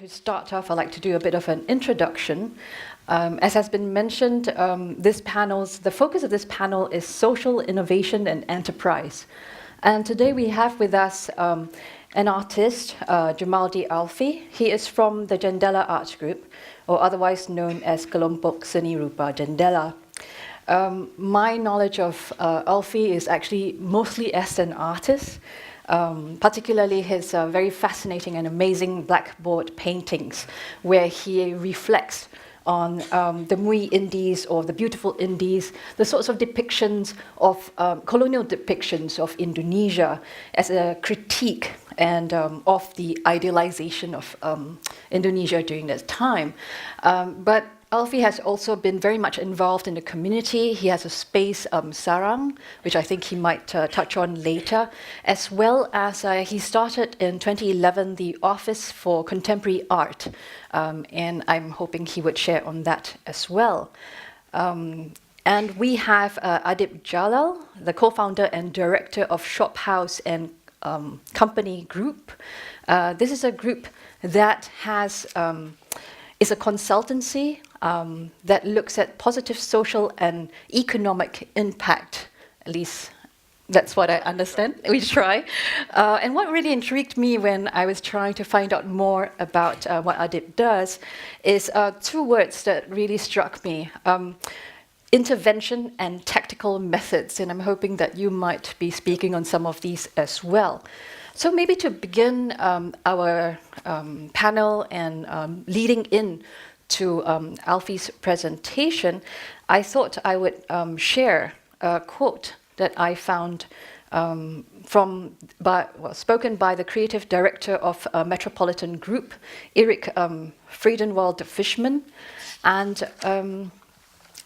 To start off, I'd like to do a bit of an introduction. As has been mentioned, the focus of this panel is social innovation and enterprise. And today we have with us an artist, Jumaldi Alfi. He is from the Jendela art group, or otherwise known as Kelompok Seni Rupa Jendela. My knowledge of Alfi is actually mostly as an artist. Particularly his very fascinating and amazing blackboard paintings, where he reflects on the Mui Indies or the beautiful Indies, the sorts of depictions of colonial depictions of Indonesia as a critique and of the idealization of Indonesia during that time. But Alfi has also been very much involved in the community. He has a space, Sarang, which I think he might touch on later, as well as he started in 2011 the Office for Contemporary Art, and I'm hoping he would share on that as well. And we have Adib Jalal, the co-founder and director of Shophouse and Company Group. This is a group that is a consultancy that looks at positive social and economic impact. At least that's what I understand. We try. And what really intrigued me when I was trying to find out more about what Adib does is two words that really struck me. Intervention and tactical methods. And I'm hoping that you might be speaking on some of these as well. So maybe to begin our panel and leading in to Alfi's presentation, I thought I would share a quote that I found spoken by the creative director of Metropolitan Group, Erik Friedenwald-Fishman, and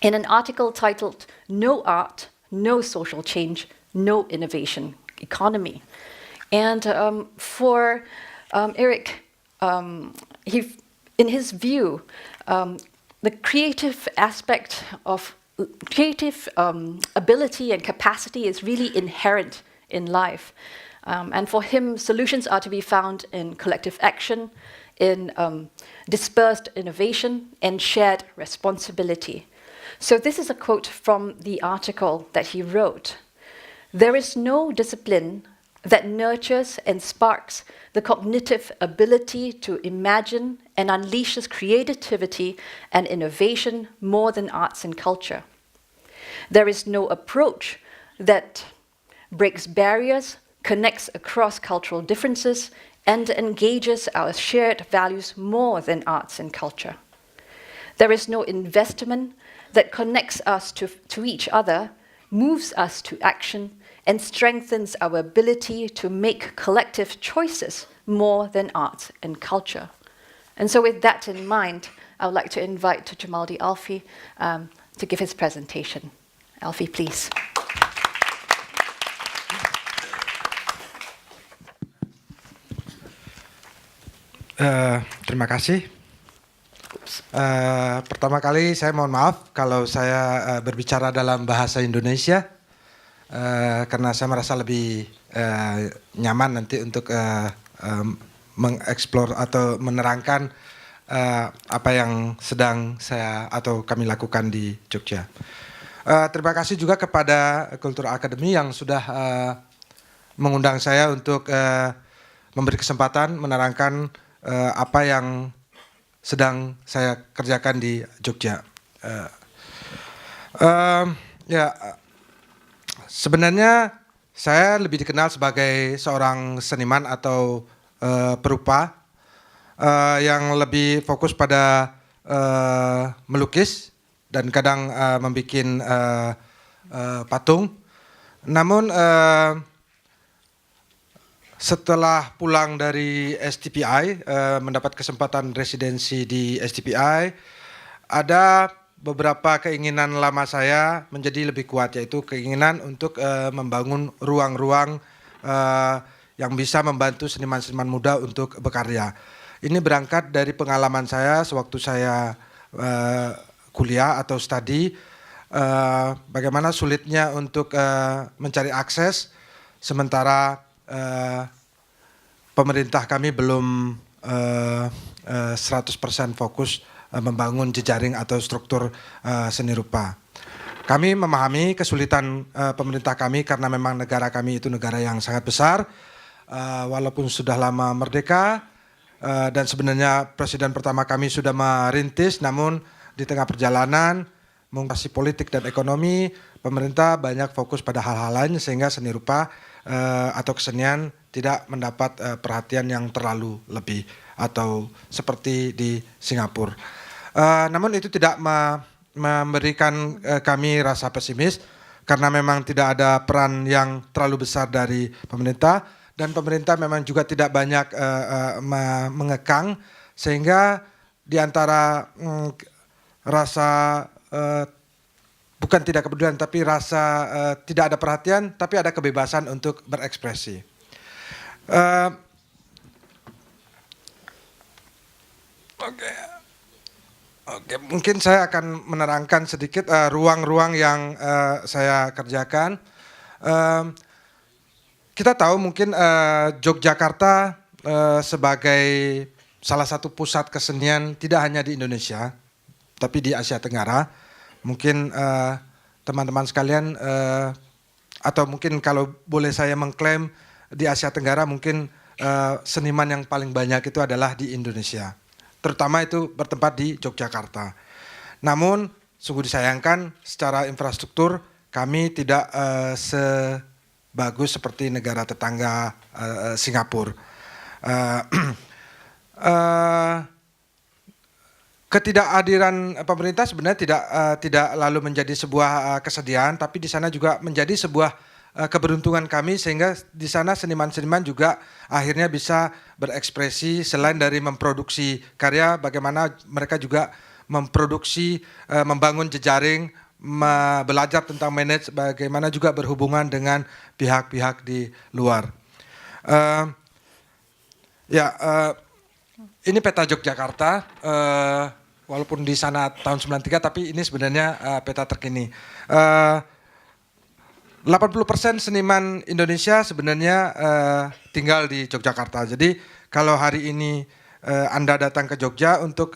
in an article titled "No Art, No Social Change, No Innovation Economy." And for Erik, in his view, the creative aspect of creative ability and capacity is really inherent in life. And for him, solutions are to be found in collective action, in dispersed innovation, and shared responsibility. So this is a quote from the article that he wrote. "There is no discipline that nurtures and sparks the cognitive ability to imagine and unleashes creativity and innovation more than arts and culture. There is no approach that breaks barriers, connects across cultural differences, and engages our shared values more than arts and culture. There is no investment that connects us to each other, moves us to action, and strengthens our ability to make collective choices more than arts and culture." And so with that in mind, I would like to invite Jumaldi Alfi to give his presentation. Alfi, please. Terima kasih. Pertama kali saya mohon maaf kalau saya berbicara dalam bahasa Indonesia. Karena saya merasa lebih nyaman nanti untuk mengeksplor atau menerangkan apa yang sedang saya atau kami lakukan di Jogja. Terima kasih juga kepada Cultural Academy yang sudah mengundang saya untuk memberi kesempatan menerangkan apa yang sedang saya kerjakan di Jogja. Sebenarnya saya lebih dikenal sebagai seorang seniman atau perupa yang lebih fokus pada melukis dan kadang membuat patung. Namun setelah pulang dari STPI, mendapat kesempatan residensi di STPI, ada beberapa keinginan lama saya menjadi lebih kuat, yaitu keinginan untuk membangun ruang-ruang yang bisa membantu seniman-seniman muda untuk berkarya. Ini berangkat dari pengalaman saya sewaktu saya kuliah atau studi, bagaimana sulitnya untuk mencari akses, sementara pemerintah kami belum 100% fokus membangun jejaring atau struktur seni rupa. Kami memahami kesulitan pemerintah kami karena memang negara kami itu negara yang sangat besar, walaupun sudah lama merdeka dan sebenarnya presiden pertama kami sudah merintis, namun di tengah perjalanan mengatasi politik dan ekonomi, pemerintah banyak fokus pada hal-hal lain sehingga seni rupa atau kesenian tidak mendapat perhatian yang terlalu lebih atau seperti di Singapura. Namun itu tidak memberikan kami rasa pesimis karena memang tidak ada peran yang terlalu besar dari pemerintah dan pemerintah memang juga tidak banyak mengekang sehingga di antara rasa bukan tidak kepedulian tapi rasa tidak ada perhatian tapi ada kebebasan untuk berekspresi. Oke, mungkin saya akan menerangkan sedikit ruang-ruang yang saya kerjakan. Kita tahu mungkin Yogyakarta sebagai salah satu pusat kesenian tidak hanya di Indonesia, tapi di Asia Tenggara. Mungkin teman-teman sekalian atau mungkin kalau boleh saya mengklaim di Asia Tenggara mungkin seniman yang paling banyak itu adalah di Indonesia. Terutama itu bertempat di Yogyakarta. Namun sungguh disayangkan secara infrastruktur kami tidak sebagus seperti negara tetangga Singapura. Ketidakhadiran pemerintah sebenarnya tidak lalu menjadi sebuah kesedihan, tapi di sana juga menjadi sebuah keberuntungan kami sehingga di sana seniman-seniman juga akhirnya bisa berekspresi selain dari memproduksi karya, bagaimana mereka juga memproduksi, membangun jejaring, belajar tentang manage, bagaimana juga berhubungan dengan pihak-pihak di luar. Ini peta Yogyakarta, walaupun di sana tahun 93, tapi ini sebenarnya peta terkini. 80% seniman Indonesia sebenarnya tinggal di Yogyakarta. Jadi kalau hari ini Anda datang ke Jogja untuk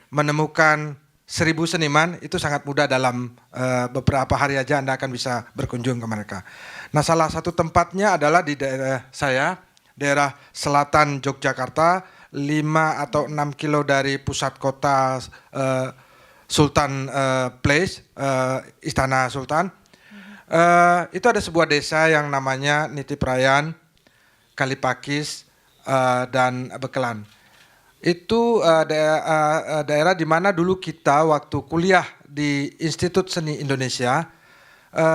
menemukan 1.000 seniman, itu sangat mudah dalam beberapa hari aja Anda akan bisa berkunjung ke mereka. Nah, salah satu tempatnya adalah di daerah saya, daerah selatan Yogyakarta, 5 atau 6 kilo dari pusat kota Sultan Place, Istana Sultan. Itu ada sebuah desa yang namanya Nitiprayan, Kalipakis, dan Bekelan. Itu daerah di mana dulu kita waktu kuliah di Institut Seni Indonesia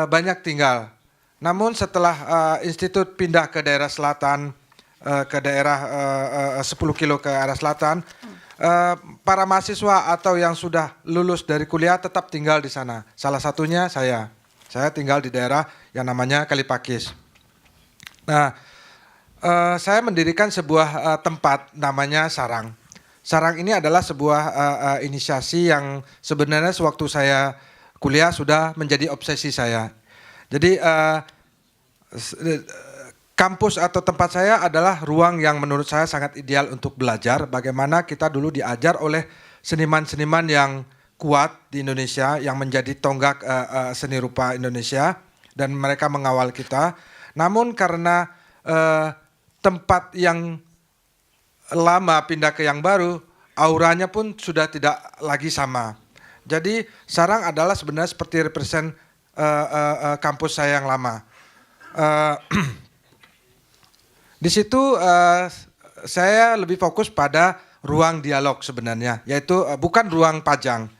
banyak tinggal. Namun setelah institut pindah ke daerah selatan, ke daerah 10 kilo ke arah selatan, para mahasiswa atau yang sudah lulus dari kuliah tetap tinggal di sana. Salah satunya saya. Saya tinggal di daerah yang namanya Kalipakis. Nah, saya mendirikan sebuah tempat namanya Sarang. Sarang ini adalah sebuah inisiasi yang sebenarnya sewaktu saya kuliah sudah menjadi obsesi saya. Jadi kampus atau tempat saya adalah ruang yang menurut saya sangat ideal untuk belajar. Bagaimana kita dulu diajar oleh seniman-seniman yang kuat di Indonesia yang menjadi tonggak seni rupa Indonesia dan mereka mengawal kita. Namun karena tempat yang lama pindah ke yang baru, auranya pun sudah tidak lagi sama. Jadi Sarang adalah sebenarnya seperti represent kampus saya yang lama. Di situ saya lebih fokus pada ruang dialog sebenarnya, yaitu bukan ruang pajang.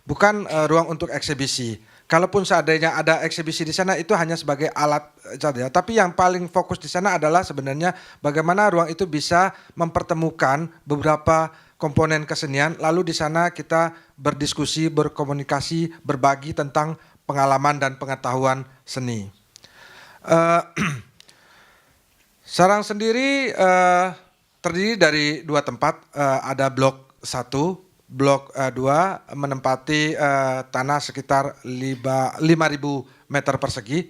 Bukan ruang untuk eksibisi. Kalaupun seandainya ada eksibisi di sana itu hanya sebagai alat saja. Tapi yang paling fokus di sana adalah sebenarnya bagaimana ruang itu bisa mempertemukan beberapa komponen kesenian. Lalu di sana kita berdiskusi, berkomunikasi, berbagi tentang pengalaman dan pengetahuan seni. Sarang sendiri terdiri dari 2 tempat. Ada blok 1. Blok 2 menempati tanah sekitar 5.000 meter persegi.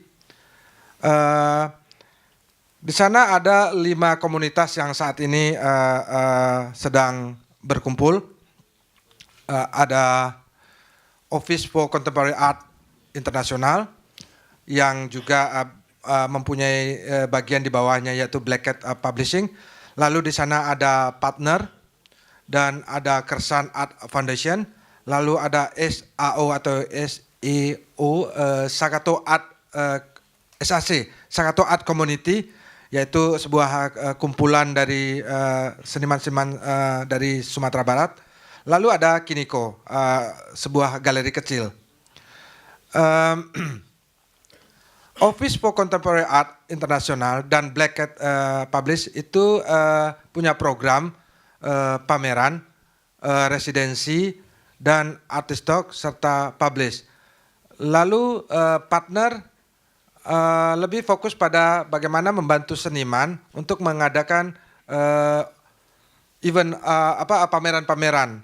Di sana ada 5 komunitas yang saat ini sedang berkumpul. Ada Office for Contemporary Art Internasional yang juga mempunyai bagian di bawahnya yaitu Black Cat Publishing. Lalu di sana ada partner dan ada Kersan Art Foundation. Lalu ada SAO atau SEO, Sakato Art SAC, Sakato Art Community, yaitu sebuah kumpulan dari seniman-seniman dari Sumatera Barat. Lalu ada Kiniko, sebuah galeri kecil. Office for Contemporary Art International dan Black Cat Publish itu punya program pameran, residensi, dan artist talk serta publish. Lalu partner lebih fokus pada bagaimana membantu seniman untuk mengadakan event pameran-pameran.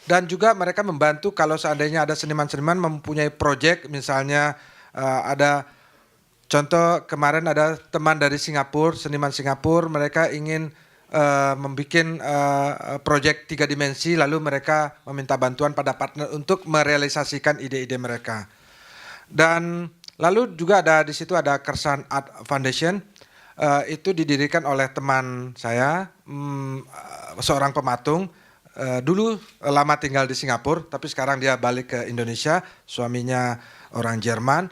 Dan juga mereka membantu kalau seandainya ada seniman-seniman mempunyai project, misalnya ada contoh kemarin ada teman dari Singapura, seniman Singapura, mereka ingin membuat project 3 dimensi, lalu mereka meminta bantuan pada partner untuk merealisasikan ide-ide mereka. Dan lalu juga ada di situ ada Kersan Art Foundation, itu didirikan oleh teman saya, seorang pematung. Dulu lama tinggal di Singapura, tapi sekarang dia balik ke Indonesia. Suaminya orang Jerman,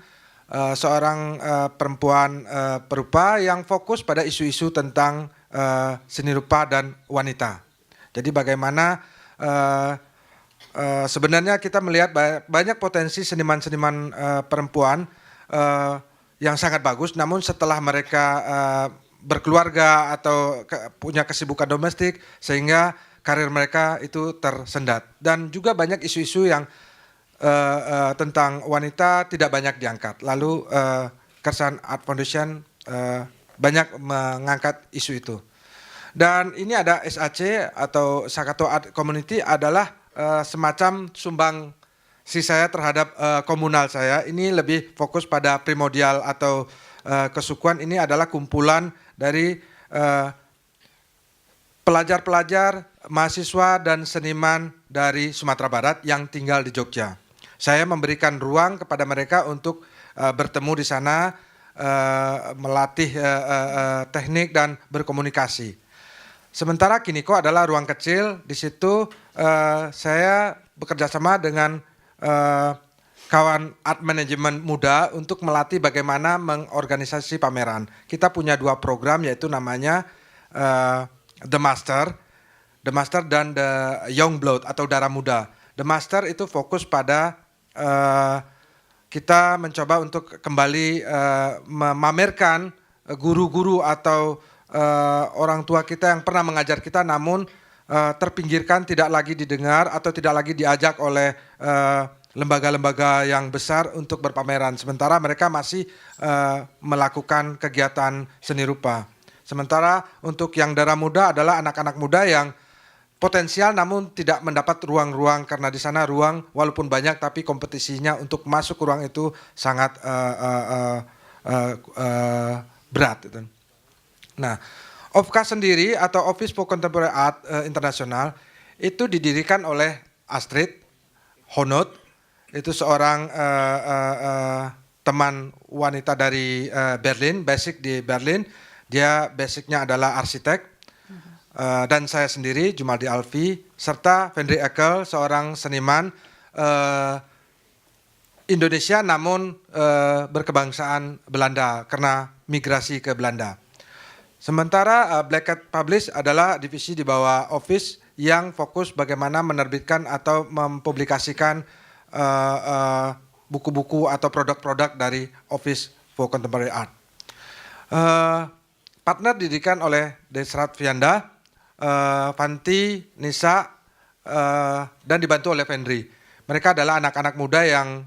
seorang perempuan perupa yang fokus pada isu-isu tentang seni rupa dan wanita. Jadi bagaimana sebenarnya kita melihat banyak potensi seniman-seniman perempuan yang sangat bagus, namun setelah mereka berkeluarga atau punya kesibukan domestik sehingga karir mereka itu tersendat. Dan juga banyak isu-isu yang tentang wanita tidak banyak diangkat. Lalu Kersan Art Foundation banyak mengangkat isu itu. Dan ini ada SAC atau Sakato Art Community adalah semacam sumbang si saya terhadap komunal saya. Ini lebih fokus pada primordial atau kesukuan. Ini adalah kumpulan dari pelajar-pelajar, mahasiswa dan seniman dari Sumatera Barat yang tinggal di Jogja. Saya memberikan ruang kepada mereka untuk bertemu di sana, melatih teknik dan berkomunikasi. Sementara Kiniko adalah ruang kecil, di situ saya bekerja sama dengan kawan art management muda untuk melatih bagaimana mengorganisasi pameran. Kita punya 2 program yaitu namanya The Master dan The Young Blood atau Darah Muda. The Master itu fokus pada kita mencoba untuk kembali memamerkan guru-guru atau orang tua kita yang pernah mengajar kita namun terpinggirkan, tidak lagi didengar atau tidak lagi diajak oleh lembaga-lembaga yang besar untuk berpameran. Sementara mereka masih melakukan kegiatan seni rupa. Sementara untuk yang darah muda adalah anak-anak muda yang potensial namun tidak mendapat ruang-ruang karena di sana ruang walaupun banyak tapi kompetisinya untuk masuk ke ruang itu sangat berat. Nah, OFCA sendiri atau Office for Contemporary Art International itu didirikan oleh Astrid Honot, itu seorang teman wanita dari Berlin, basic di Berlin. Dia basicnya adalah arsitek, dan saya sendiri Jumaldi Alfi, serta Vendri Ekel, seorang seniman Indonesia namun berkebangsaan Belanda karena migrasi ke Belanda. Sementara Black Cat Publish adalah divisi di bawah Office yang fokus bagaimana menerbitkan atau mempublikasikan buku-buku atau produk-produk dari Office for Contemporary Art. Partner didirikan oleh Desrat Vianda, Fanti, Nisa, dan dibantu oleh Vendri. Mereka adalah anak-anak muda yang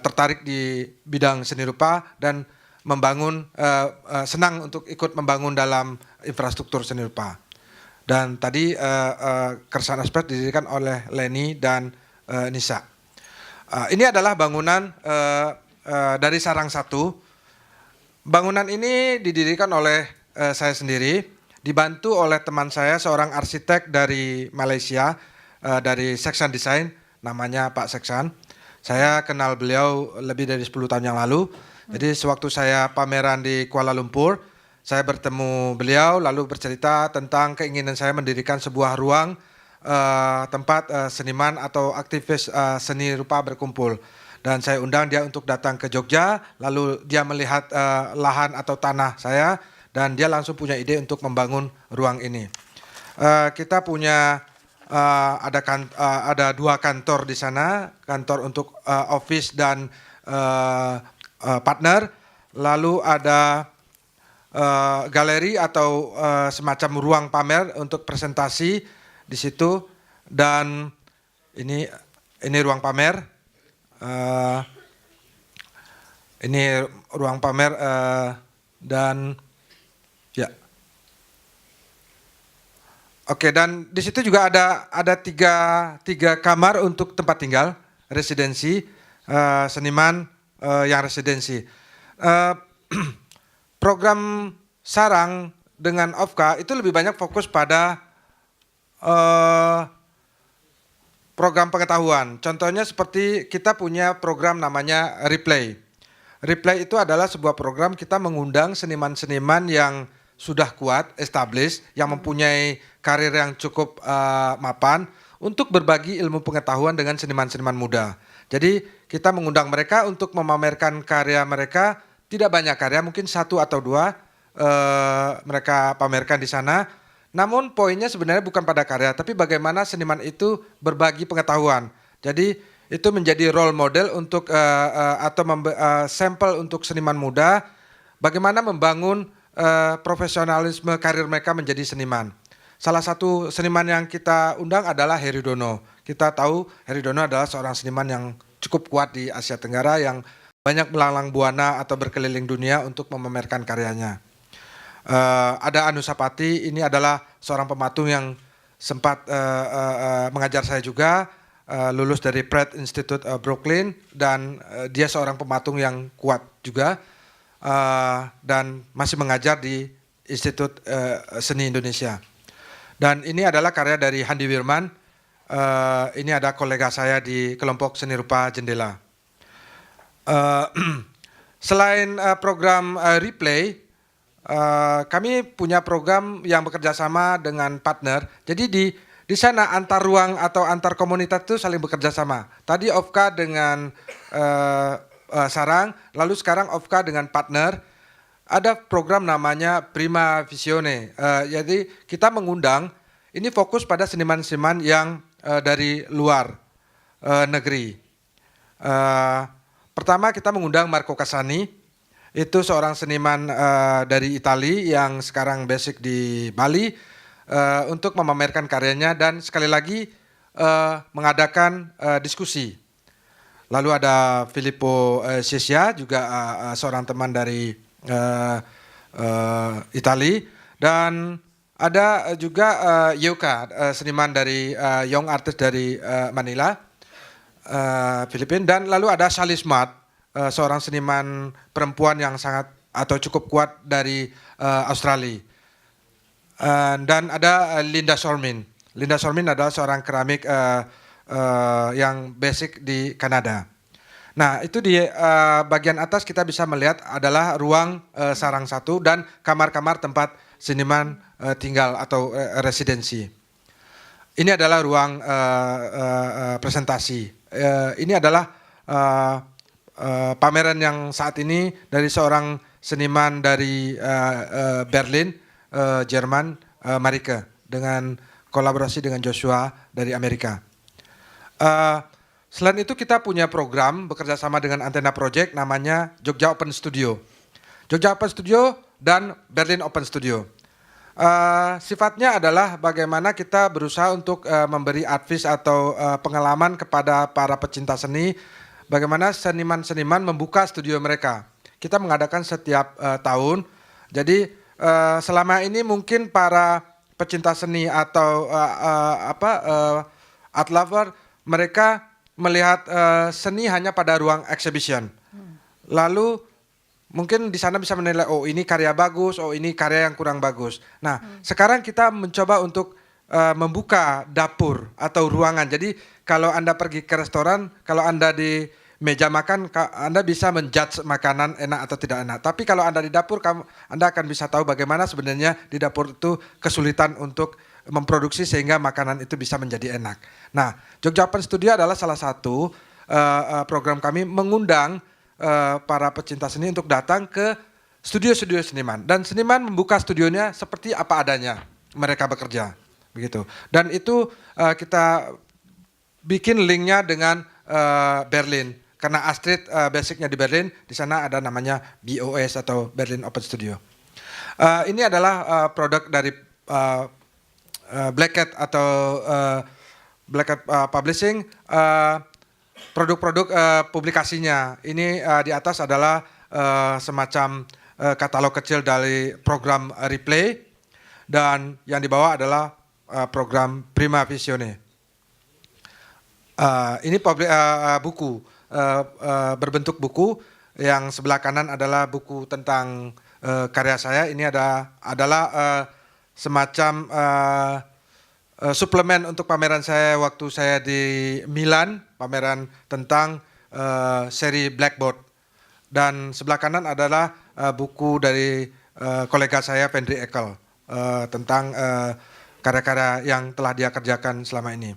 tertarik di bidang seni rupa dan membangun, senang untuk ikut membangun dalam infrastruktur seni rupa. Dan tadi Kersan Aspek didirikan oleh Leni dan Nisa. Ini adalah bangunan dari Sarang 1. Bangunan ini didirikan oleh saya sendiri. dibantu oleh teman saya, seorang arsitek dari Malaysia, dari Seksan Design, namanya Pak Seksan. Saya kenal beliau lebih dari 10 tahun yang lalu. Jadi sewaktu saya pameran di Kuala Lumpur, saya bertemu beliau lalu bercerita tentang keinginan saya mendirikan sebuah ruang tempat seniman atau aktivis seni rupa berkumpul. Dan saya undang dia untuk datang ke Jogja, lalu dia melihat lahan atau tanah saya, dan dia langsung punya ide untuk membangun ruang ini. Kita punya ada 2 kantor di sana, kantor untuk office dan partner, lalu ada galeri atau semacam ruang pamer untuk presentasi di situ, dan ini ruang pamer. Ini ruang pamer dan ya. Oke, dan di situ juga ada tiga kamar untuk tempat tinggal residensi seniman yang residensi. Program Sarang dengan OFKA itu lebih banyak fokus pada program pengetahuan. Contohnya seperti kita punya program namanya Replay. Replay itu adalah sebuah program kita mengundang seniman-seniman yang sudah kuat, established, yang mempunyai karir yang cukup mapan untuk berbagi ilmu pengetahuan dengan seniman-seniman muda. Jadi kita mengundang mereka untuk memamerkan karya mereka, tidak banyak karya, mungkin 1 atau 2 mereka pamerkan di sana. Namun poinnya sebenarnya bukan pada karya, tapi bagaimana seniman itu berbagi pengetahuan. Jadi itu menjadi role model untuk sampel untuk seniman muda, bagaimana membangun profesionalisme karir mereka menjadi seniman. Salah satu seniman yang kita undang adalah Heri Dono. Kita tahu Heri Dono adalah seorang seniman yang cukup kuat di Asia Tenggara yang banyak melalang buana atau berkeliling dunia untuk memamerkan karyanya. Ada Anu Sapati, ini adalah seorang pematung yang sempat mengajar saya juga, lulus dari Pratt Institute Brooklyn, dan dia seorang pematung yang kuat juga dan masih mengajar di Institut Seni Indonesia. Dan ini adalah karya dari Handi Wirman, ini ada kolega saya di kelompok seni rupa Jendela. Selain program Replay, kami punya program yang bekerja sama dengan partner. Jadi di sana antar ruang atau antar komunitas itu saling bekerja sama. Tadi OFKA dengan Sarang, lalu sekarang OFKA dengan partner. Ada program namanya Prima Visione. Jadi kita mengundang, ini fokus pada seniman-seniman yang dari luar negeri. Pertama kita mengundang Marco Casani. Itu seorang seniman dari Italia yang sekarang basic di Bali untuk memamerkan karyanya dan sekali lagi mengadakan diskusi. Lalu ada Filippo Cesia juga seorang teman dari Italia, dan ada juga Yuka, seniman dari young artist dari Manila, Filipina, dan lalu ada Sally Smart, seorang seniman perempuan yang sangat atau cukup kuat dari Australia. Dan ada Linda Sormin. Linda Sormin adalah seorang keramik yang basic di Kanada. Nah, itu di bagian atas kita bisa melihat adalah ruang Sarang 1 dan kamar-kamar tempat seniman tinggal atau residensi. Ini adalah ruang presentasi. Ini adalah pameran yang saat ini dari seorang seniman dari Berlin, Jerman, Marike, dengan kolaborasi dengan Joshua dari Amerika. Selain itu kita punya program bekerja sama dengan Antena Project namanya Jogja Open Studio. Jogja Open Studio dan Berlin Open Studio. Sifatnya adalah bagaimana kita berusaha untuk memberi advice atau pengalaman kepada para pecinta seni, bagaimana seniman-seniman membuka studio mereka. Kita mengadakan setiap tahun. Jadi selama ini mungkin para pecinta seni atau art lover, mereka melihat seni hanya pada ruang exhibition. Lalu mungkin di sana bisa menilai, oh ini karya bagus, oh ini karya yang kurang bagus. Nah, sekarang kita mencoba untuk membuka dapur atau ruangan. Jadi kalau Anda pergi ke restoran, kalau Anda di meja makan, Anda bisa menjudge makanan enak atau tidak enak. Tapi kalau Anda di dapur, Anda akan bisa tahu bagaimana sebenarnya di dapur itu kesulitan untuk memproduksi sehingga makanan itu bisa menjadi enak. Nah, Jogja Open Studio adalah salah satu program kami mengundang para pecinta seni untuk datang ke studio-studio seniman, dan seniman membuka studionya seperti apa adanya mereka bekerja begitu. Dan itu kita bikin linknya dengan Berlin karena Astrid basicnya di Berlin, di sana ada namanya BOS atau Berlin Open Studio. Ini adalah produk dari Black Cat atau Black Cat Publishing. Produk-produk publikasinya ini di atas adalah semacam katalog kecil dari program Replay, dan yang di bawah adalah program Prima Visione. Ini buku berbentuk buku. Yang sebelah kanan adalah buku tentang karya saya. Ini adalah semacam suplemen untuk pameran saya waktu saya di Milan, pameran tentang seri Blackboard. Dan sebelah kanan adalah buku dari kolega saya Pendri Ekel tentang karya-karya yang telah dia kerjakan selama ini.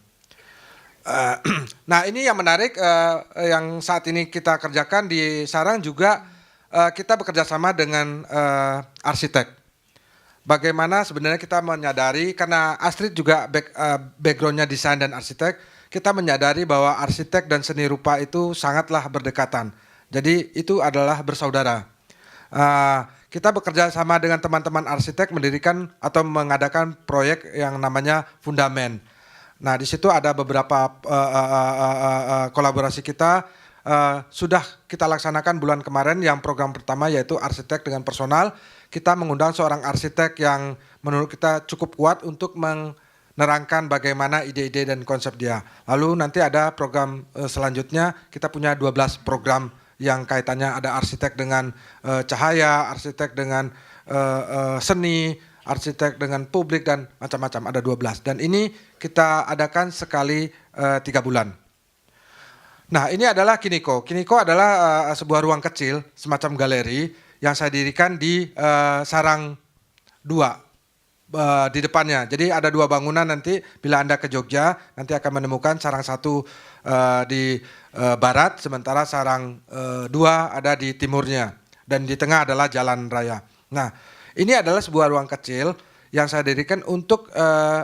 Nah, ini yang menarik yang saat ini kita kerjakan di Sarang juga, kita bekerja sama dengan arsitek. Bagaimana sebenarnya kita menyadari, karena Astrid juga backgroundnya desain dan arsitek, kita menyadari bahwa arsitek dan seni rupa itu sangatlah berdekatan. Jadi itu adalah bersaudara. Kita bekerja sama dengan teman-teman arsitek mendirikan atau mengadakan proyek yang namanya Fundamen. Nah, di situ ada beberapa kolaborasi kita. Sudah kita laksanakan bulan kemarin yang program pertama yaitu arsitek dengan personal. Kita mengundang seorang arsitek yang menurut kita cukup kuat untuk menerangkan bagaimana ide-ide dan konsep dia. Lalu nanti ada program selanjutnya, kita punya 12 program yang kaitannya ada arsitek dengan cahaya, arsitek dengan seni, arsitek dengan publik, dan macam-macam, ada 12. Dan ini kita adakan sekali 3 bulan. Nah, ini adalah Kiniko. Kiniko adalah sebuah ruang kecil, semacam galeri, yang saya dirikan di Sarang 2 di depannya. Jadi ada 2 bangunan nanti, bila Anda ke Jogja, nanti akan menemukan Sarang 1 di barat, sementara Sarang 2 ada di timurnya. Dan di tengah adalah jalan raya. Nah, ini adalah sebuah ruang kecil yang saya dirikan untuk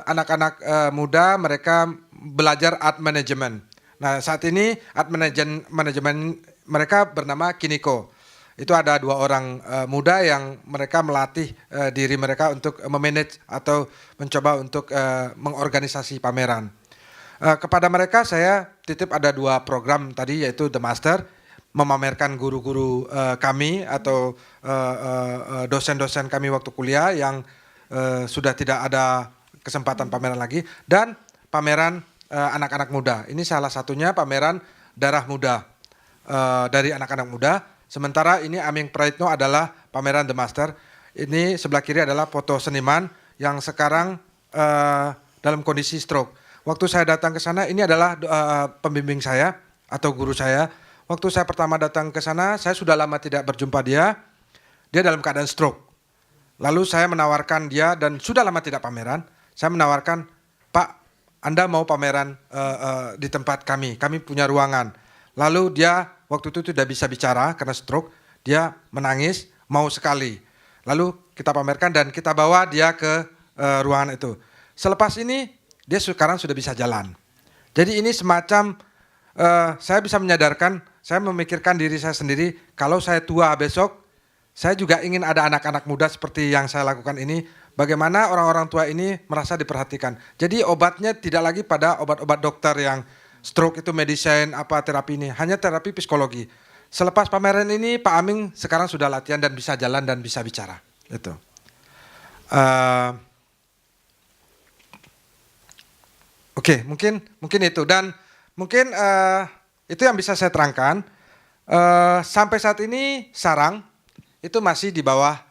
anak-anak muda, mereka belajar art management. Nah, saat ini art manajemen mereka bernama Kiniko. Itu ada 2 orang muda yang mereka melatih diri mereka untuk memanage atau mencoba untuk mengorganisasi pameran. Kepada mereka saya titip ada 2 program tadi, yaitu The Master, memamerkan guru-guru kami atau dosen-dosen kami waktu kuliah yang sudah tidak ada kesempatan pameran lagi, dan pameran anak-anak muda. Ini salah satunya pameran darah muda dari anak-anak muda. Sementara ini Aming Praitno adalah pameran The Master. Ini sebelah kiri adalah foto seniman yang sekarang dalam kondisi stroke. Waktu saya datang ke sana, ini adalah pembimbing saya atau guru saya. Waktu saya pertama datang ke sana, saya sudah lama tidak berjumpa dia. Dia dalam keadaan stroke. Lalu saya menawarkan dia, dan sudah lama tidak pameran. Saya menawarkan, Pak, Anda mau pameran di tempat kami punya ruangan. Lalu dia waktu itu tidak bisa bicara karena stroke, dia menangis, mau sekali. Lalu kita pamerkan dan kita bawa dia ke ruangan itu. Selepas ini dia sekarang sudah bisa jalan. Jadi ini semacam saya bisa menyadarkan, saya memikirkan diri saya sendiri, kalau saya tua besok, saya juga ingin ada anak-anak muda seperti yang saya lakukan ini. Bagaimana orang-orang tua ini merasa diperhatikan. Jadi obatnya tidak lagi pada obat-obat dokter yang stroke itu medicine apa terapi ini, hanya terapi psikologi. Selepas pameran ini Pak Aming sekarang sudah latihan dan bisa jalan dan bisa bicara. Itu. Oke, mungkin itu, dan mungkin itu yang bisa saya terangkan. Sampai saat ini Sarang itu masih di bawah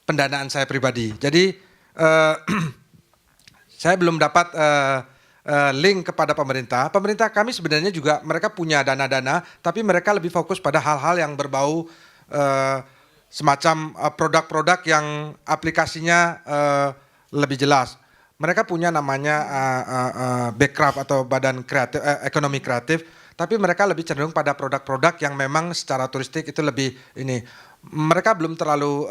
pendanaan saya pribadi. Jadi saya belum dapat link kepada pemerintah. Pemerintah kami sebenarnya juga mereka punya dana-dana, tapi mereka lebih fokus pada hal-hal yang berbau semacam produk-produk yang aplikasinya lebih jelas. Mereka punya namanya Backcraft atau Badan Kreatif, Ekonomi Kreatif, tapi mereka lebih cenderung pada produk-produk yang memang secara turistik itu lebih ini. Mereka belum terlalu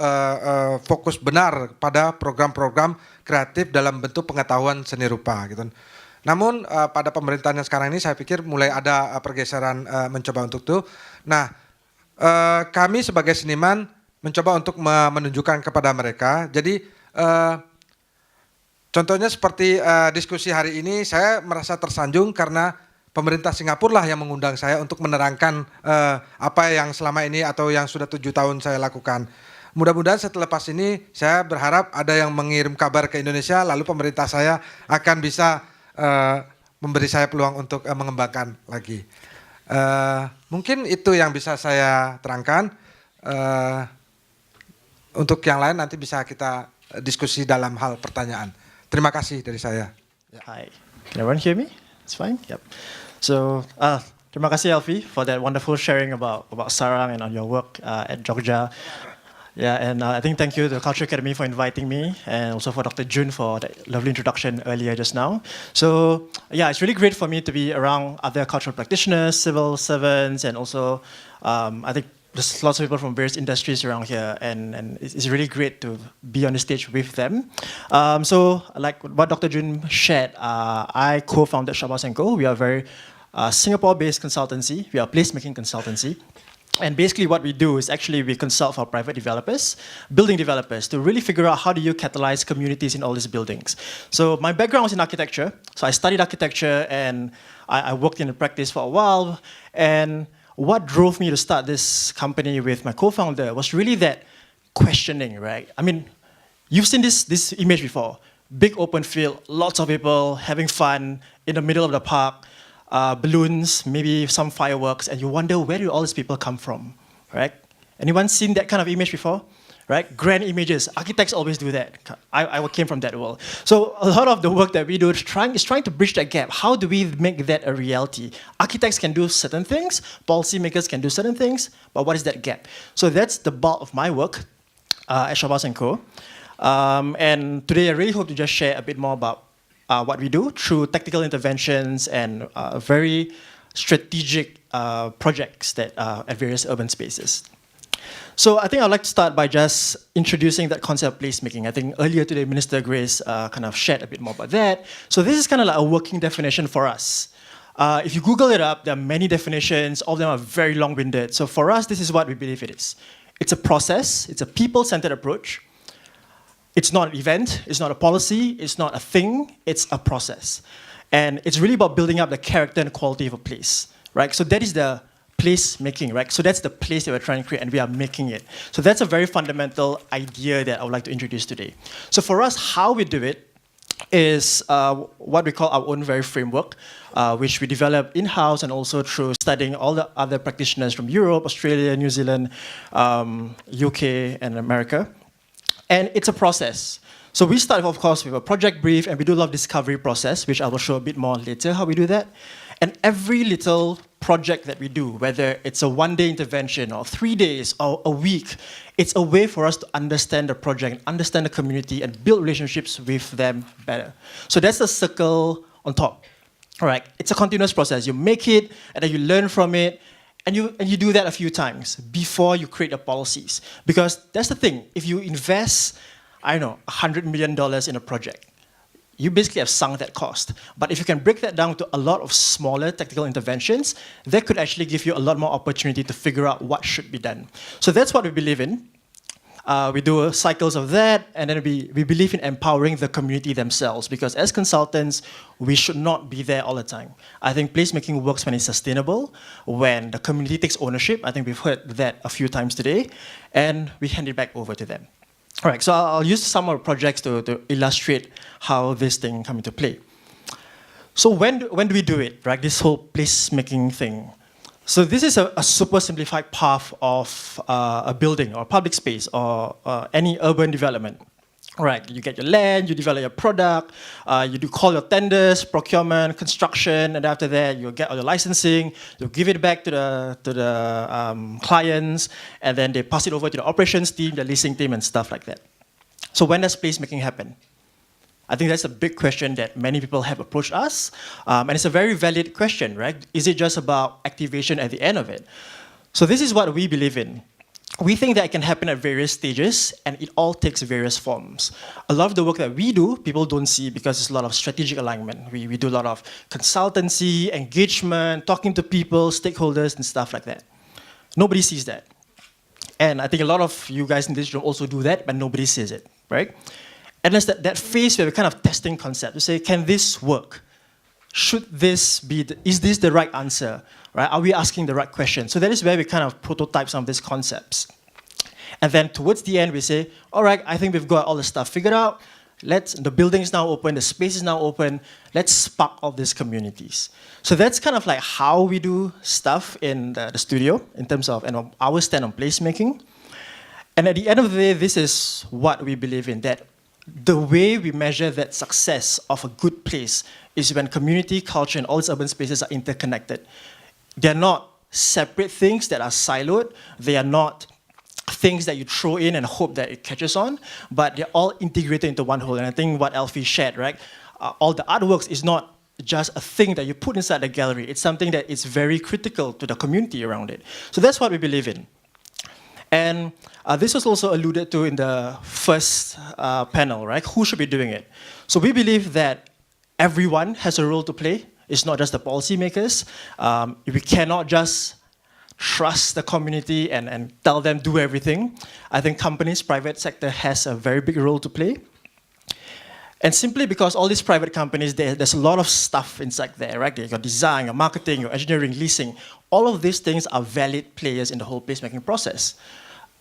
fokus benar pada program-program kreatif dalam bentuk pengetahuan seni rupa gitu. Namun pada pemerintahan yang sekarang ini saya pikir mulai ada pergeseran mencoba untuk itu. Nah, kami sebagai seniman mencoba untuk menunjukkan kepada mereka. Jadi contohnya seperti diskusi hari ini, saya merasa tersanjung karena pemerintah Singapura lah yang mengundang saya untuk menerangkan apa yang selama ini atau yang sudah 7 tahun saya lakukan. Mudah-mudahan setelah lepas ini saya berharap ada yang mengirim kabar ke Indonesia, lalu pemerintah saya akan bisa memberi saya peluang untuk mengembangkan lagi. Mungkin itu yang bisa saya terangkan. Untuk yang lain nanti bisa kita diskusi dalam hal pertanyaan. Terima kasih dari saya. Hi, can everyone hear me? It's fine. Yep. So, terima kasih Alfi for that wonderful sharing about Sarang and on your work at Jogja. Yeah, and I think thank you to the Culture Academy for inviting me, and also for Dr. Jun for that lovely introduction earlier just now. So, yeah, it's really great for me to be around other cultural practitioners, civil servants, and also I think there's lots of people from various industries around here, and it's really great to be on the stage with them. So, like what Dr. Jun shared, I co-founded Shophouse & Co. We are a very Singapore-based consultancy. We are a placemaking consultancy. And basically what we do is actually we consult for private developers, building developers, to really figure out how do you catalyze communities in all these buildings. So my background was in architecture. So I studied architecture and I worked in the practice for a while. And what drove me to start this company with my co-founder was really that questioning, right? I mean, you've seen this image before. Big open field, lots of people having fun in the middle of the park. Balloons, maybe some fireworks, and you wonder where do all these people come from, right? Anyone seen that kind of image before? Right? Grand images. Architects always do that. I came from that world. So a lot of the work that we do is trying to bridge that gap. How do we make that a reality? Architects can do certain things, policymakers can do certain things, but what is that gap? So that's the bulk of my work at Shophouse & Co. And today I really hope to just share a bit more about what we do through tactical interventions and very strategic projects that at various urban spaces. So I think I'd like to start by just introducing that concept of placemaking. I think earlier today, Minister Grace kind of shared a bit more about that. So this is kind of like a working definition for us. If you Google it up, there are many definitions. All of them are very long-winded. So for us, this is what we believe it is. It's a process. It's a people-centered approach. It's not an event, it's not a policy, it's not a thing, it's a process. And it's really about building up the character and quality of a place, right? So that is the place making, right? So that's the place that we're trying to create and we are making it. So that's a very fundamental idea that I would like to introduce today. So for us, how we do it is what we call our own very framework, which we develop in-house and also through studying all the other practitioners from Europe, Australia, New Zealand, UK, and America. And it's a process. So we start, of course, with a project brief, and we do a lot of discovery process, which I will show a bit more later how we do that. And every little project that we do, whether it's a one-day intervention or 3 days or a week, it's a way for us to understand the project, understand the community, and build relationships with them better. So that's the circle on top. All right, it's a continuous process. You make it, and then you learn from it, and you do that a few times before you create the policies. Because that's the thing, if you invest, I don't know, $100 million in a project, you basically have sunk that cost. But if you can break that down to a lot of smaller tactical interventions, that could actually give you a lot more opportunity to figure out what should be done. So that's what we believe in. We do cycles of that, and then we believe in empowering the community themselves, because as consultants, we should not be there all the time. I think placemaking works when it's sustainable, when the community takes ownership. I think we've heard that a few times today, and we hand it back over to them. All right, so I'll use some of the projects to illustrate how this thing comes into play. So when do we do it, right? This whole placemaking thing. So this is a super simplified path of a building or public space or any urban development. Right, you get your land, you develop your product, you do call your tenders, procurement, construction, and after that you get all your licensing, you give it back to the clients, and then they pass it over to the operations team, the leasing team, and stuff like that. So when does placemaking happen? I think that's a big question that many people have approached us, and it's a very valid question, right? Is it just about activation at the end of it? So this is what we believe in. We think that it can happen at various stages, and it all takes various forms. A lot of the work that we do, people don't see because it's a lot of strategic alignment. We do a lot of consultancy, engagement, talking to people, stakeholders, and stuff like that. Nobody sees that. And I think a lot of you guys in this room also do that, but nobody sees it, right? And there's that phase where we're kind of testing concept to say, can this work? Should this be, is this the right answer? Right? Are we asking the right question? So that is where we kind of prototype some of these concepts. And then towards the end, we say, all right, I think we've got all the stuff figured out. The building is now open, the space is now open. Let's spark all these communities. So that's kind of like how we do stuff in the studio in terms of our stand on placemaking. And at the end of the day, this is what we believe in, that the way we measure that success of a good place is when community, culture, and all these urban spaces are interconnected. They're not separate things that are siloed. They are not things that you throw in and hope that it catches on, but they're all integrated into one whole. And I think what Alfi shared, right? All the artworks is not just a thing that you put inside the gallery. It's something that is very critical to the community around it. So that's what we believe in. And this was also alluded to in the first panel, right? Who should be doing it? So we believe that everyone has a role to play. It's not just the policymakers. We cannot just trust the community and tell them do everything. I think companies, private sector has a very big role to play. And simply because all these private companies, there's a lot of stuff inside there, right? Your design, your marketing, your engineering, leasing. All of these things are valid players in the whole placemaking process.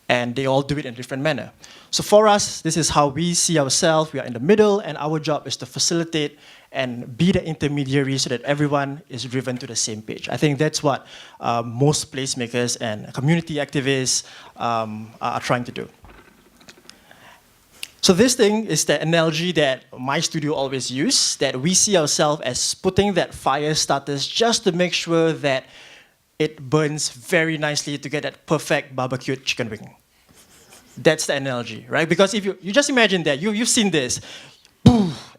And they all do it in a different manner. So for us, this is how we see ourselves. We are in the middle, and our job is to facilitate and be the intermediary so that everyone is driven to the same page. I think that's what most placemakers and community activists are trying to do. So this thing is the analogy that my studio always use, that we see ourselves as putting that fire starters just to make sure that it burns very nicely to get that perfect barbecued chicken wing. That's the analogy, right? Because if you just imagine that, you've seen this,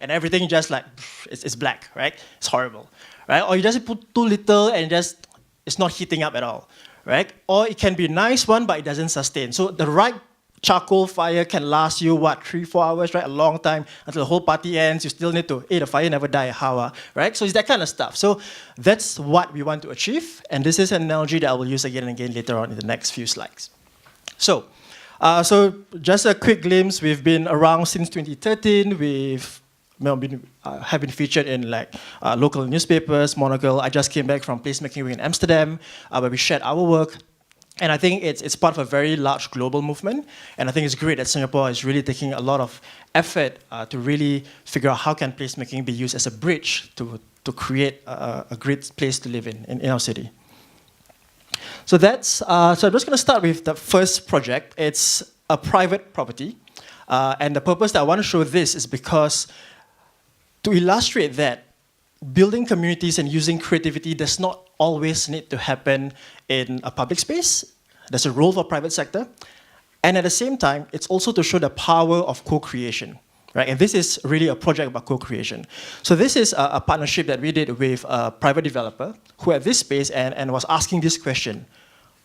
and everything just like, it's black, right? It's horrible, right? Or you just put too little and just, it's not heating up at all, right? Or it can be a nice one, but it doesn't sustain. So the right charcoal fire can last you, 3-4 hours, right? A long time until the whole party ends. You still need to, the fire never die, how, right? So it's that kind of stuff. So that's what we want to achieve. And this is an analogy that I will use again and again later on in the next few slides. So just a quick glimpse. We've been around since 2013. We've have been featured in local newspapers, Monocle. I just came back from placemaking week in Amsterdam, where we shared our work. And I think it's part of a very large global movement. And I think it's great that Singapore is really taking a lot of effort to really figure out how can placemaking be used as a bridge to create a great place to live in our city. So so I'm just going to start with the first project. It's a private property. And the purpose that I want to show this is because to illustrate that building communities and using creativity does not always need to happen in a public space. There's a role for private sector. And at the same time, it's also to show the power of co-creation, right? And this is really a project about co-creation. So this is a partnership that we did with a private developer who had this space and was asking this question: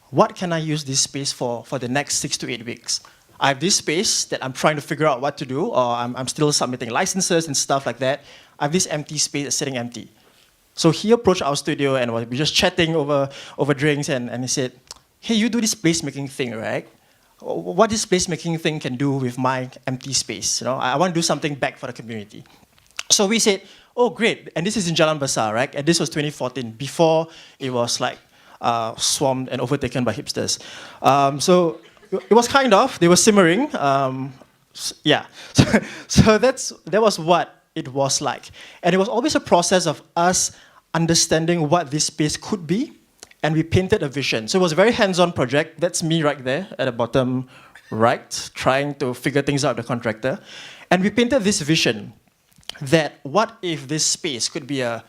what can I use this space for the next 6 to 8 weeks? I have this space that I'm trying to figure out what to do, or I'm still submitting licenses and stuff like that. I have this empty space that's sitting empty. So he approached our studio and we were just chatting over drinks, and he said, hey, you do this placemaking thing, right? What this placemaking thing can do with my empty space? I want to do something back for the community. So we said, oh, great. And this is in Jalan Besar, right? And this was 2014, before it was swarmed and overtaken by hipsters. So it was they were simmering. Yeah. So that was what it was like. And it was always a process of us understanding what this space could be and we painted a vision. So it was a very hands-on project. That's me right there at the bottom right, trying to figure things out with the contractor. And we painted this vision that what if this space could be a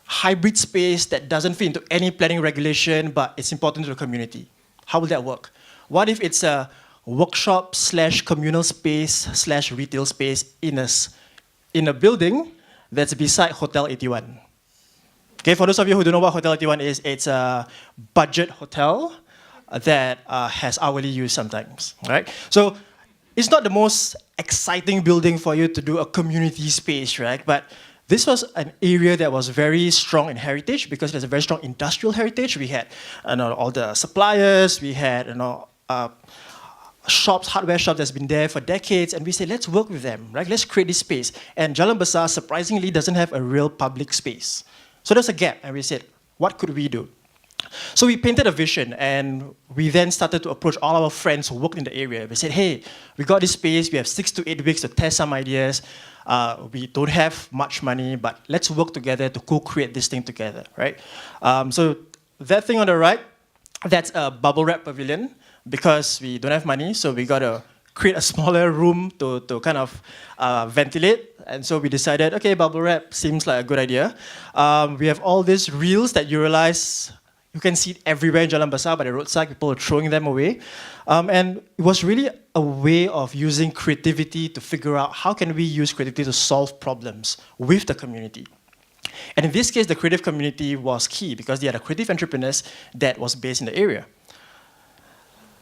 hybrid space that doesn't fit into any planning regulation, but it's important to the community. How will that work? What if it's a workshop / communal space / retail space in a building that's beside Hotel 81? Okay, for those of you who don't know what Hotel 81 is, it's a budget hotel that has hourly use sometimes, right? So it's not the most exciting building for you to do a community space, right? But this was an area that was very strong in heritage because there's a very strong industrial heritage. We had all the suppliers, we had shops, hardware shop that's been there for decades, and we said, let's work with them, right? Let's create this space. And Jalan Besar, surprisingly, doesn't have a real public space. So there's a gap, and we said, what could we do? So we painted a vision, and we then started to approach all our friends who worked in the area. We said, hey, we got this space, we have 6 to 8 weeks to test some ideas. We don't have much money, but let's work together to co-create this thing together, right? So that thing on the right, that's a bubble wrap pavilion. Because we don't have money, so we got to create a smaller room to kind of ventilate. And so we decided, okay, bubble wrap seems like a good idea. We have all these reels that you realize you can see everywhere in Jalan Besar by the roadside. People are throwing them away. And it was really a way of using creativity to figure out how can we use creativity to solve problems with the community. And in this case, the creative community was key because they had a creative entrepreneurs that was based in the area.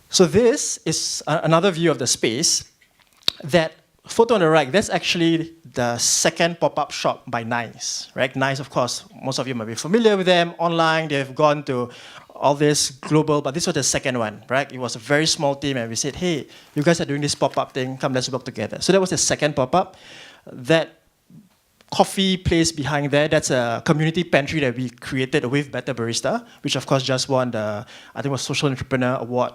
So this is another view of the space. That photo on the right, that's actually the second pop-up shop by Nice, right? Nice, of course, most of you might be familiar with them online. They've gone to all this global, but this was the second one, right? It was a very small team, and we said, hey, you guys are doing this pop-up thing, come, let's work together. So that was the second pop-up. That coffee place behind there, that's a community pantry that we created with Better Barista, which of course just won the, I think it was Social Entrepreneur Award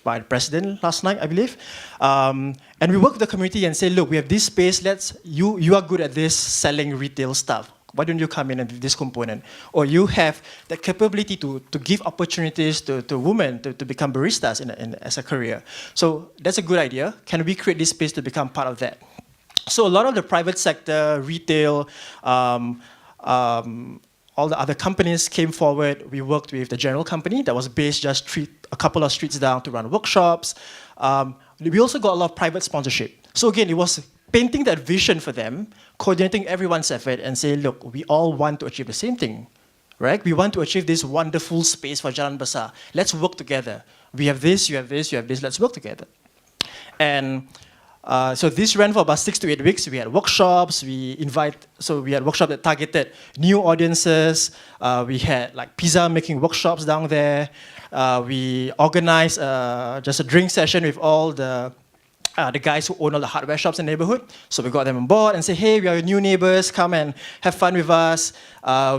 by the president last night, I believe. And we work with the community and say, look, we have this space, you are good at this selling retail stuff. Why don't you come in and do this component? Or you have the capability to give opportunities to women to become baristas as a career. So that's a good idea. Can we create this space to become part of that? So a lot of the private sector, retail, all the other companies came forward. We worked with the general company that was based just a couple of streets down to run workshops. We also got a lot of private sponsorship. So again, it was painting that vision for them, coordinating everyone's effort and say, look, we all want to achieve the same thing, right? We want to achieve this wonderful space for Jalan Besar. Let's work together. We have this, you have this, you have this, let's work together. And so this ran for about 6 to 8 weeks. We had workshops. So we had workshops that targeted new audiences. We had like pizza making workshops down there. We organized just a drink session with all the guys who own all the hardware shops in the neighborhood. So we got them on board and said, hey, we are your new neighbors. Come and have fun with us.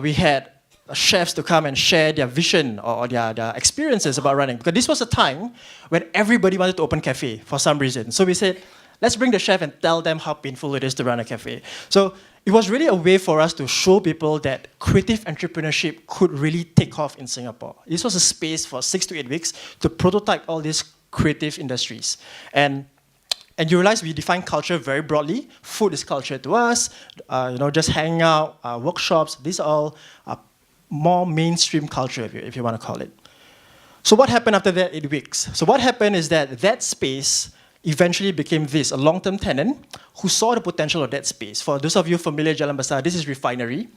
We had chefs to come and share their vision or their experiences about running. Because this was a time when everybody wanted to open cafe for some reason. So we said, let's bring the chef and tell them how painful it is to run a cafe. So it was really a way for us to show people that creative entrepreneurship could really take off in Singapore. This was a space for 6 to 8 weeks to prototype all these creative industries. And you realize we define culture very broadly. Food is culture to us. Just hanging out, workshops. These are all more mainstream culture, if you want to call it. So what happened after that 8 weeks? So what happened is that space eventually became a long-term tenant who saw the potential of that space. For those of you familiar with Jalan Besar, this is Refinery.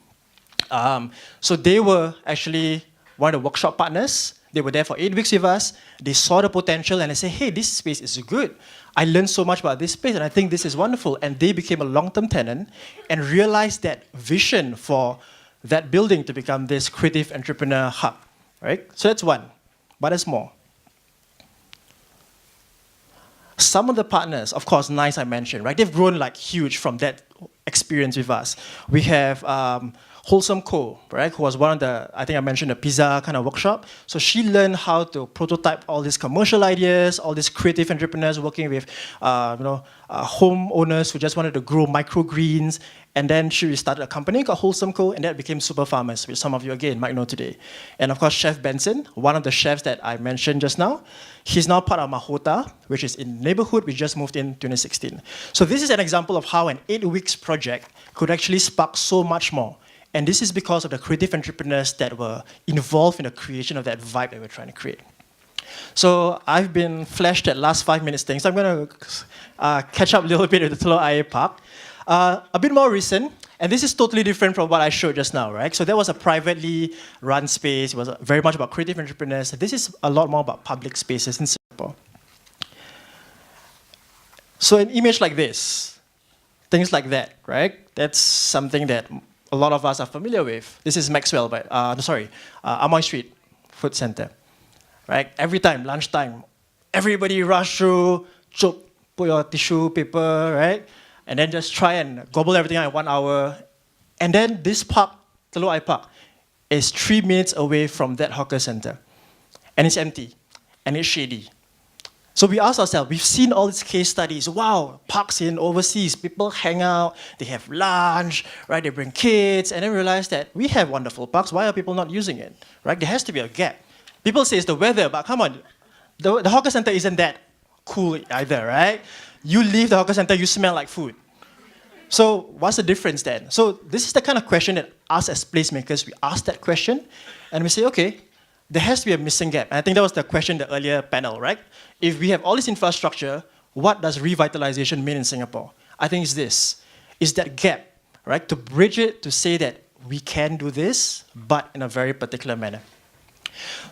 So they were actually one of the workshop partners. They were there for 8 weeks with us. They saw the potential and they said, hey, this space is good. I learned so much about this space and I think this is wonderful. And they became a long-term tenant and realized that vision for that building to become this creative entrepreneur hub, right? So that's one, but there's more. Some of the partners, of course, Nice I mentioned, right? They've grown like huge from that experience with us. We have Wholesome Co, right, who was one of the, I think I mentioned the pizza kind of workshop. So she learned how to prototype all these commercial ideas, all these creative entrepreneurs working with, home owners who just wanted to grow microgreens. And then she started a company called Wholesome Co, and that became Super Farmers, which some of you, again, might know today. And of course, Chef Benson, one of the chefs that I mentioned just now, he's now part of Mahota, which is in neighborhood. We just moved in 2016. So this is an example of how an 8 weeks project could actually spark so much more. And this is because of the creative entrepreneurs that were involved in the creation of that vibe that we're trying to create. So I've been flashed at last 5 minutes thing, so I'm going to catch up a little bit with the Telok Ayer Park. A bit more recent, and this is totally different from what I showed just now, right? So that was a privately run space. It was very much about creative entrepreneurs. This is a lot more about public spaces in Singapore. So an image like this, things like that, right? That's something that a lot of us are familiar with. This is Maxwell, but Amoy Street Food Center, right? Every time, lunchtime, everybody rush through, chop, put your tissue paper, right? And then just try and gobble everything out in 1 hour. And then this park, Telok Ayer Park, is 3 minutes away from that hawker center. And it's empty, and it's shady. So we asked ourselves, we've seen all these case studies. Wow, parks in overseas, people hang out, they have lunch, right? They bring kids, and then realize that we have wonderful parks. Why are people not using it, right? There has to be a gap. People say it's the weather, but come on, the hawker center isn't that cool either, right? You leave the hawker center, you smell like food. So what's the difference then? So this is the kind of question that us as placemakers, we ask that question, and we say, okay, there has to be a missing gap. And I think that was the question in the earlier panel, right? If we have all this infrastructure, what does revitalization mean in Singapore? I think it's this. It's that gap, right? To bridge it, to say that we can do this, but in a very particular manner.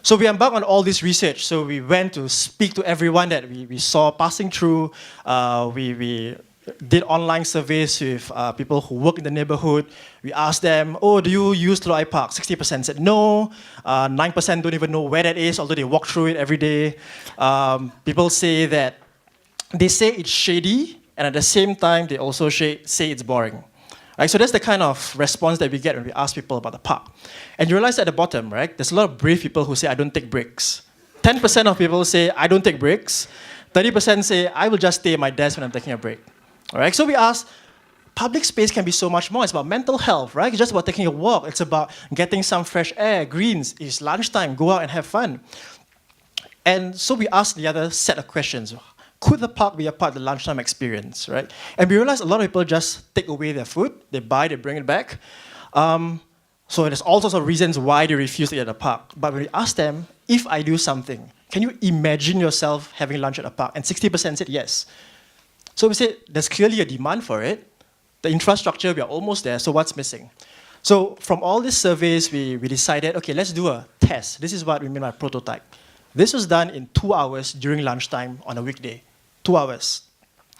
So we embarked on all this research. So we went to speak to everyone that we saw passing through. We did online surveys with people who work in the neighborhood. We asked them, oh, do you use Telok Ayer Park? 60% said no. 9% don't even know where that is, although they walk through it every day. People say that they say it's shady, and at the same time, they also say it's boring. Right, so that's the kind of response that we get when we ask people about the park. And you realize at the bottom, right, there's a lot of brave people who say, I don't take breaks. 10% of people say, I don't take breaks. 30% say, I will just stay at my desk when I'm taking a break. All right, so we asked, public space can be so much more. It's about mental health, right? It's just about taking a walk. It's about getting some fresh air, greens. It's lunchtime, go out and have fun. And so we asked the other set of questions. Could the park be a part of the lunchtime experience, right? And we realized a lot of people just take away their food. They buy, they bring it back. So there's all sorts of reasons why they refuse to eat at the park. But when we asked them, if I do something, can you imagine yourself having lunch at the park? And 60% said yes. So we said, there's clearly a demand for it. The infrastructure, we are almost there, so what's missing? So from all these surveys, we decided, okay, let's do a test. This is what we mean by prototype. This was done in 2 hours during lunchtime on a weekday. 2 hours.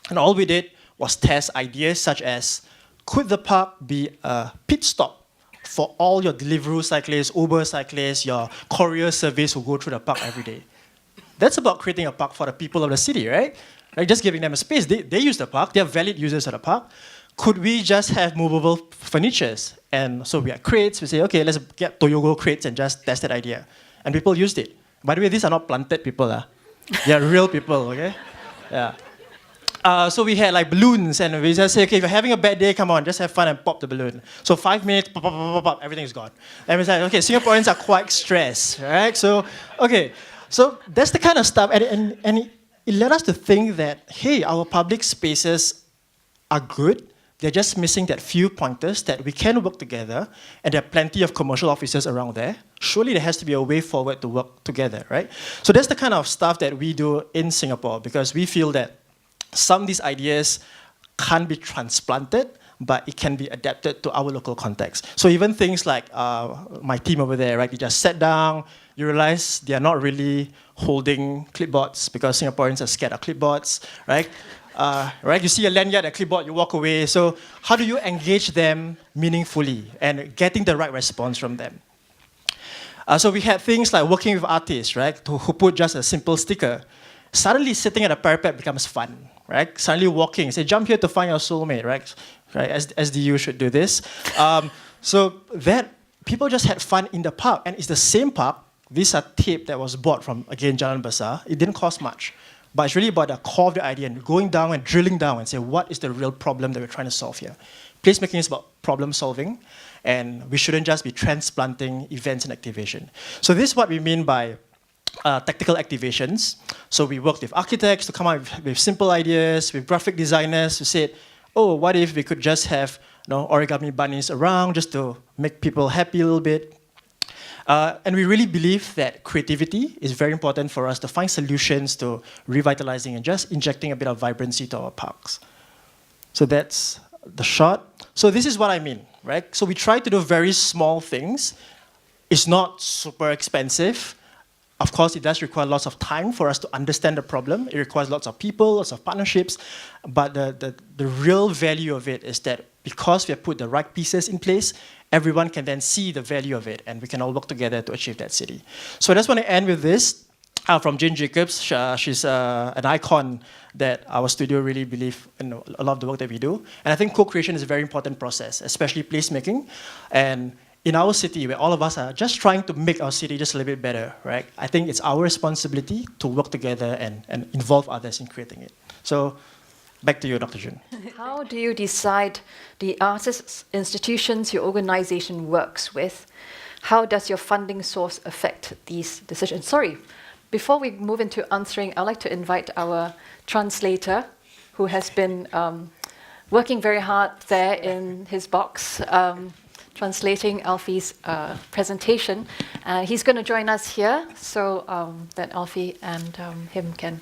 And all we did was test ideas such as, could the park be a pit stop for all your Deliveroo cyclists, Uber cyclists, your courier service who go through the park every day? That's about creating a park for the people of the city, right? Like just giving them a space. They use the park. They're valid users of the park. Could we just have movable furnitures? And so we had crates. We say, okay, let's get Toyogo crates and just test that idea. And people used it. By the way, these are not planted people. They are real people, okay? Yeah. So we had like balloons, and we just say, okay, if you're having a bad day, come on, just have fun and pop the balloon. So 5 minutes, pop, pop, pop, pop, pop, everything's gone. And we said, okay, Singaporeans are quite stressed, right? So, okay, so that's the kind of stuff, and it led us to think that, hey, our public spaces are good. They're just missing that few pointers that we can work together, and there are plenty of commercial offices around there. Surely there has to be a way forward to work together, right? So that's the kind of stuff that we do in Singapore, because we feel that some of these ideas can't be transplanted, but it can be adapted to our local context. So even things like my team over there, right? You just sat down, you realize they are not really holding clipboards because Singaporeans are scared of clipboards, right? Right? You see a lanyard, a clipboard, you walk away. So how do you engage them meaningfully and getting the right response from them? So we had things like working with artists, right, who put just a simple sticker. Suddenly sitting at a parapet becomes fun, right? Suddenly walking, say, jump here to find your soulmate, right? Right? SDU should do this. So that people just had fun in the park, and it's the same park. These are tape that was bought from, again, Jalan Besar. It didn't cost much, but it's really about the core of the idea and going down and drilling down and say, what is the real problem that we're trying to solve here? Placemaking is about problem solving, and we shouldn't just be transplanting events and activation. So this is what we mean by tactical activations. So we worked with architects to come up with simple ideas, with graphic designers who said, oh, what if we could just have origami bunnies around just to make people happy a little bit. And we really believe that creativity is very important for us to find solutions to revitalizing and just injecting a bit of vibrancy to our parks. So that's the short. So this is what I mean, right? So we try to do very small things. It's not super expensive. Of course, it does require lots of time for us to understand the problem. It requires lots of people, lots of partnerships. But the real value of it is that because we have put the right pieces in place, everyone can then see the value of it, and we can all work together to achieve that city. So I just want to end with this from Jane Jacobs. She's an icon that our studio really believe in a lot of the work that we do. And I think co-creation is a very important process, especially placemaking. And in our city, where all of us are just trying to make our city just a little bit better, right? I think it's our responsibility to work together and involve others in creating it. So back to you, Dr. Jun. How do you decide the artists, institutions your organization works with? How does your funding source affect these decisions? Sorry, before we move into answering, I'd like to invite our translator, who has been working very hard there in his box, translating Alfi's presentation. He's going to join us here so that Alfi and him can,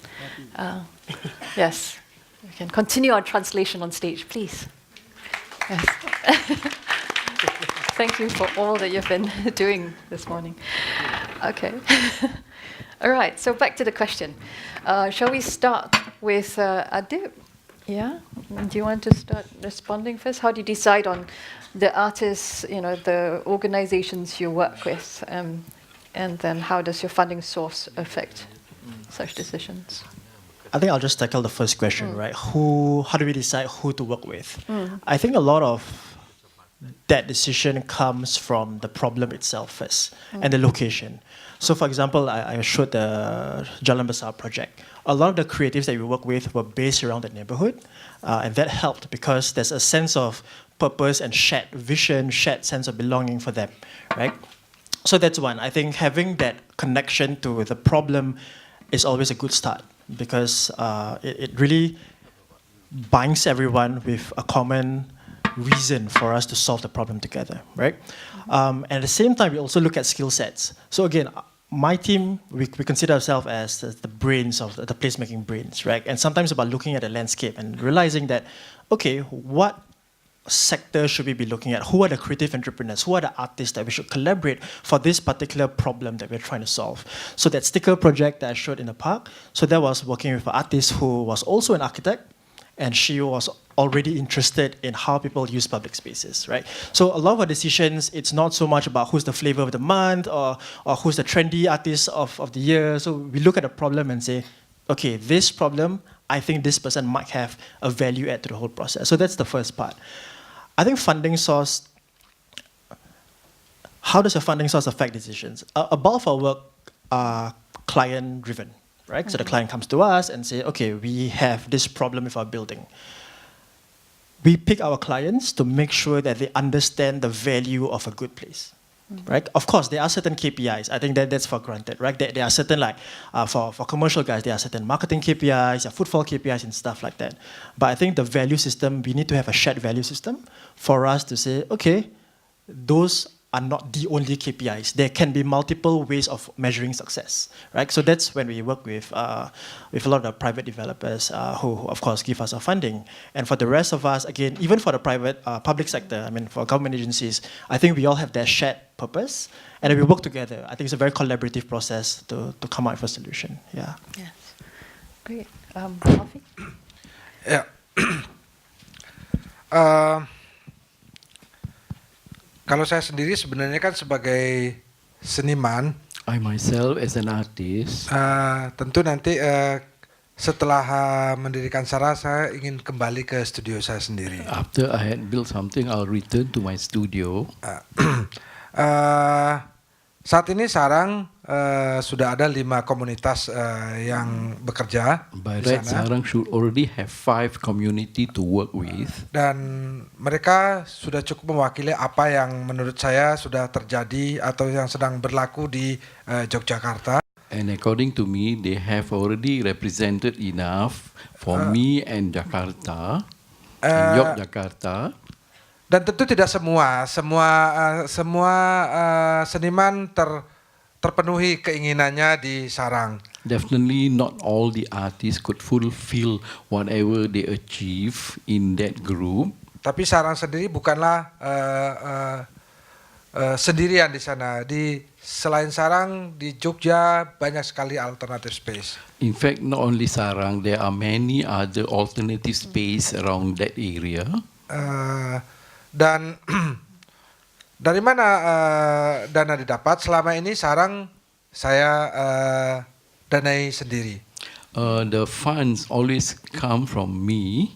yes, we can continue our translation on stage, please. Yes. Thank you for all that you've been doing this morning. Okay. All right, so back to the question. Shall we start with Adib? Yeah? Do you want to start responding first? How do you decide on the artists, the organizations you work with, and then how does your funding source affect such decisions? I think I'll just tackle the first question, right? How do we decide who to work with? I think a lot of that decision comes from the problem itself first and the location. So for example, I showed the Jalan Besar project. A lot of the creatives that we work with were based around the neighborhood, and that helped because there's a sense of purpose and shared vision, shared sense of belonging for them, right? So that's one. I think having that connection to the problem is always a good start because it really binds everyone with a common reason for us to solve the problem together, right? And at the same time, we also look at skill sets. So again, my team, we consider ourselves as the brains of the placemaking brains, right? And sometimes about looking at the landscape and realizing that, okay, what sector should we be looking at? Who are the creative entrepreneurs? Who are the artists that we should collaborate for this particular problem that we're trying to solve? So that sticker project that I showed in the park, so that was working with an artist who was also an architect, and she was already interested in how people use public spaces, right? So a lot of our decisions, it's not so much about who's the flavor of the month or who's the trendy artist of the year. So we look at a problem and say, okay, this problem, I think this person might have a value add to the whole process. So that's the first part. I think funding source, how does your funding source affect decisions? A bulk of our work are client-driven, right? So the client comes to us and say, okay, we have this problem with our building. We pick our clients to make sure that they understand the value of a good place, right? Of course, there are certain KPIs. I think that's for granted, right? There are certain, like, for commercial guys, there are certain marketing KPIs, there are footfall KPIs and stuff like that. But I think the value system, we need to have a shared value system for us to say, okay, those are not the only KPIs. There can be multiple ways of measuring success, right? So that's when we work with a lot of the private developers who, of course, give us our funding. And for the rest of us, again, even for the private, public sector, I mean, for government agencies, I think we all have that shared purpose, and we work together. I think it's a very collaborative process to come up with a solution. Yeah. Yes. Great. Alfi? Ya. Kalau saya sendiri sebenarnya kan sebagai seniman, I myself as an artist, tentu nanti Setelah mendirikan Sarah, saya ingin kembali ke studio saya sendiri. After I had built something, I'll return to my studio. Saat ini Sarang sudah ada 5 komunitas yang bekerja By di right, sana. Sarang should already have 5 community to work with. Dan mereka sudah cukup mewakili apa yang menurut saya sudah terjadi atau yang sedang berlaku di Yogyakarta. And according to me, they have already represented enough for me and Jakarta, and Yogyakarta. Dan tentu tidak semua seniman terpenuhi keinginannya di Sarang. Definitely not all the artists could fulfill whatever they achieve in that group. Tapi Sarang sendiri bukanlah sendirian di sana. Selain Sarang, di Jogja banyak sekali alternative space. In fact, not only Sarang, there are many other alternative space around that area. Dan dari mana dana didapat? Selama ini Sarang saya danai sendiri. The funds always come from me.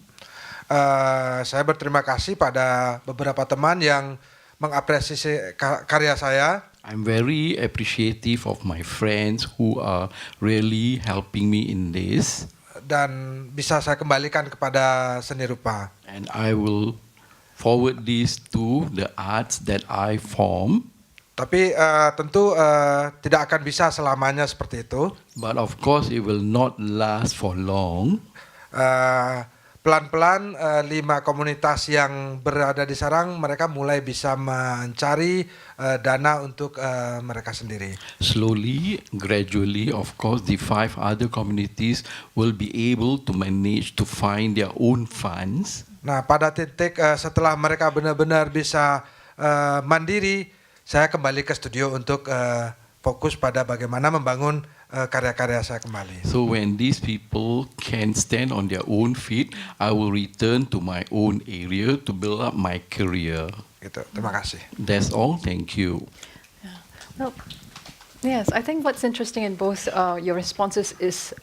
Saya berterima kasih pada beberapa teman yang mengapresiasi karya saya. I'm very appreciative of my friends who are really helping me in this. Dan bisa saya kembalikan kepada seni rupa. And I will forward this to the arts that I form. Tapi tentu tidak akan bisa selamanya seperti itu. But of course it will not last for long. Pelan-pelan 5 komunitas yang berada di Sarang, mereka mulai bisa mencari dana untuk mereka sendiri. Slowly, gradually, of course, the 5 other communities will be able to manage to find their own funds. Nah, pada titik setelah mereka benar-benar bisa mandiri, saya kembali ke studio untuk fokus pada bagaimana membangun karya-karya saya kembali. So when these people can stand on their own feet, I will return to my own area to build up my career. Gitu. Terima kasih. That's all. Thank you. Well, yes, I think what's interesting in both your responses is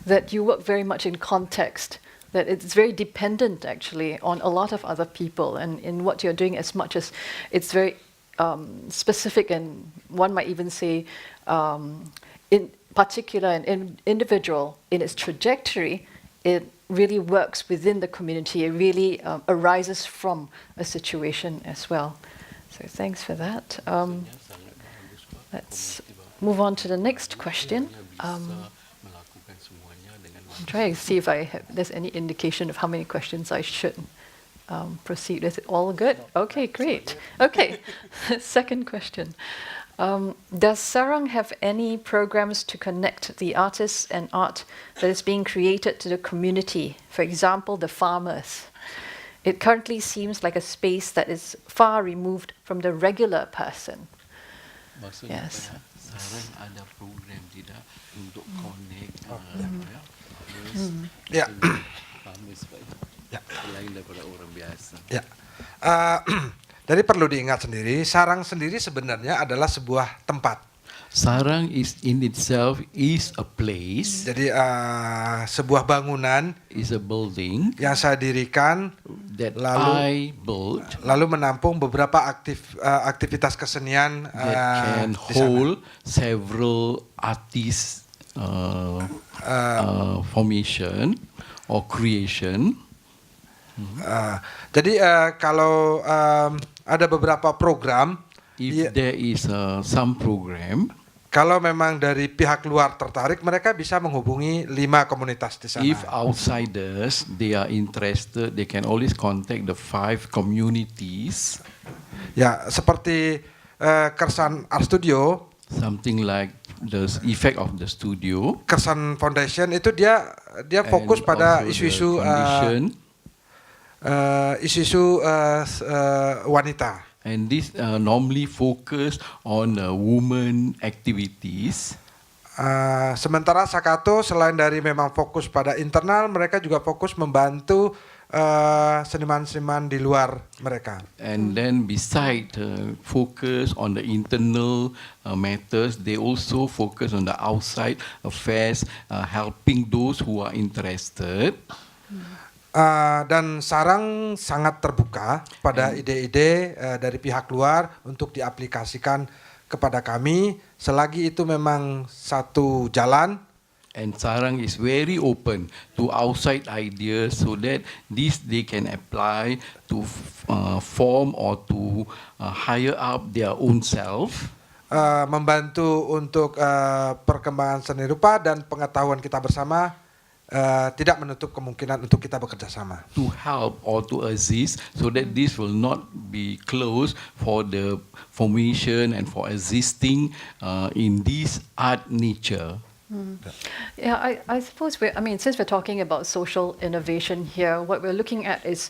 that you work very much in context, that it's very dependent actually on a lot of other people, and in what you're doing, as much as it's very specific, and one might even say in particular and individual in its trajectory, it really works within the community. It really arises from a situation as well. So thanks for that. Let's move on to the next question. I'm trying to see if there's any indication of how many questions I should proceed. Is it all good? Okay, great. Okay, second question. Does Sarang have any programs to connect the artists and art that is being created to the community? For example, the farmers. It currently seems like a space that is far removed from the regular person. Yes. Sarang ada program tidak untuk connect Ya. selain daripada orang biasa. Ya. Jadi perlu diingat sendiri, Sarang sendiri sebenarnya adalah sebuah tempat. Sarang is in itself is a place. Jadi sebuah bangunan Is a building yang saya dirikan that lalu I built menampung beberapa aktivitas kesenian that can di sana. hold several artists formation or creation. Jadi kalau ada beberapa program, If there is some program, kalau memang dari pihak luar tertarik, mereka bisa menghubungi 5 komunitas di sana. if outsiders they are interested, they can always contact the 5 communities. Ya, seperti Kersan Art Studio, Something like the effect of the studio. Kersan Foundation itu dia fokus and pada also the isu-isu condition. Wanita. And this normally focus on women activities. Sementara Sakato selain dari memang fokus pada internal, mereka juga fokus membantu seniman-seniman di luar mereka. And then beside focus on the internal matters, they also focus on the outside affairs, helping those who are interested. Dan Sarang sangat terbuka pada ide-ide dari pihak luar untuk diaplikasikan kepada kami selagi itu memang satu jalan. And Sarang is very open to outside ideas so that this they can apply to form or to hire up their own self. Membantu untuk perkembangan seni rupa dan pengetahuan kita bersama, tidak menutup kemungkinan untuk kita bekerja sama. To help or to assist so that this will not be closed for the formation and for existing in this art nature. Yeah, I suppose since we're talking about social innovation here, what we're looking at is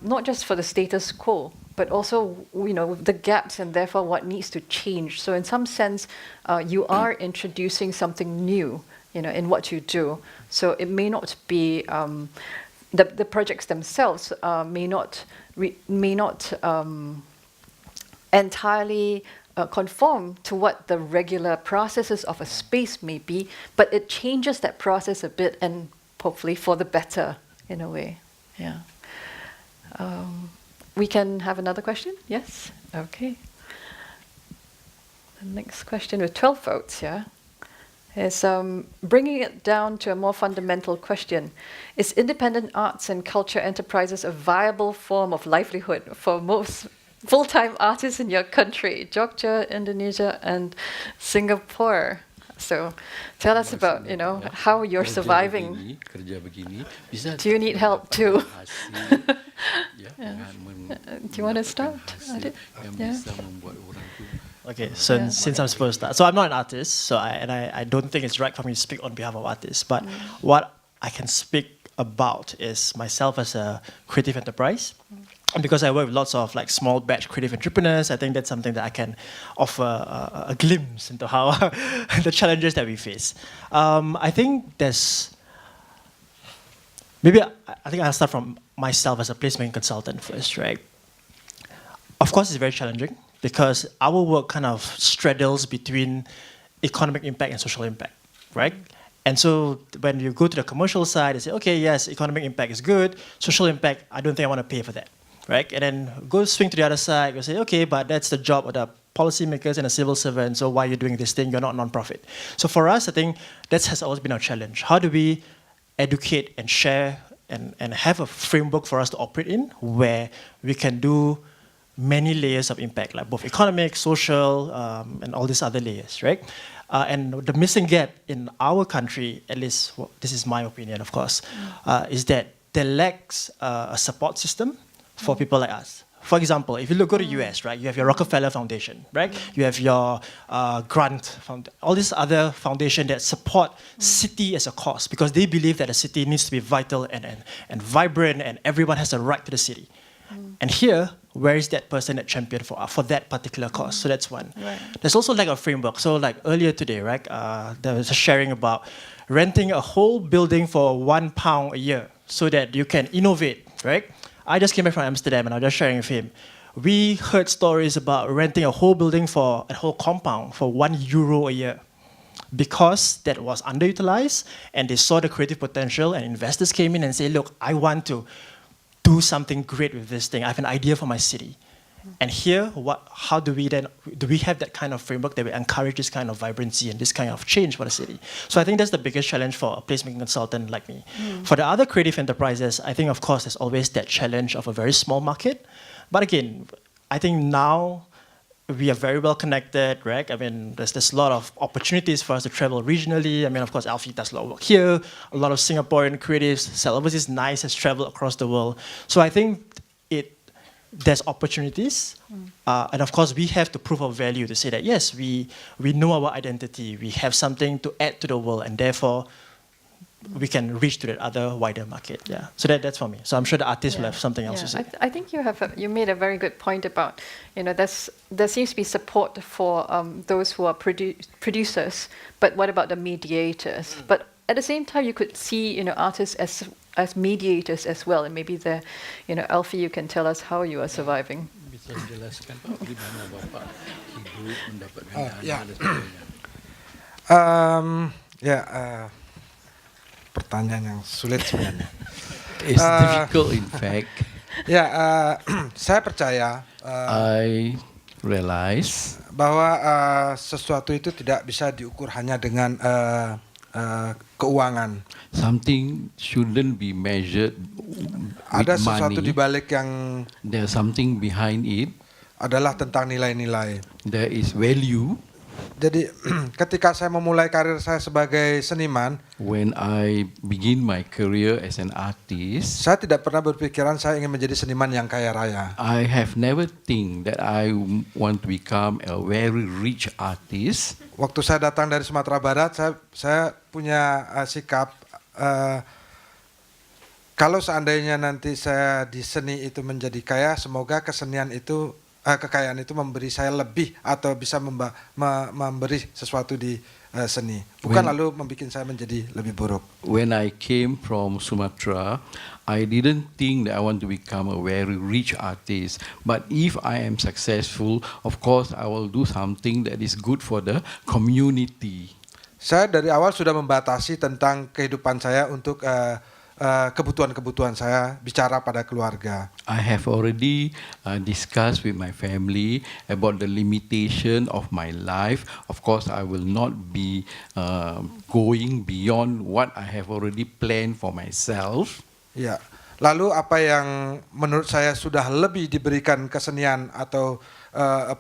not just for the status quo, but also the gaps and therefore what needs to change. So in some sense, you are introducing something new, in what you do. So it may not be the projects themselves may not entirely conform to what the regular processes of a space may be, but it changes that process a bit, and hopefully for the better in a way. Yeah. We can have another question? Yes? Okay. The next question with 12 votes, yeah, is bringing it down to a more fundamental question. Is independent arts and culture enterprises a viable form of livelihood for most full-time artists in your country, Jogja, Indonesia, and Singapore? So tell us about, how you're surviving. Do you need help too? Do you want to start, Adib? Yeah. Okay, so since I'm supposed to start, so I'm not an artist, so I don't think it's right for me to speak on behalf of artists, but what I can speak about is myself as a creative enterprise. And because I work with lots of small batch creative entrepreneurs, I think that's something that I can offer a glimpse into how the challenges that we face. I think I'll start from myself as a placemaking consultant first, right? Of course, it's very challenging because our work kind of straddles between economic impact and social impact, right? And so when you go to the commercial side, they say, okay, yes, economic impact is good. Social impact, I don't think I want to pay for that. Right? And then go swing to the other side, you say, okay, but that's the job of the policymakers and the civil servants, so why are you doing this thing? You're not non-profit. So for us, I think that has always been our challenge. How do we educate and share and have a framework for us to operate in where we can do many layers of impact, like both economic, social, and all these other layers, right? And the missing gap in our country, at least this is my opinion, of course, is that there lacks a support system for people like us. For example, if you go to US, right, you have your Rockefeller Foundation, right? You have your Grant Foundation, all these other foundations that support city as a cause because they believe that a city needs to be vital and vibrant and everyone has a right to the city. And here, where is that person that championed for that particular cause? So that's one. Right. There's also a framework. So earlier today, right, there was a sharing about renting a whole building for £1 a year so that you can innovate, right? I just came back from Amsterdam and I was just sharing with him. We heard stories about renting a whole building for a whole compound for €1 a year because that was underutilized and they saw the creative potential and investors came in and say, look, I want to do something great with this thing. I have an idea for my city. And here, how do we have that kind of framework that will encourage this kind of vibrancy and this kind of change for the city? So I think that's the biggest challenge for a placemaking consultant like me. For the other creative enterprises, I think, of course, there's always that challenge of a very small market. But again, I think now we are very well connected, right? I mean, there's a lot of opportunities for us to travel regionally. I mean, of course, Alfi does a lot of work here. A lot of Singaporean creatives, Overseas Nice has traveled across the world. So I think there's opportunities, and of course we have to prove our value to say that yes, we know our identity, we have something to add to the world, and therefore we can reach to that other wider market. Yeah. So that's for me. So I'm sure the artists will have something else to say. I think you made a very good point about there seems to be support for those who are producers, but what about the mediators? But at the same time, you could see artists as mediators as well. And maybe Alfi, you can tell us how you are surviving. Bisa dijelaskan Pak gimana Bapak hidup mendapatkan dana ya. dan sebagainya. Pertanyaan yang sulit sebenarnya. It's difficult in fact. Saya percaya I realize bahwa sesuatu itu tidak bisa diukur hanya dengan keuangan. something shouldn't be measured Ada with sesuatu di money. balik yang There's something behind it. adalah tentang nilai-nilai. There is value. Jadi ketika saya memulai karir saya sebagai seniman, When I begin my career as an artist, saya tidak pernah berpikiran saya ingin menjadi seniman yang kaya raya. I have never think that I want to become a very rich artist. Waktu saya datang dari Sumatera Barat, saya punya sikap kalau seandainya nanti saya di seni itu menjadi kaya, semoga kesenian itu kekayaan itu memberi saya lebih atau bisa memberi sesuatu di seni, bukan lalu membuat saya menjadi lebih buruk. When I came from Sumatra, I didn't think that I want to become a very rich artist. But if I am successful, of course I will do something that is good for the community. Saya dari awal sudah membatasi tentang kehidupan saya untuk kebutuhan-kebutuhan saya, bicara pada keluarga. I have already discussed with my family about the limitation of my life. Of course, I will not be going beyond what I have already planned for myself. Ya, lalu apa yang menurut saya sudah lebih diberikan kesenian atau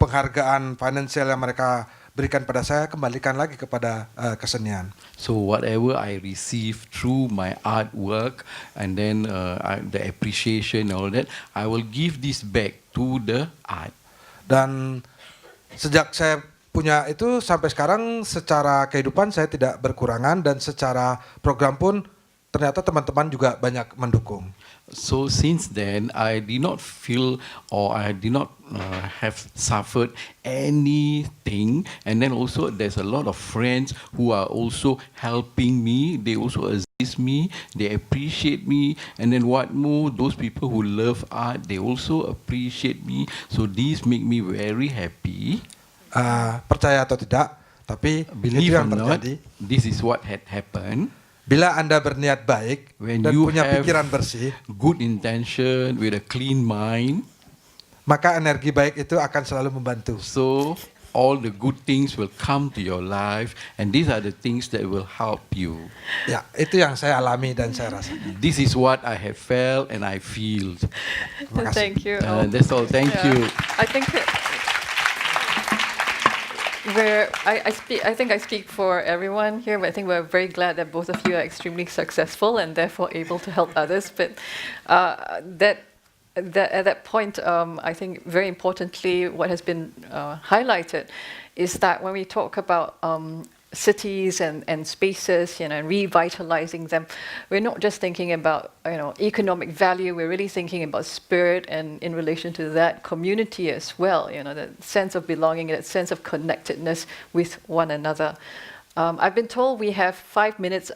penghargaan finansial yang mereka berikan pada saya, kembalikan lagi kepada kesenian. So whatever I receive through my artwork and then the appreciation and all that, I will give this back to the art. Dan sejak saya punya itu sampai sekarang secara kehidupan saya tidak berkurangan dan secara program pun ternyata teman-teman juga banyak mendukung. So since then, I did not feel or I did not have suffered anything. And then also there's a lot of friends who are also helping me. They also assist me. They appreciate me. And then what more, those people who love art, they also appreciate me. So these make me very happy. Percaya atau tidak, tapi Believe itu yang or not, terjadi. this is what had happened. Bila Anda berniat baik When dan you punya have pikiran bersih, good intention with a clean mind, maka energi baik itu akan selalu membantu. so all the good things will come to your life, and these are the things that will help you. Ya, itu yang saya alami dan saya rasakan. This is what I have felt and I feel. Terima kasih. Thank you. That's all. Thank you. I think I think I speak for everyone here, but I think we're very glad that both of you are extremely successful and therefore able to help others. But at that point, I think very importantly, what has been highlighted is that when we talk about cities and spaces, and revitalizing them, we're not just thinking about economic value. We're really thinking about spirit, and in relation to that, community as well. That sense of belonging, that sense of connectedness with one another. I've been told we have 5 minutes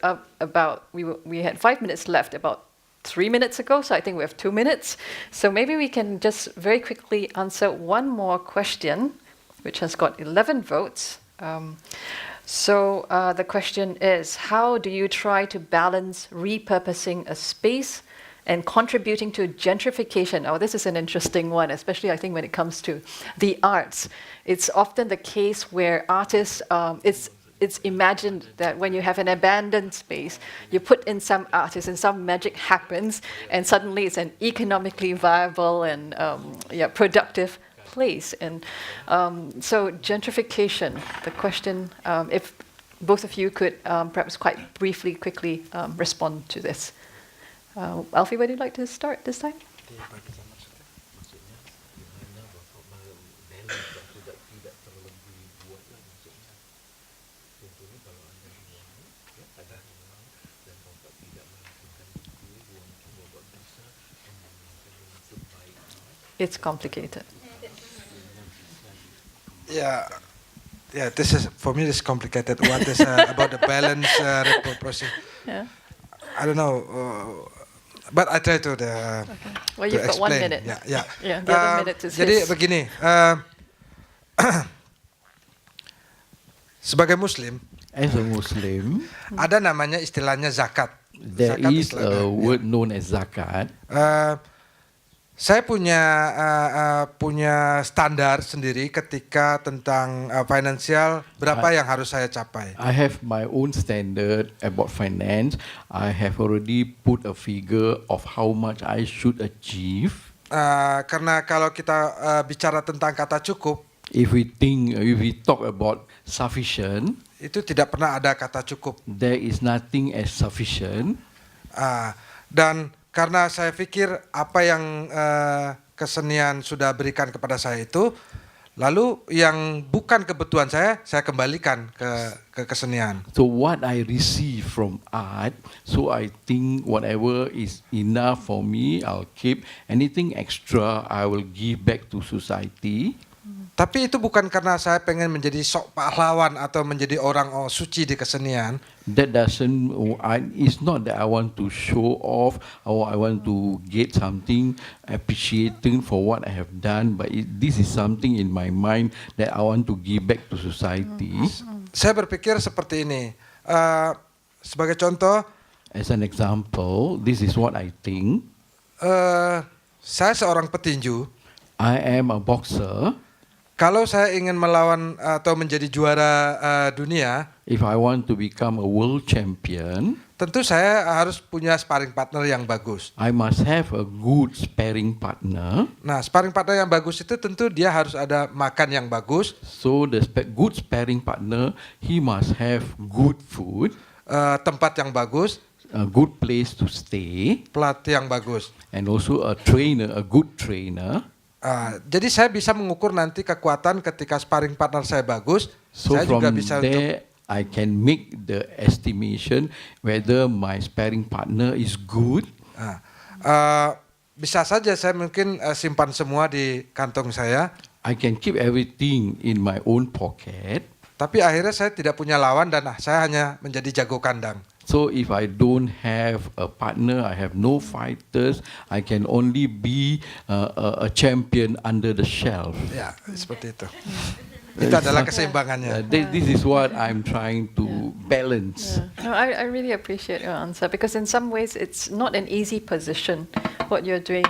we had 5 minutes left about 3 minutes ago, so I think we have 2 minutes. So maybe we can just very quickly answer one more question, which has got 11 votes. So the question is, how do you try to balance repurposing a space and contributing to gentrification? Oh, this is an interesting one, especially I think when it comes to the arts. It's often the case where artists, it's imagined that when you have an abandoned space, you put in some artists and some magic happens, and suddenly it's an economically viable and productive place. And so gentrification, the question, if both of you could perhaps quite briefly, quickly respond to this. Alfi, would you like to start this time? It's complicated. Yeah, this is for me. This is complicated. What is about the balance repurposing? Yeah. I don't know. But I try to Well, to you've got 1 explain. minute. Yeah. Yeah, the other minute is Jadi his. begini, sebagai Muslim As a Muslim, ada namanya istilahnya zakat. there Zakat is istilahnya. a word known as zakat. Saya punya standar sendiri ketika tentang finansial berapa yang harus saya capai. I have my own standard about finance. I have already put a figure of how much I should achieve. Karena kalau kita bicara tentang kata cukup, If we talk about sufficient, itu tidak pernah ada kata cukup. there is nothing as sufficient. Dan karena saya pikir apa yang kesenian sudah berikan kepada saya itu, lalu yang bukan kebutuhan saya kembalikan ke kesenian. So what I receive from art, so I think whatever is enough for me, I'll keep. Anything extra, I will give back to society. Tapi itu bukan karena saya pengen menjadi sok pahlawan atau menjadi orang suci di kesenian. That it's not that I want to show off or I want to get something appreciating for what I have done, but this is something in my mind that I want to give back to society. Saya berpikir seperti ini. Sebagai contoh, As an example, this is what I think. saya seorang petinju. I am a boxer. Kalau saya ingin melawan atau menjadi juara dunia, If I want to become a world champion, tentu saya harus punya sparring partner yang bagus. I must have a good sparring partner. Nah, sparring partner yang bagus itu tentu dia harus ada makan yang bagus, So the good sparring partner, he must have good food, tempat yang bagus, a good place to stay, pelatih yang bagus. and also a good trainer. Jadi saya bisa mengukur nanti kekuatan ketika sparring partner saya bagus. So Saya juga from bisa there, I can make the estimation whether my sparring partner is good. Bisa saja saya mungkin simpan semua di kantong saya, I can keep everything in my own pocket. tapi akhirnya saya tidak punya lawan dan saya hanya menjadi jago kandang. So if I don't have a partner, I have no fighters, I can only be a champion under the shelf. Ya, seperti itu. Itu adalah keseimbangannya. This is what I'm trying to balance. No, I really appreciate your answer because in some ways it's not an easy position what you're doing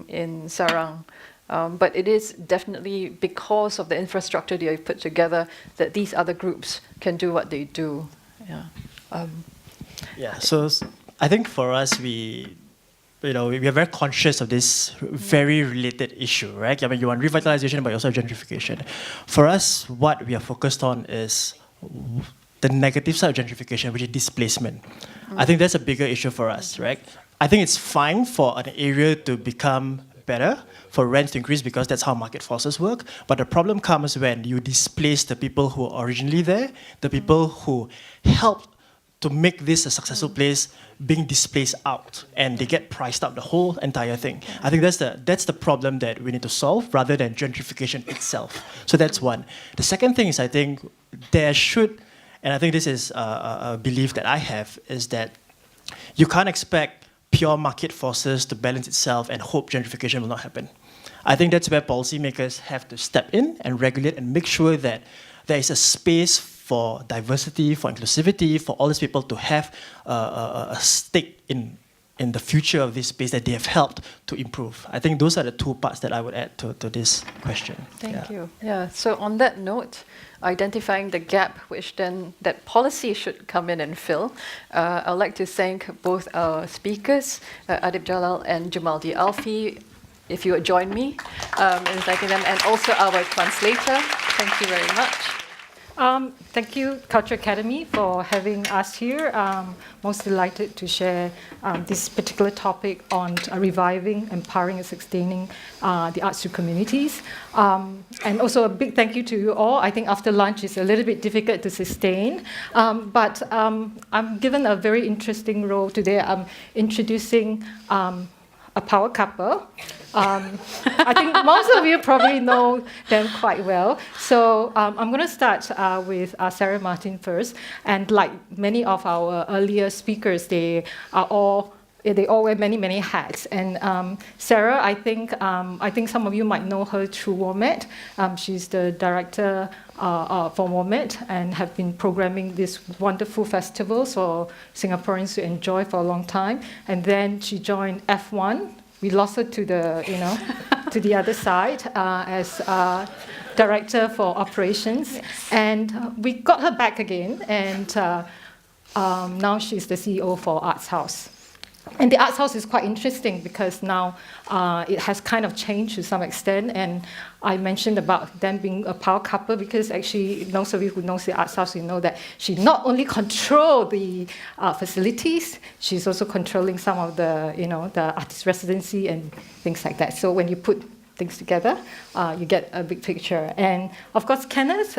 in Sarang. But it is definitely because of the infrastructure that you've put together that these other groups can do what they do. Yeah. Yeah, so I think for us, we are very conscious of this very related issue, right? I mean, you want revitalization, but you also have gentrification. For us, what we are focused on is the negative side of gentrification, which is displacement. I think that's a bigger issue for us, right? I think it's fine for an area to become better, for rents to increase because that's how market forces work. But the problem comes when you displace the people who are originally there, the people who helped to make this a successful place being displaced out, and they get priced out, the whole entire thing. I think that's the problem that we need to solve rather than gentrification itself. So that's one. The second thing is I think there should, and I think this is a belief that I have, is that you can't expect pure market forces to balance itself and hope gentrification will not happen. I think that's where policymakers have to step in and regulate and make sure that there is a space for diversity, for inclusivity, for all these people to have a stake in the future of this space that they have helped to improve. I think those are the two parts that I would add to this question. Thank you. Yeah. So on that note, identifying the gap which then that policy should come in and fill, I'd like to thank both our speakers, Adib, Jalal and Jumaldi. Alfi, if you would join me in thanking them, and also our translator. Thank you very much. Thank you, Culture Academy, for having us here. Most delighted to share this particular topic on reviving, empowering, and sustaining the arts to communities. And also a big thank you to you all. I think after lunch it's a little bit difficult to sustain, but I'm given a very interesting role today. I'm introducing a power couple. I think most of you probably know them quite well. So I'm going to start with Sarah Martin first. And like many of our earlier speakers, they are all they all wear many, many hats. And Sarah, I think some of you might know her through WOMED. She's the director for WOMED and have been programming these wonderful festivals for Singaporeans to enjoy for a long time. And then she joined F1. We lost her to the, to the other side as director for operations. Yes. And we got her back again, and now she's the CEO for Arts House. And the Arts House is quite interesting because now it has kind of changed to some extent. And I mentioned about them being a power couple because actually, those of you who know the Arts House, you know that she not only controls the facilities, she's also controlling some of the, the artist residency and things like that. So when you put things together, you get a big picture. And of course, Kenneth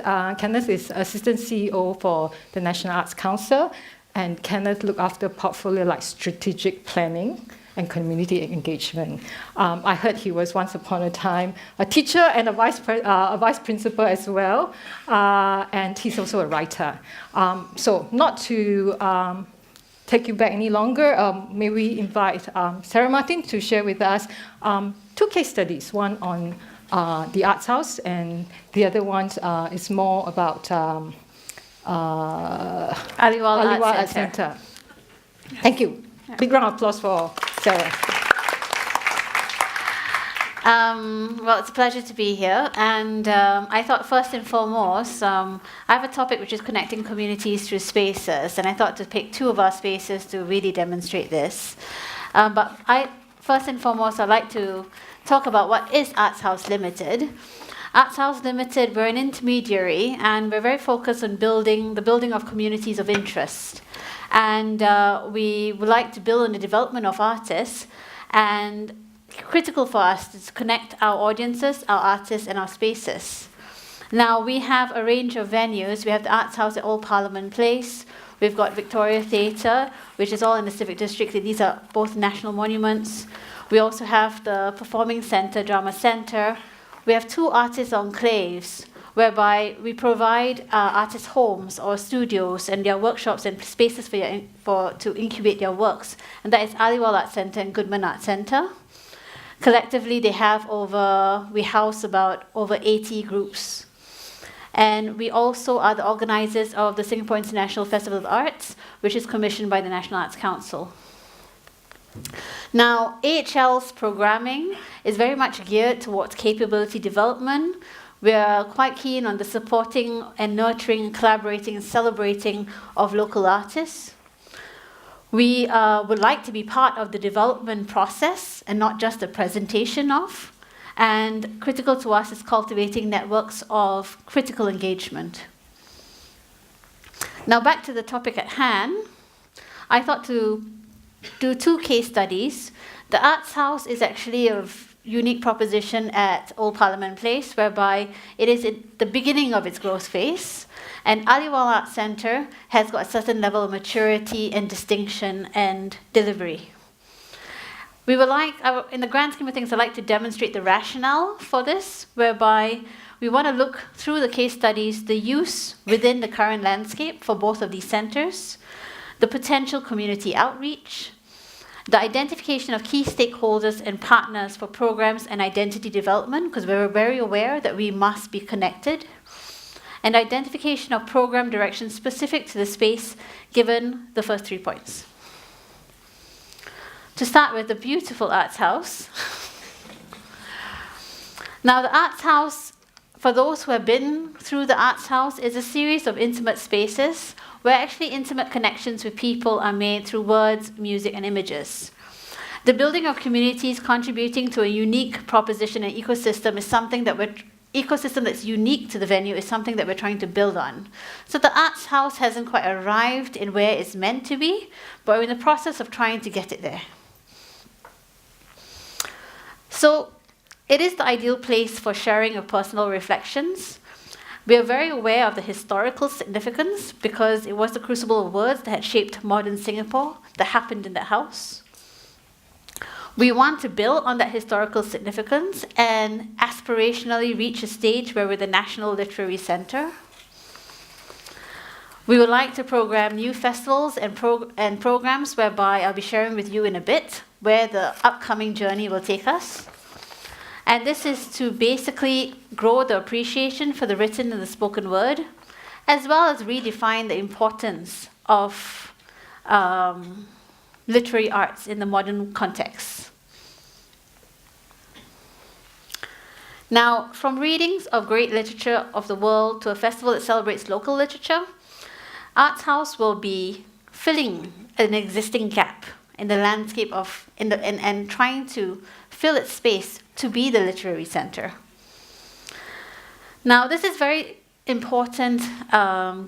is Assistant CEO for the National Arts Council. And Kenneth looked after portfolio like strategic planning and community engagement. I heard he was once upon a time a teacher and a vice principal as well. And he's also a writer. So not to take you back any longer, may we invite Sarah Martin to share with us 2 case studies, one on the Arts House, and the other one is more about Aliwal Arts Center. Thank you. Yeah. Big round of applause for Sarah. Well, it's a pleasure to be here. And I thought first and foremost, I have a topic which is connecting communities through spaces. And I thought to pick 2 of our spaces to really demonstrate this. But first and foremost, I'd like to talk about what is Arts House Limited. Arts House Limited, we're an intermediary, and we're very focused on the building of communities of interest. And we would like to build on the development of artists, and critical for us is to connect our audiences, our artists, and our spaces. Now, we have a range of venues. We have the Arts House at Old Parliament Place. We've got Victoria Theatre, which is all in the Civic District. These are both national monuments. We also have the Performing Centre, Drama Centre. We have 2 artist enclaves, whereby we provide artist homes or studios and their workshops and spaces to incubate their works. And that is Aliwal Arts Center and Goodman Arts Center. Collectively, we house about over 80 groups. And we also are the organizers of the Singapore International Festival of Arts, which is commissioned by the National Arts Council. Now, AHL's programming is very much geared towards capability development. We are quite keen on the supporting and nurturing, collaborating and celebrating of local artists. We would like to be part of the development process and not just the presentation of. And critical to us is cultivating networks of critical engagement. Now back to the topic at hand. I thought to do 2 case studies. The Arts House is actually a unique proposition at Old Parliament Place, whereby it is in the beginning of its growth phase. And Aliwal Arts Center has got a certain level of maturity and distinction and delivery. We would like, in the grand scheme of things, I'd like to demonstrate the rationale for this, whereby we want to look through the case studies, the use within the current landscape for both of these centers, the potential community outreach, the identification of key stakeholders and partners for programs and identity development, because we're very aware that we must be connected, and identification of program direction specific to the space, given the first 3 points. To start with, the beautiful Arts House. Now, the Arts House, for those who have been through the Arts House, is a series of intimate spaces where actually intimate connections with people are made through words, music, and images. The building of communities contributing to a unique proposition and ecosystem is something that ecosystem that's unique to the venue is something that we're trying to build on. So the Arts House hasn't quite arrived in where it's meant to be, but we're in the process of trying to get it there. So it is the ideal place for sharing of personal reflections. We are very aware of the historical significance because it was the crucible of words that had shaped modern Singapore that happened in that house. We want to build on that historical significance and aspirationally reach a stage where we're the National Literary Centre. We would like to program new festivals and programs whereby I'll be sharing with you in a bit where the upcoming journey will take us. And this is to basically grow the appreciation for the written and the spoken word, as well as redefine the importance of literary arts in the modern context. Now, from readings of great literature of the world to a festival that celebrates local literature, Arts House will be filling an existing gap in the landscape of, and trying to fill its space to be the literary center. Now, this is very important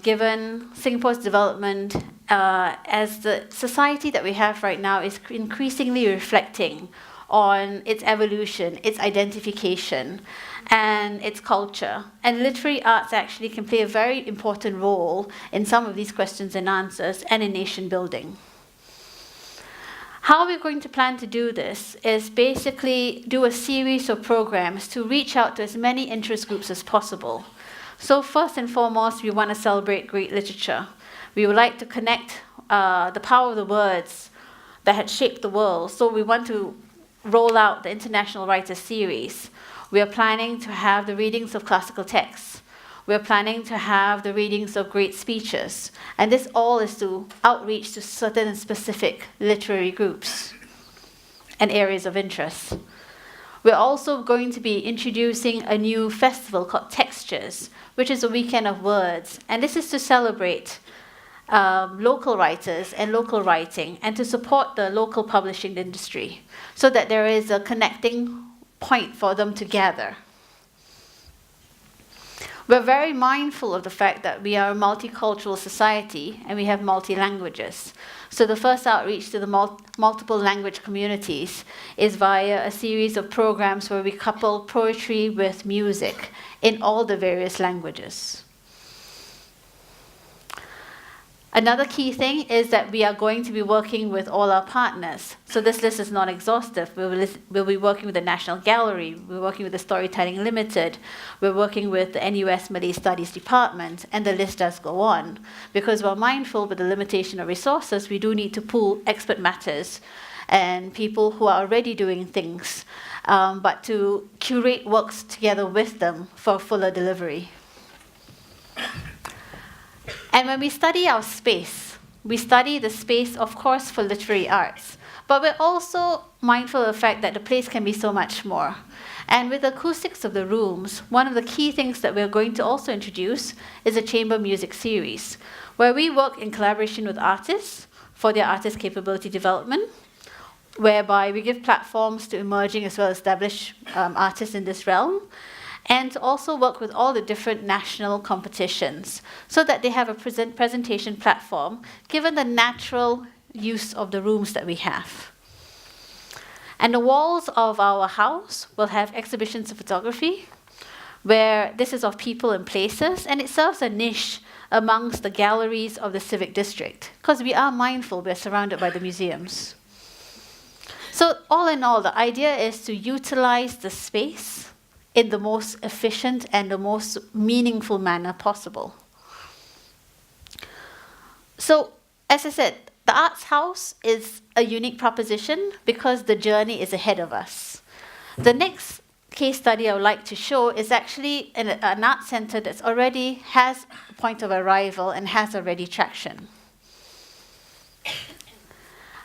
given Singapore's development as the society that we have right now is increasingly reflecting on its evolution, its identification, and its culture. And literary arts actually can play a very important role in some of these questions and answers and in nation building. How we're going to plan to do this is basically do a series of programs to reach out to as many interest groups as possible. So first and foremost, we want to celebrate great literature. We would like to connect the power of the words that had shaped the world. So we want to roll out the International Writers Series. We are planning to have the readings of classical texts. We are planning to have the readings of great speeches. And this all is to outreach to certain and specific literary groups and areas of interest. We're also going to be introducing a new festival called Textures, which is a weekend of words. And this is to celebrate local writers and local writing and to support the local publishing industry so that there is a connecting point for them to gather. We're very mindful of the fact that we are a multicultural society and we have multi-languages. So the first outreach to the multiple language communities is via a series of programs where we couple poetry with music in all the various languages. Another key thing is that we are going to be working with all our partners. So this list is not exhaustive. We'll be working with the National Gallery. We're working with the Storytelling Limited. We're working with the NUS Malay Studies Department, and the list does go on. Because we're mindful with the limitation of resources, we do need to pool expert matters and people who are already doing things, but to curate works together with them for fuller delivery. And when we study our space, we study the space, of course, for literary arts, but we're also mindful of the fact that the place can be so much more. And with the acoustics of the rooms, one of the key things that we're going to also introduce is a chamber music series, where we work in collaboration with artists for their artist capability development, whereby we give platforms to emerging as well as established artists in this realm, and to also work with all the different national competitions so that they have a presentation platform given the natural use of the rooms that we have. And the walls of our house will have exhibitions of photography, where this is of people and places, and it serves a niche amongst the galleries of the civic district, because we are mindful we're surrounded by the museums. So all in all, the idea is to utilize the space in the most efficient and the most meaningful manner possible. So, as I said, the Arts House is a unique proposition because the journey is ahead of us. The next case study I would like to show is actually an art center that already has a point of arrival and has already traction.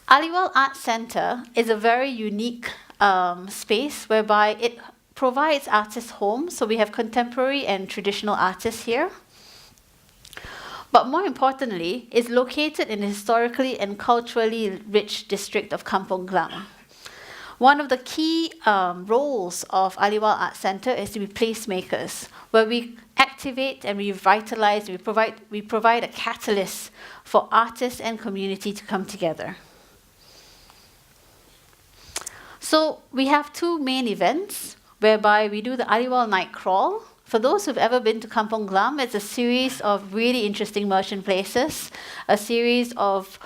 Aliwal Art Center is a very unique space whereby it provides artists homes, so we have contemporary and traditional artists here. But more importantly, it's located in a historically and culturally rich district of Kampong Glam. One of the key roles of Aliwal Art Center is to be placemakers, where we activate and revitalize, we provide a catalyst for artists and community to come together. So we have two main events, whereby we do the Aliwal Night Crawl. For those who've ever been to Kampong Glam, it's a series of really interesting merchant places, a series of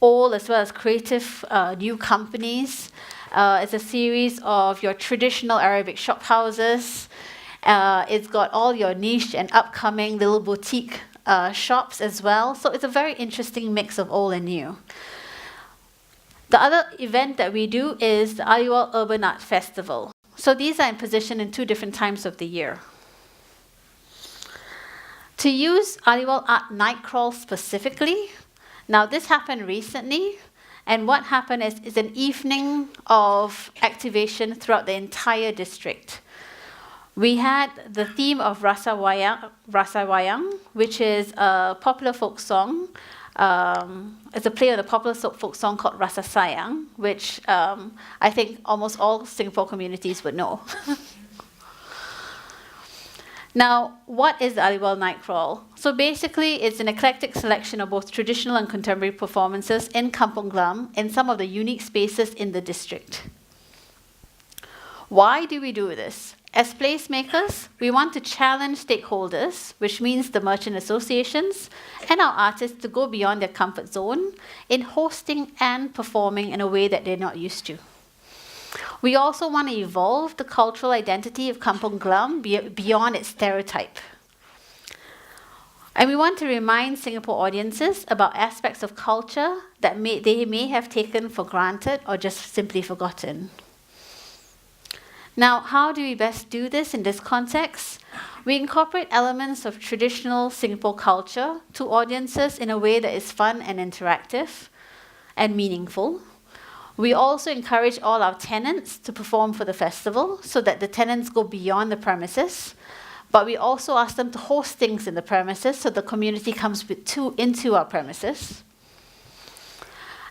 old as well as creative new companies. It's a series of your traditional Arabic shophouses. It's got all your niche and upcoming little boutique shops as well. So it's a very interesting mix of old and new. The other event that we do is the Aliwal Urban Art Festival. So these are in position in 2 different times of the year. To use Aliwal Art Nightcrawl specifically, now this happened recently, and what happened is an evening of activation throughout the entire district. We had the theme of Rasa Wayang, which is a popular folk song. It's a play on a popular folk song called Rasa Sayang, which I think almost all Singapore communities would know. Now, what is the Aliwal Nightcrawl? So basically, it's an eclectic selection of both traditional and contemporary performances in Kampung Glam in some of the unique spaces in the district. Why do we do this? As placemakers, we want to challenge stakeholders, which means the merchant associations, and our artists to go beyond their comfort zone in hosting and performing in a way that they're not used to. We also want to evolve the cultural identity of Kampung Glam beyond its stereotype. And we want to remind Singapore audiences about aspects of culture that they may have taken for granted or just simply forgotten. Now, how do we best do this in this context? We incorporate elements of traditional Singapore culture to audiences in a way that is fun and interactive and meaningful. We also encourage all our tenants to perform for the festival so that the tenants go beyond the premises. But we also ask them to host things in the premises so the community comes into our premises.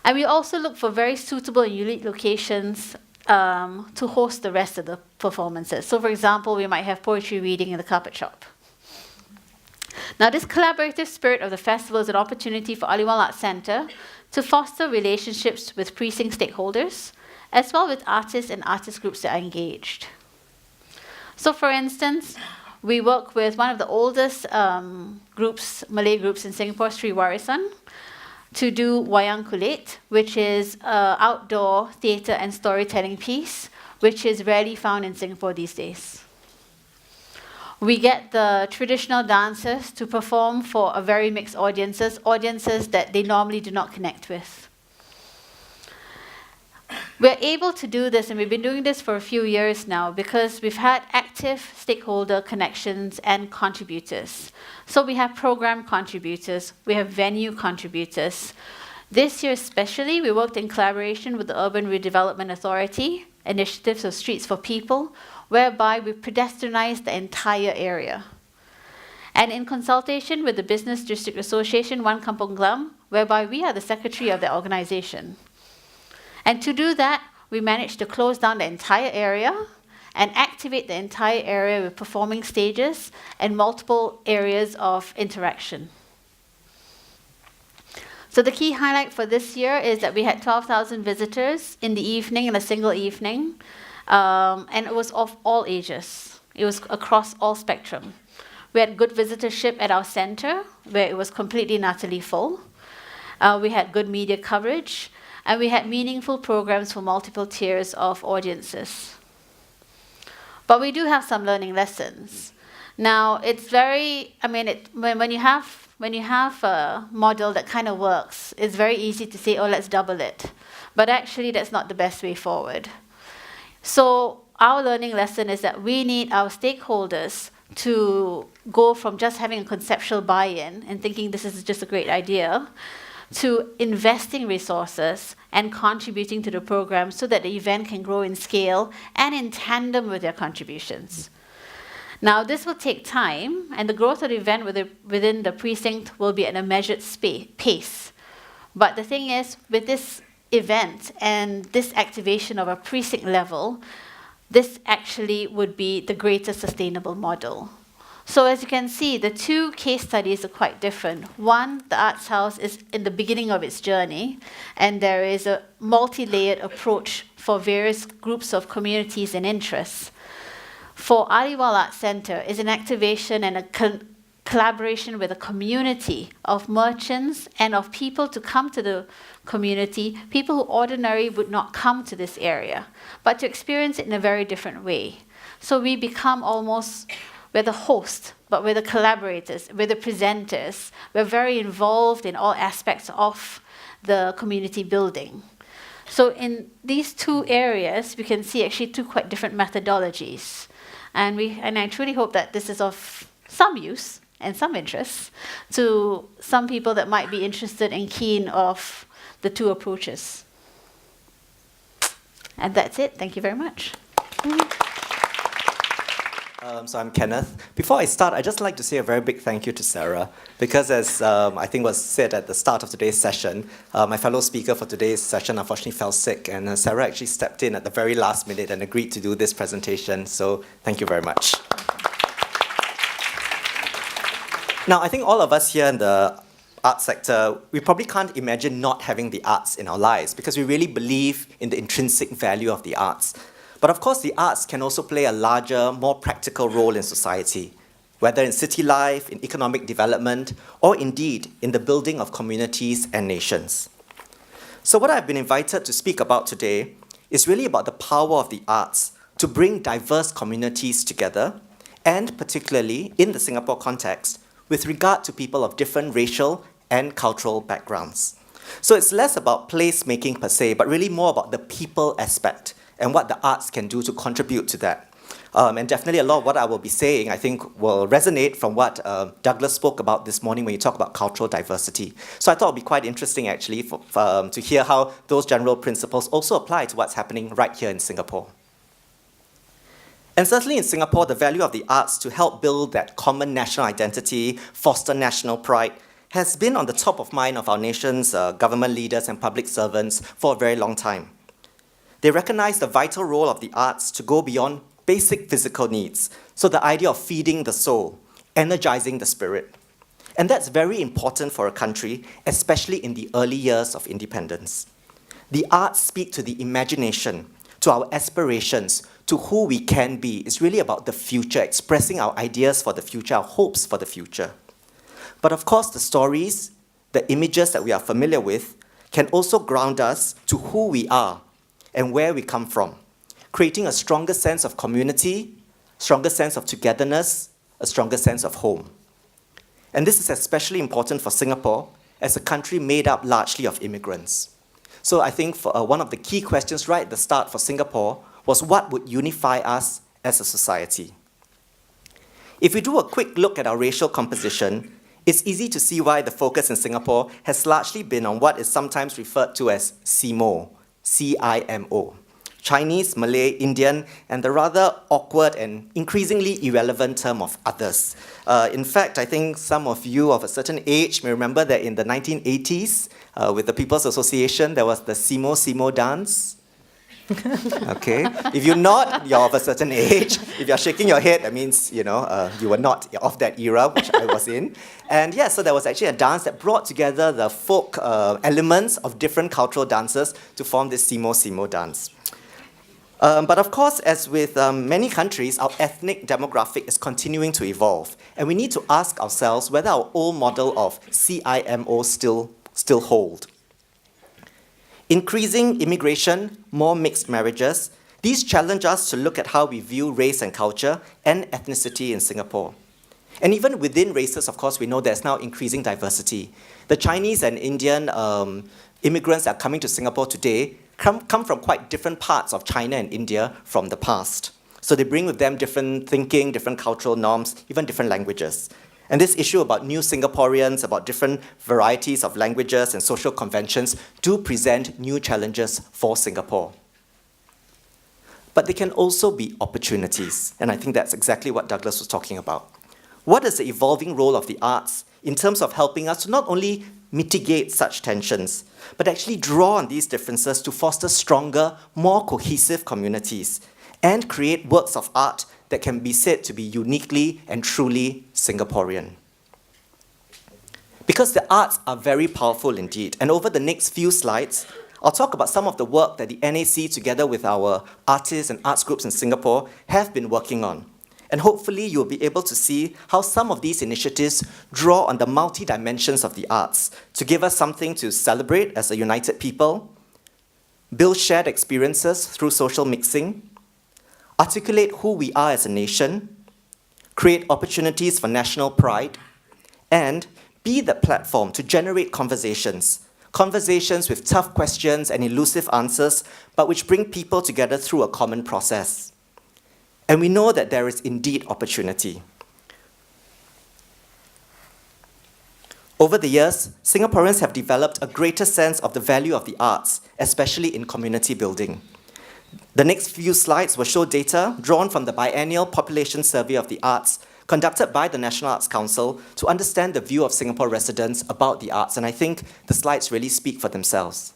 And we also look for very suitable and unique locations to host the rest of the performances. So for example, we might have poetry reading in the carpet shop. Now this collaborative spirit of the festival is an opportunity for Aliwal Art Centre to foster relationships with precinct stakeholders, as well with artists and artist groups that are engaged. So for instance, we work with one of the oldest Malay groups in Singapore, Sri Warisan, to do Wayang Kulit, which is an outdoor theatre and storytelling piece, which is rarely found in Singapore these days. We get the traditional dancers to perform for a very mixed audiences that they normally do not connect with. We're able to do this, and we've been doing this for a few years now, because we've had active stakeholder connections and contributors. So we have program contributors, we have venue contributors. This year especially, we worked in collaboration with the Urban Redevelopment Authority, initiatives of Streets for People, whereby we pedestrianized the entire area. And in consultation with the Business District Association, One Kampung Glam, whereby we are the secretary of the organization. And to do that, we managed to close down the entire area and activate the entire area with performing stages and multiple areas of interaction. So the key highlight for this year is that we had 12,000 visitors in the evening, in a single evening, and it was of all ages. It was across all spectrum. We had good visitorship at our center, where it was completely and utterly full. We had good media coverage, and we had meaningful programs for multiple tiers of audiences. But we do have some learning lessons. Now, it's very, when you have a model that kind of works, it's very easy to say, oh, let's double it. But actually, that's not the best way forward. So our learning lesson is that we need our stakeholders to go from just having a conceptual buy-in and thinking this is just a great idea, to investing resources and contributing to the program so that the event can grow in scale and in tandem with their contributions. Now, this will take time, and the growth of the event within the precinct will be at a measured pace. But the thing is, with this event and this activation of a precinct level, this actually would be the greatest sustainable model. So as you can see, the 2 case studies are quite different. One, the Arts House is in the beginning of its journey, and there is a multi-layered approach for various groups of communities and interests. For Aliwal Art Centre is an activation and a collaboration with a community of merchants and of people to come to the community, people who ordinarily would not come to this area, but to experience it in a very different way. So we become we're the host, but we're the collaborators, we're the presenters. We're very involved in all aspects of the community building. So in these two areas, we can see actually two quite different methodologies. And I truly hope that this is of some use and some interest to some people that might be interested and keen of the two approaches. And that's it. Thank you very much. So I'm Kenneth. Before I start, I'd just like to say a very big thank you to Sarah, because as I think was said at the start of today's session, my fellow speaker for today's session unfortunately fell sick, and Sarah actually stepped in at the very last minute and agreed to do this presentation, so thank you very much. Now, I think all of us here in the arts sector, we probably can't imagine not having the arts in our lives, because we really believe in the intrinsic value of the arts. But of course, the arts can also play a larger, more practical role in society, whether in city life, in economic development, or indeed in the building of communities and nations. So what I've been invited to speak about today is really about the power of the arts to bring diverse communities together, and particularly in the Singapore context, with regard to people of different racial and cultural backgrounds. So it's less about place-making per se, but really more about the people aspect and what the arts can do to contribute to that. And definitely a lot of what I will be saying, I think, will resonate from what Douglas spoke about this morning when you talk about cultural diversity. So I thought it would be quite interesting, actually, to hear how those general principles also apply to what's happening right here in Singapore. And certainly in Singapore, the value of the arts to help build that common national identity, foster national pride, has been on the top of mind of our nation's government leaders and public servants for a very long time. They recognize the vital role of the arts to go beyond basic physical needs. So the idea of feeding the soul, energizing the spirit. And that's very important for a country, especially in the early years of independence. The arts speak to the imagination, to our aspirations, to who we can be. It's really about the future, expressing our ideas for the future, our hopes for the future. But of course, the stories, the images that we are familiar with, can also ground us to who we are and where we come from, creating a stronger sense of community, stronger sense of togetherness, a stronger sense of home. And this is especially important for Singapore as a country made up largely of immigrants. So I think one of the key questions right at the start for Singapore was what would unify us as a society. If we do a quick look at our racial composition, it's easy to see why the focus in Singapore has largely been on what is sometimes referred to as CIMO, C-I-M-O, Chinese, Malay, Indian, and the rather awkward and increasingly irrelevant term of others. In fact, I think some of you of a certain age may remember that in the 1980s, with the People's Association, there was the Simo dance. Okay, if you're not, you're of a certain age. If you're shaking your head, that means you were not of that era, which I was in. And yeah, so there was actually a dance that brought together the folk elements of different cultural dances to form this Simo dance. But of course, as with many countries, our ethnic demographic is continuing to evolve, and we need to ask ourselves whether our old model of CIMO still hold. Increasing immigration, more mixed marriages, these challenge us to look at how we view race and culture and ethnicity in Singapore. And even within races, of course, we know there's now increasing diversity. The Chinese and Indian immigrants that are coming to Singapore today come from quite different parts of China and India from the past. So they bring with them different thinking, different cultural norms, even different languages. And this issue about new Singaporeans, about different varieties of languages and social conventions do present new challenges for Singapore. But they can also be opportunities, and I think that's exactly what Douglas was talking about. What is the evolving role of the arts in terms of helping us to not only mitigate such tensions, but actually draw on these differences to foster stronger, more cohesive communities and create works of art that can be said to be uniquely and truly Singaporean. Because the arts are very powerful indeed, and over the next few slides, I'll talk about some of the work that the NAC, together with our artists and arts groups in Singapore, have been working on. And hopefully you'll be able to see how some of these initiatives draw on the multi-dimensions of the arts to give us something to celebrate as a united people, build shared experiences through social mixing, articulate who we are as a nation, create opportunities for national pride, and be the platform to generate conversations with tough questions and elusive answers, but which bring people together through a common process. And we know that there is indeed opportunity. Over the years, Singaporeans have developed a greater sense of the value of the arts, especially in community building. The next few slides will show data drawn from the biennial population survey of the arts conducted by the National Arts Council to understand the view of Singapore residents about the arts, and I think the slides really speak for themselves.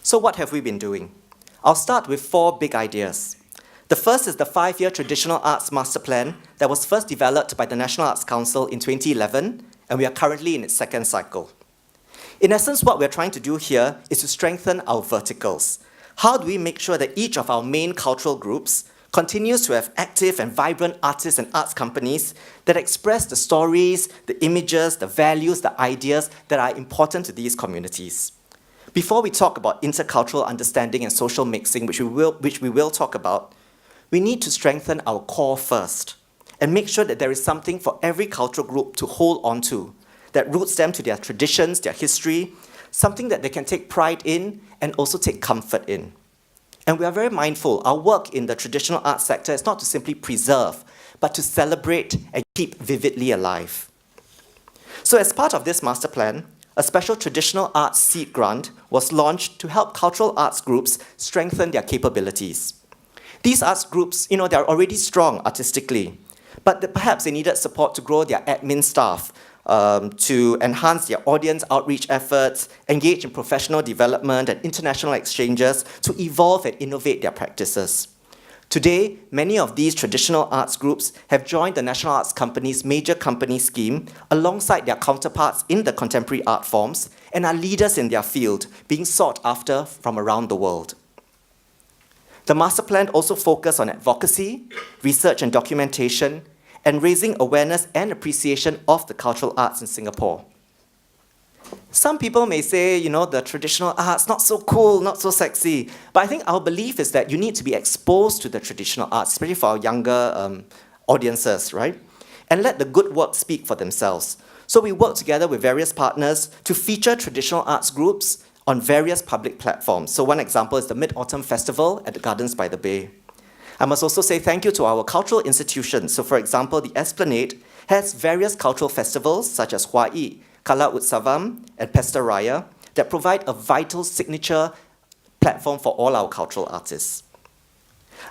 So what have we been doing? I'll start with 4 big ideas. The first is the 5-year Traditional Arts Master Plan that was first developed by the National Arts Council in 2011, and we are currently in its second cycle. In essence, what we're trying to do here is to strengthen our verticals. How do we make sure that each of our main cultural groups continues to have active and vibrant artists and arts companies that express the stories, the images, the values, the ideas that are important to these communities? Before we talk about intercultural understanding and social mixing, which we will talk about, we need to strengthen our core first and make sure that there is something for every cultural group to hold on to that roots them to their traditions, their history, something that they can take pride in and also take comfort in. And we are very mindful, our work in the traditional arts sector is not to simply preserve, but to celebrate and keep vividly alive. So as part of this master plan, a special traditional arts seed grant was launched to help cultural arts groups strengthen their capabilities. These arts groups, they're already strong artistically, but perhaps they needed support to grow their admin staff, to enhance their audience outreach efforts, engage in professional development and international exchanges, to evolve and innovate their practices. Today, many of these traditional arts groups have joined the National Arts Company's Major Company Scheme alongside their counterparts in the contemporary art forms and are leaders in their field, being sought after from around the world. The master plan also focused on advocacy, research and documentation, and raising awareness and appreciation of the cultural arts in Singapore. Some people may say, the traditional arts, not so cool, not so sexy. But I think our belief is that you need to be exposed to the traditional arts, especially for our younger audiences, right? And let the good work speak for themselves. So we work together with various partners to feature traditional arts groups on various public platforms. So one example is the Mid-Autumn Festival at the Gardens by the Bay. I must also say thank you to our cultural institutions. So for example, the Esplanade has various cultural festivals such as Huai, Kala Utsavam, and Pesta Raya that provide a vital signature platform for all our cultural artists.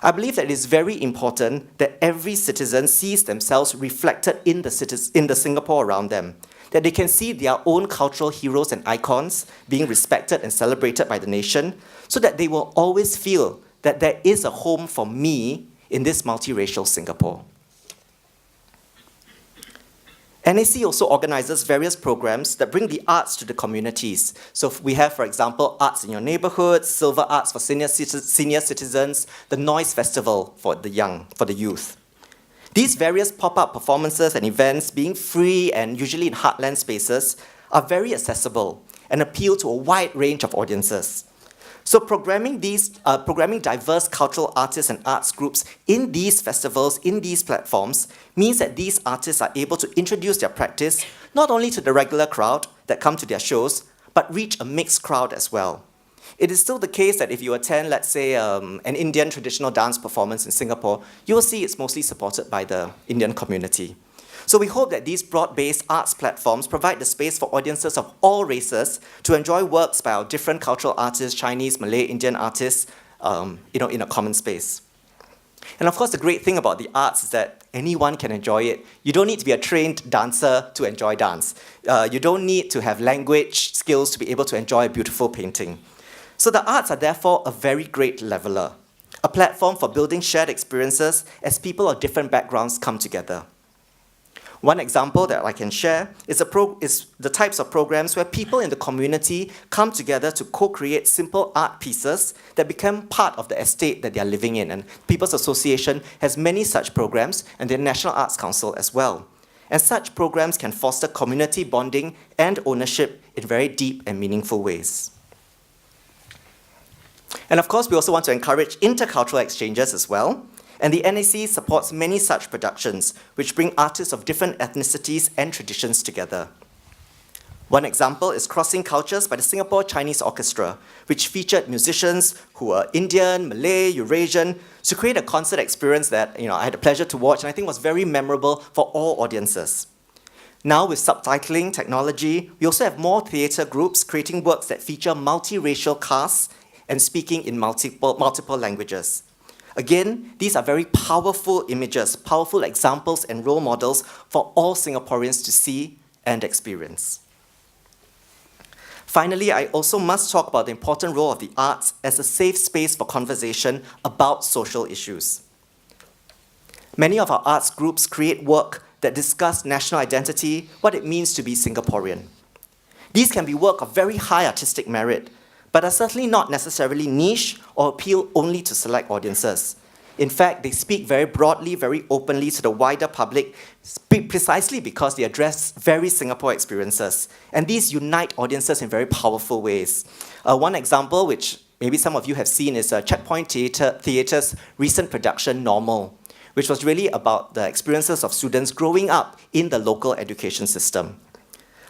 I believe that it is very important that every citizen sees themselves reflected in the Singapore around them, that they can see their own cultural heroes and icons being respected and celebrated by the nation, so that they will always feel that there is a home for me in this multiracial Singapore. NAC also organizes various programs that bring the arts to the communities. So we have, for example, Arts in Your Neighborhood, Silver Arts for senior citizens, the Noise Festival for the youth. These various pop-up performances and events, being free and usually in heartland spaces, are very accessible and appeal to a wide range of audiences. So programming diverse cultural artists and arts groups in these festivals, in these platforms, means that these artists are able to introduce their practice not only to the regular crowd that come to their shows, but reach a mixed crowd as well. It is still the case that if you attend, let's say, an Indian traditional dance performance in Singapore, you will see it's mostly supported by the Indian community. So we hope that these broad-based arts platforms provide the space for audiences of all races to enjoy works by our different cultural artists, Chinese, Malay, Indian artists, in a common space. And of course, the great thing about the arts is that anyone can enjoy it. You don't need to be a trained dancer to enjoy dance. You don't need to have language skills to be able to enjoy a beautiful painting. So the arts are therefore a very great leveler, a platform for building shared experiences as people of different backgrounds come together. One example that I can share is the types of programs where people in the community come together to co-create simple art pieces that become part of the estate that they are living in. And People's Association has many such programs, and the National Arts Council as well. And such programs can foster community bonding and ownership in very deep and meaningful ways. And of course, we also want to encourage intercultural exchanges as well. And the NAC supports many such productions, which bring artists of different ethnicities and traditions together. One example is Crossing Cultures by the Singapore Chinese Orchestra, which featured musicians who were Indian, Malay, Eurasian, to create a concert experience that I had the pleasure to watch and I think was very memorable for all audiences. Now with subtitling technology, we also have more theatre groups creating works that feature multiracial casts and speaking in multiple languages. Again, these are very powerful images, powerful examples and role models for all Singaporeans to see and experience. Finally, I also must talk about the important role of the arts as a safe space for conversation about social issues. Many of our arts groups create work that discuss national identity, what it means to be Singaporean. These can be work of very high artistic merit, but are certainly not necessarily niche or appeal only to select audiences. In fact, they speak very broadly, very openly to the wider public, precisely because they address very Singapore experiences. And these unite audiences in very powerful ways. One example, which maybe some of you have seen, is Checkpoint Theatre's recent production, Normal, which was really about the experiences of students growing up in the local education system.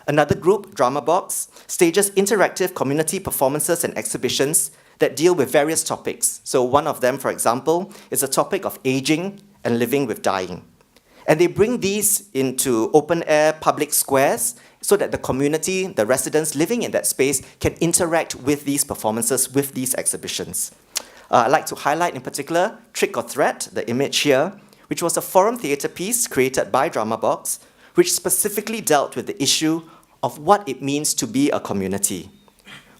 Another group, Drama Box, stages interactive community performances and exhibitions that deal with various topics. So one of them, for example, is the topic of aging and living with dying. And they bring these into open-air public squares so that the community, the residents living in that space, can interact with these performances, with these exhibitions. I'd like to highlight in particular Trick or Threat, the image here, which was a forum theatre piece created by Drama Box, which specifically dealt with the issue of what it means to be a community.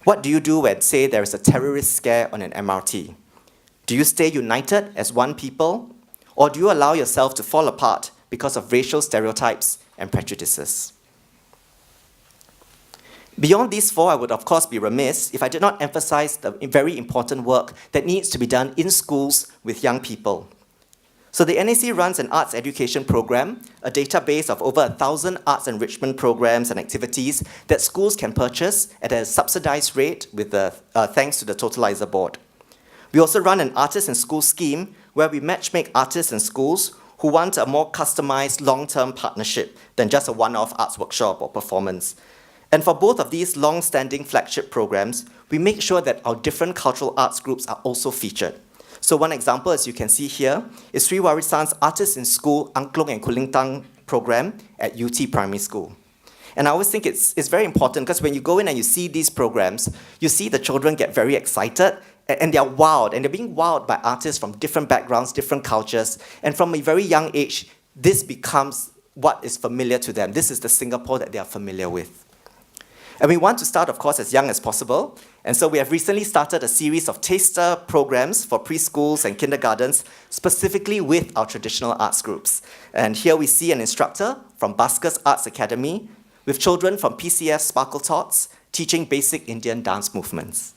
What do you do when, say, there is a terrorist scare on an MRT? Do you stay united as one people, or do you allow yourself to fall apart because of racial stereotypes and prejudices? Beyond these four, I would of course be remiss if I did not emphasize the very important work that needs to be done in schools with young people. So the NAC runs an arts education program, a database of over 1,000 arts enrichment programs and activities that schools can purchase at a subsidized rate with thanks to the Totalizer Board. We also run an artist in school scheme where we matchmake artists in schools who want a more customized long-term partnership than just a one-off arts workshop or performance. And for both of these long-standing flagship programs, we make sure that our different cultural arts groups are also featured. So one example, as you can see here, is Sri Warisan's Artists in School Angklung and Kulintang program at UT Primary School. And I always think it's very important because when you go in and you see these programs, you see the children get very excited and they're wowed, and they're being wowed by artists from different backgrounds, different cultures, and from a very young age, this becomes what is familiar to them. This is the Singapore that they are familiar with. And we want to start, of course, as young as possible. And so we have recently started a series of taster programs for preschools and kindergartens, specifically with our traditional arts groups. And here we see an instructor from Basker's Arts Academy with children from PCF Sparkle Tots teaching basic Indian dance movements.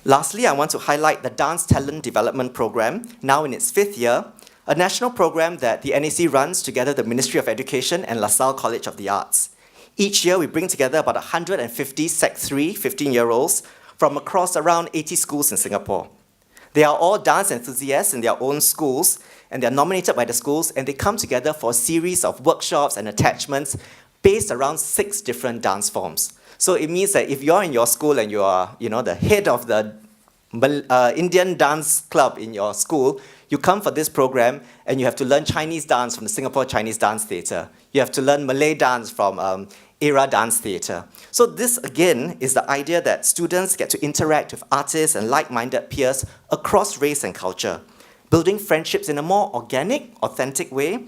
Lastly, I want to highlight the Dance Talent Development Program, now in its 5th year, a national program that the NAC runs together with the Ministry of Education and LaSalle College of the Arts. Each year, we bring together about 150 Sec 3 15-year-olds from across around 80 schools in Singapore. They are all dance enthusiasts in their own schools, and they're nominated by the schools, and they come together for a series of workshops and attachments based around 6 different dance forms. So it means that if you're in your school and you are, the head of the Indian dance club in your school, you come for this program and you have to learn Chinese dance from the Singapore Chinese Dance Theatre. You have to learn Malay dance from Era Dance Theatre. So this, again, is the idea that students get to interact with artists and like-minded peers across race and culture, building friendships in a more organic, authentic way,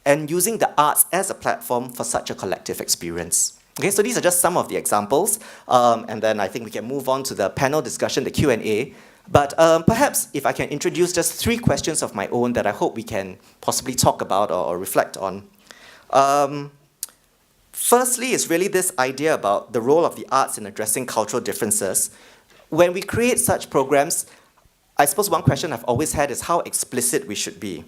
and using the arts as a platform for such a collective experience. Okay, so these are just some of the examples, and then I think we can move on to the panel discussion, the Q&A. But perhaps if I can introduce just 3 questions of my own that I hope we can possibly talk about or reflect on. Firstly, is really this idea about the role of the arts in addressing cultural differences. When we create such programs, I suppose one question I've always had is how explicit we should be.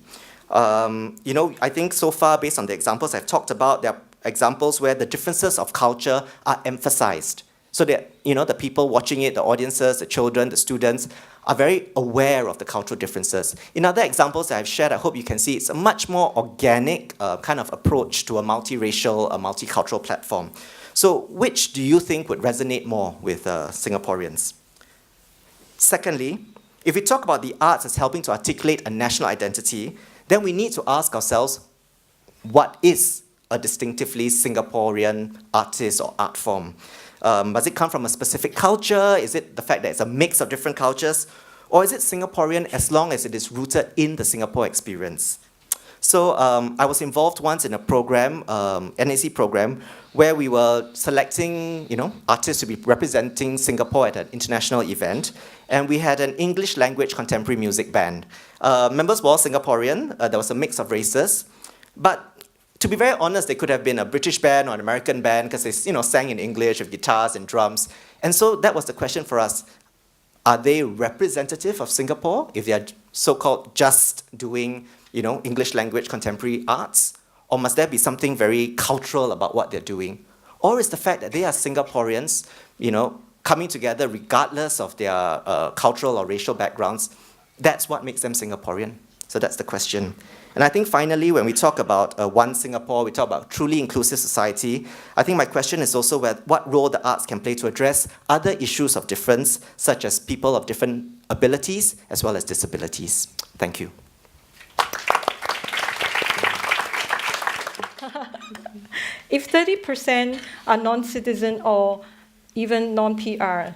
I think so far, based on the examples I've talked about, there are examples where the differences of culture are emphasized. So that, the people watching it, the audiences, the children, the students, are very aware of the cultural differences. In other examples that I've shared, I hope you can see it's a much more organic kind of approach to a multiracial, a multicultural platform. So which do you think would resonate more with Singaporeans? Secondly, if we talk about the arts as helping to articulate a national identity, then we need to ask ourselves, what is a distinctively Singaporean artist or art form? Does it come from a specific culture? Is it the fact that it's a mix of different cultures? Or is it Singaporean as long as it is rooted in the Singapore experience? So I was involved once in a program, NAC program, where we were selecting, artists to be representing Singapore at an international event, and we had an English language contemporary music band. Members were all Singaporean. There was a mix of races, but to be very honest, they could have been a British band or an American band because they, sang in English with guitars and drums. And so that was the question for us: are they representative of Singapore if they are so-called just doing, English language contemporary arts? Or must there be something very cultural about what they're doing? Or is the fact that they are Singaporeans, coming together regardless of their cultural or racial backgrounds, that's what makes them Singaporean? So that's the question. And I think finally, when we talk about One Singapore, we talk about truly inclusive society, I think my question is also what role the arts can play to address other issues of difference, such as people of different abilities as well as disabilities. Thank you. If 30% are non-citizen or even non-PR,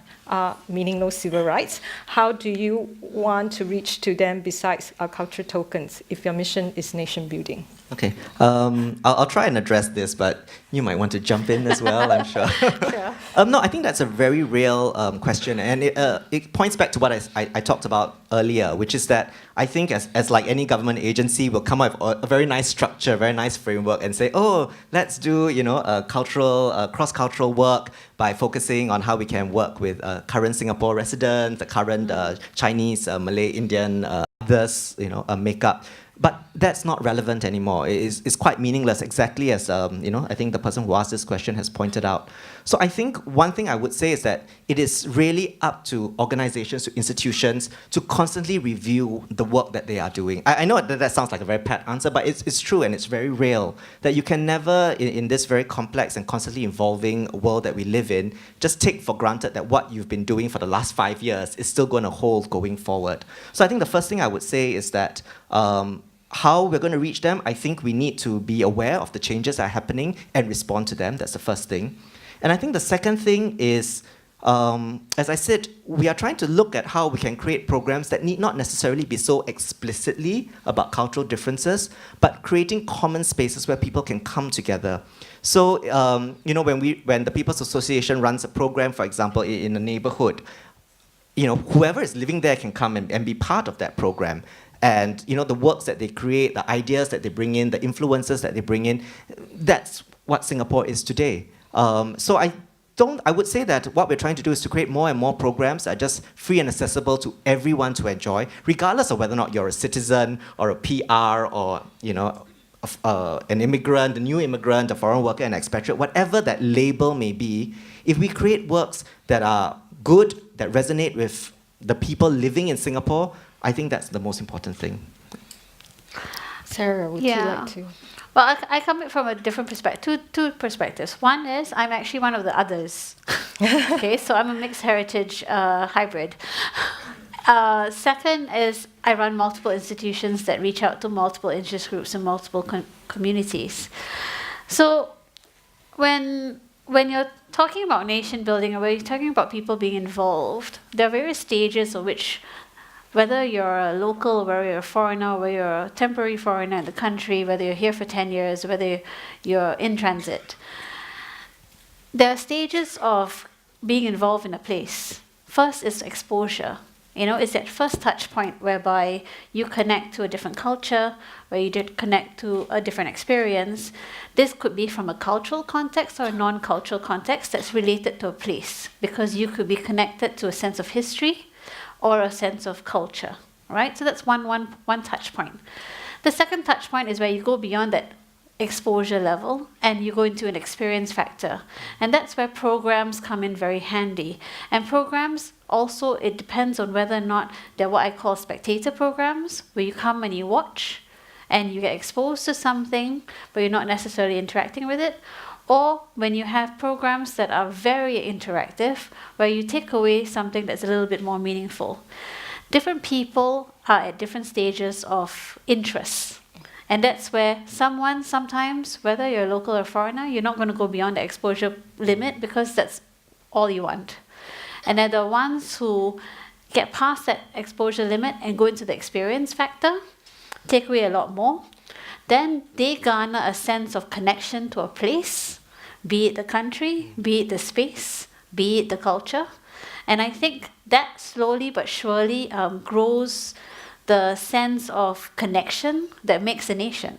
meaning no civil rights, how do you want to reach to them besides our culture tokens if your mission is nation building? Okay, I'll try and address this, but you might want to jump in as well, I'm sure. Yeah. No, I think that's a very real question, and it points back to what I talked about earlier, which is that I think as like any government agency, we'll come up with a very nice structure, a very nice framework, and say, oh, let's do a cultural, cross-cultural work by focusing on how we can work with current Singapore residents, the current Chinese, Malay, Indian, others, makeup. But that's not relevant anymore. It's quite meaningless, exactly as I think the person who asked this question has pointed out. So I think one thing I would say is that it is really up to organizations, to institutions, to constantly review the work that they are doing. I know that sounds like a very pat answer, but it's true and it's very real that you can never, in this very complex and constantly evolving world that we live in, just take for granted that what you've been doing for the last 5 years is still going to hold going forward. So I think the first thing I would say is that how we're going to reach them, I think we need to be aware of the changes that are happening and respond to them. That's the first thing. And I think the second thing is, as I said, we are trying to look at how we can create programs that need not necessarily be so explicitly about cultural differences, but creating common spaces where people can come together. So, when the People's Association runs a program, for example, in a neighborhood, whoever is living there can come and be part of that program. And the works that they create, the ideas that they bring in, the influences that they bring in, that's what Singapore is today. So I would say that what we're trying to do is to create more and more programs that are just free and accessible to everyone to enjoy, regardless of whether or not you're a citizen or a PR or an immigrant, a new immigrant, a foreign worker, an expatriate, whatever that label may be. If we create works that are good, that resonate with the people living in Singapore, I think that's the most important thing. Sarah, would you like to? Well, I come from a different perspective, two perspectives. One is I'm actually one of the others. Okay, so I'm a mixed heritage hybrid. Second is I run multiple institutions that reach out to multiple interest groups and multiple communities. So when you're talking about nation building or when you're talking about people being involved, there are various stages of which, whether you're a local, whether you're a foreigner, whether you're a temporary foreigner in the country, whether you're here for 10 years, whether you're in transit, there are stages of being involved in a place. First is exposure. It's that first touch point whereby you connect to a different culture, where you did connect to a different experience. This could be from a cultural context or a non-cultural context that's related to a place, because you could be connected to a sense of history or a sense of culture, right? So that's one touch point. The second touch point is where you go beyond that exposure level and you go into an experience factor. And that's where programs come in very handy. And programs also, it depends on whether or not they're what I call spectator programs, where you come and you watch and you get exposed to something, but you're not necessarily interacting with it. Or when you have programs that are very interactive, where you take away something that's a little bit more meaningful. Different people are at different stages of interest. And that's where someone sometimes, whether you're a local or foreigner, you're not going to go beyond the exposure limit because that's all you want. And they're the ones who get past that exposure limit and go into the experience factor, take away a lot more. Then they garner a sense of connection to a place, be it the country, be it the space, be it the culture. And I think that slowly but surely grows the sense of connection that makes a nation,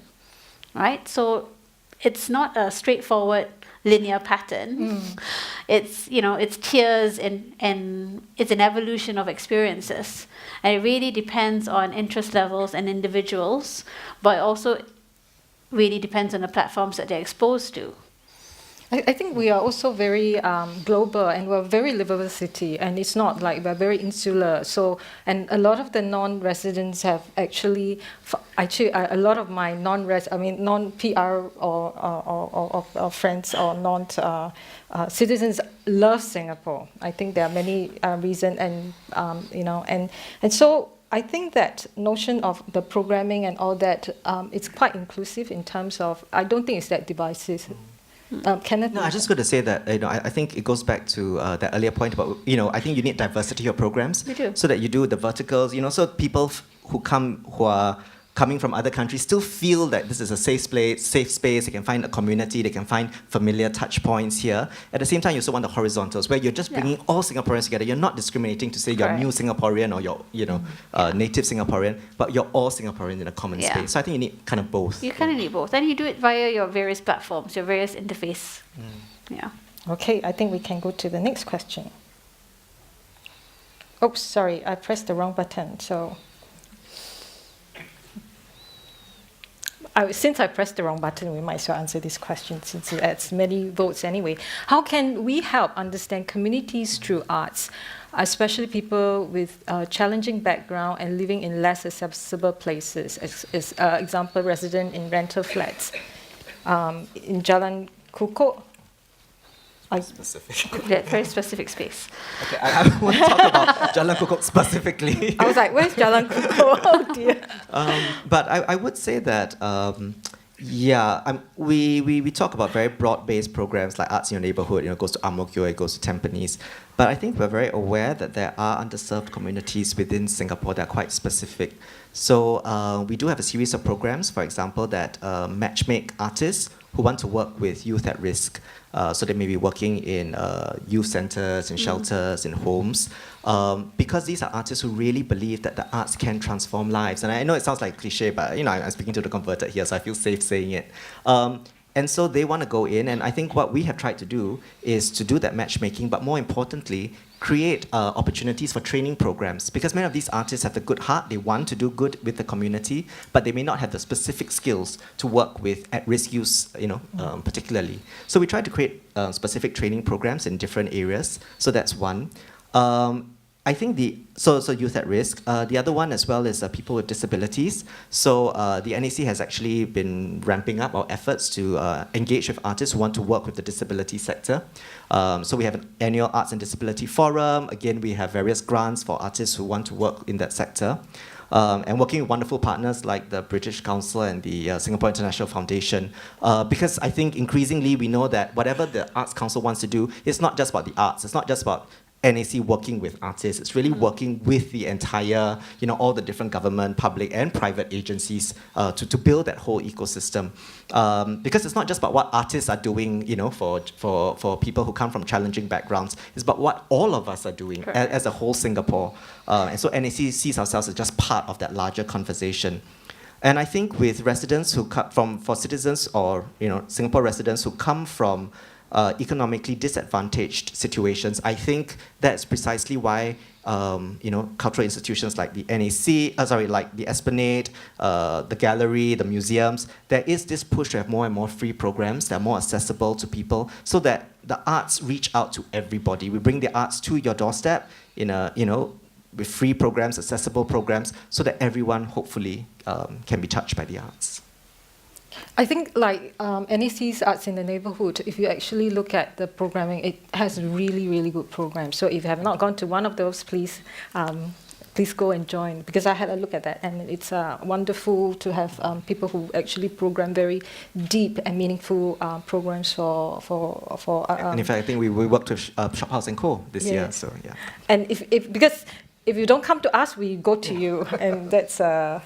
right? So it's not a straightforward linear pattern. It's, it's tiers and it's an evolution of experiences. And it really depends on interest levels and individuals, but also really depends on the platforms that they're exposed to. I think we are also very global, and we're a very livable city, and it's not like we're very insular. So, and a lot of the non-residents have actually a lot of my non-PR or friends or non-citizens love Singapore. I think there are many reasons, and and so I think that notion of the programming and all that, it's quite inclusive in terms of, I don't think it's that divisive. Kenneth? No, I was just going to say that I think it goes back to that earlier point about I think you need diversity of programs so that you do the verticals. So people who are coming from other countries still feel that this is a safe space. They can find a community. They can find familiar touch points here. At the same time, you also want the horizontals where you're just bringing all Singaporeans together. You're not discriminating to say you're new Singaporean or you're native Singaporean, but you're all Singaporean in a common space. So I think you need kind of both. You kind of need both, and you do it via your various platforms, your various interface. Yeah. Okay, I think we can go to the next question. Oops, sorry, I pressed the wrong button. So. Since I pressed the wrong button, we might as well answer this question since it adds many votes anyway. How can we help understand communities through arts, especially people with challenging background and living in less accessible places? Example, resident in rental flats in Jalan Kukoh. Specific. Yeah, very specific space. Okay, I want to talk about Jalan Kukoh specifically. I was like, where's Jalan Kukoh? Oh dear. But I would say that, we talk about very broad-based programs like Arts in Your Neighborhood, it goes to Ang Mo Kio, it goes to Tampines. But I think we're very aware that there are underserved communities within Singapore that are quite specific. So we do have a series of programs, for example, that matchmake artists who want to work with youth at risk. So they may be working in youth centers, in shelters, in homes, because these are artists who really believe that the arts can transform lives. And I know it sounds like cliche, but I'm speaking to the converted here, so I feel safe saying it. And so they want to go in, and I think what we have tried to do is to do that matchmaking, but more importantly, create opportunities for training programs, because many of these artists have the good heart, they want to do good with the community, but they may not have the specific skills to work with at-risk youth, particularly. So we try to create specific training programs in different areas, so that's one. I think so youth at risk. The other one as well is people with disabilities. So the NAC has actually been ramping up our efforts to engage with artists who want to work with the disability sector. So we have an annual Arts and Disability Forum. Again, we have various grants for artists who want to work in that sector. And working with wonderful partners like the British Council and the Singapore International Foundation. Because I think increasingly we know that whatever the Arts Council wants to do, it's not just about the arts. It's not just about NAC working with artists. It's really working with the entire, all the different government, public and private agencies to build that whole ecosystem. Because it's not just about what artists are doing, for people who come from challenging backgrounds. It's about what all of us are doing as a whole Singapore. And so NAC sees ourselves as just part of that larger conversation. And I think with residents who come for citizens or Singapore residents who come from economically disadvantaged situations. I think that's precisely why cultural institutions like the NAC, like the Esplanade, the gallery, the museums, there is this push to have more and more free programs that are more accessible to people, so that the arts reach out to everybody. We bring the arts to your doorstep with free programs, accessible programs, so that everyone hopefully can be touched by the arts. I think like NAC's Arts in the Neighborhood, if you actually look at the programming, it has really, really good programs. So if you have not gone to one of those, please go and join, because I had a look at that, and it's wonderful to have people who actually program very deep and meaningful programs for. And in fact, I think we worked with Shophouse & Co. this year, so yeah. And because if you don't come to us, we go to you, and that's a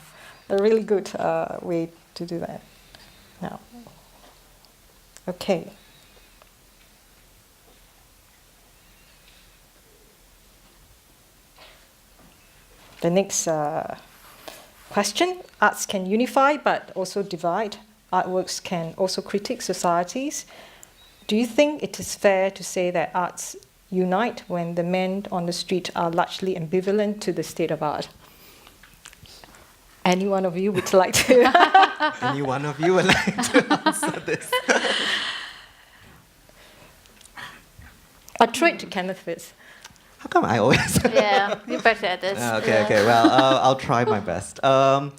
really good way to do that. Now, okay. The next question: arts can unify, but also divide. Artworks can also critique societies. Do you think it is fair to say that arts unite when the men on the street are largely ambivalent to the state of art? Any one of you would like to? Any one of you would like to answer this? I'll throw it to Kenneth first. How come I always? Yeah, you're better at this. Okay. Well, I'll try my best. And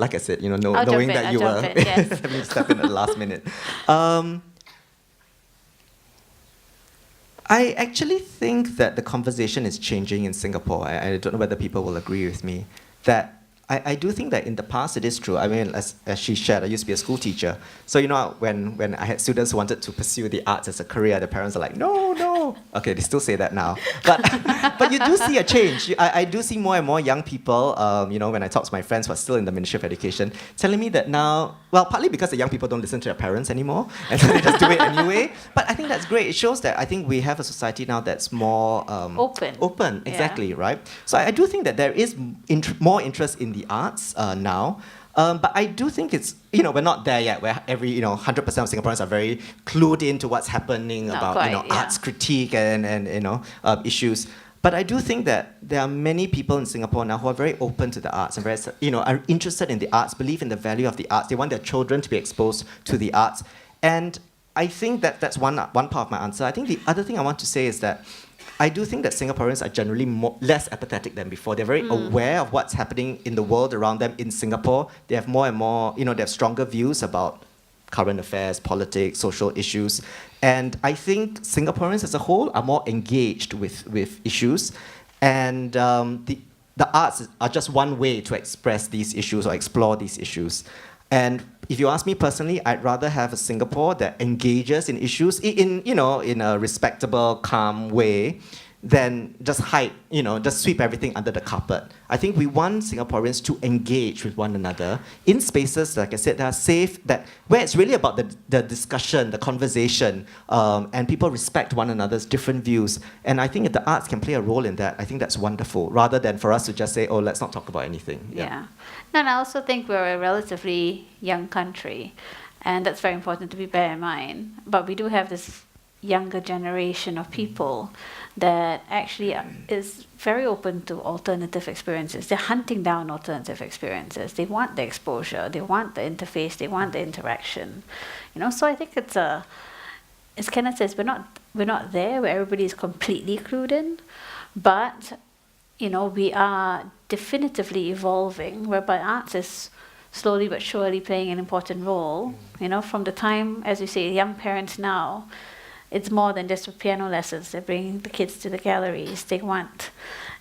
like I said, knowing that you were, yes. let me step in at the last minute. I actually think that the conversation is changing in Singapore. I don't know whether people will agree with me that. I do think that in the past it is true. I mean, as she shared, I used to be a school teacher. So, when I had students who wanted to pursue the arts as a career, the parents are like, no. Okay, they still say that now. But you do see a change. I do see more and more young people, when I talk to my friends who are still in the Ministry of Education, telling me that now, well, partly because the young people don't listen to their parents anymore, and so they just do it anyway. But I think that's great. It shows that I think we have a society now that's more... Open, exactly, right? So I do think that there is more interest in the arts now. But I do think it's, we're not there yet, where 100% of Singaporeans are very clued into what's happening about, arts critique and issues. But I do think that there are many people in Singapore now who are very open to the arts and very, are interested in the arts, believe in the value of the arts. They want their children to be exposed to the arts. And I think that that's one part of my answer. I think the other thing I want to say is that I do think that Singaporeans are generally less apathetic than before. They're very aware of what's happening in the world around them in Singapore. They have more and more, they have stronger views about current affairs, politics, social issues. And I think Singaporeans as a whole are more engaged with issues. And the arts are just one way to express these issues or explore these issues. And if you ask me personally, I'd rather have a Singapore that engages in issues in a respectable, calm way than just hide, just sweep everything under the carpet. I think we want Singaporeans to engage with one another in spaces, like I said, that are safe, where it's really about the discussion, the conversation, and people respect one another's different views. And I think if the arts can play a role in that, I think that's wonderful, rather than for us to just say, oh, let's not talk about anything. Yeah. No, and I also think we're a relatively young country, and that's very important to bear in mind. But we do have this younger generation of people that actually is very open to alternative experiences. They're hunting down alternative experiences. They want the exposure. They want the interface. They want the interaction. So I think it's as Kenneth says, we're not there where everybody is completely clued in, but we are definitively evolving, whereby arts is slowly but surely playing an important role. From the time, as you say, young parents now, it's more than just piano lessons. They're bringing the kids to the galleries. They want,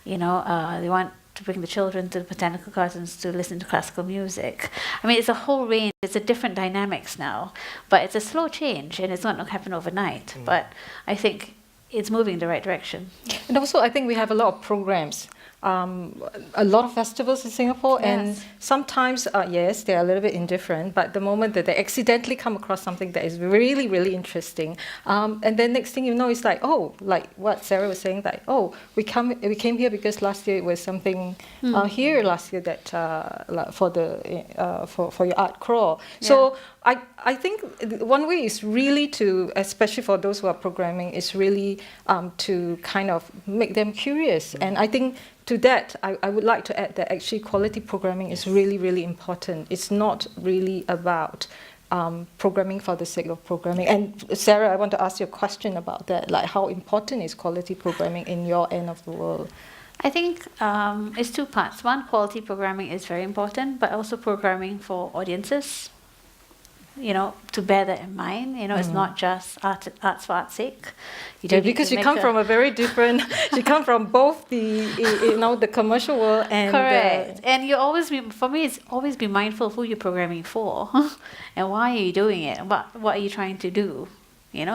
they want to bring the children to the botanical gardens to listen to classical music. I mean, it's a whole range. It's a different dynamics now, but it's a slow change, and it's not going to happen overnight. But I think it's moving in the right direction. And also, I think we have a lot of programs. A lot of festivals in Singapore, and sometimes, yes, they're a little bit indifferent, but the moment that they accidentally come across something that is really, really interesting, and then next thing you know, it's like, oh, like what Sarah was saying, like, oh, we came here because last year it was something here last year that for your art crawl. Yeah. So I think one way is really to, especially for those who are programming, is really to kind of make them curious. And I think to that, I would like to add that actually quality programming is really, really important. It's not really about programming for the sake of programming. And Sarah, I want to ask you a question about that. Like, how important is quality programming in your end of the world? I think it's two parts. One, quality programming is very important, but also programming for audiences. To bear that in mind. It's not just arts for art's sake. Because you come from a very different. You come from both the commercial world and correct. And you always for me, it's always be mindful of who you're programming for, and why are you doing it, and what are you trying to do.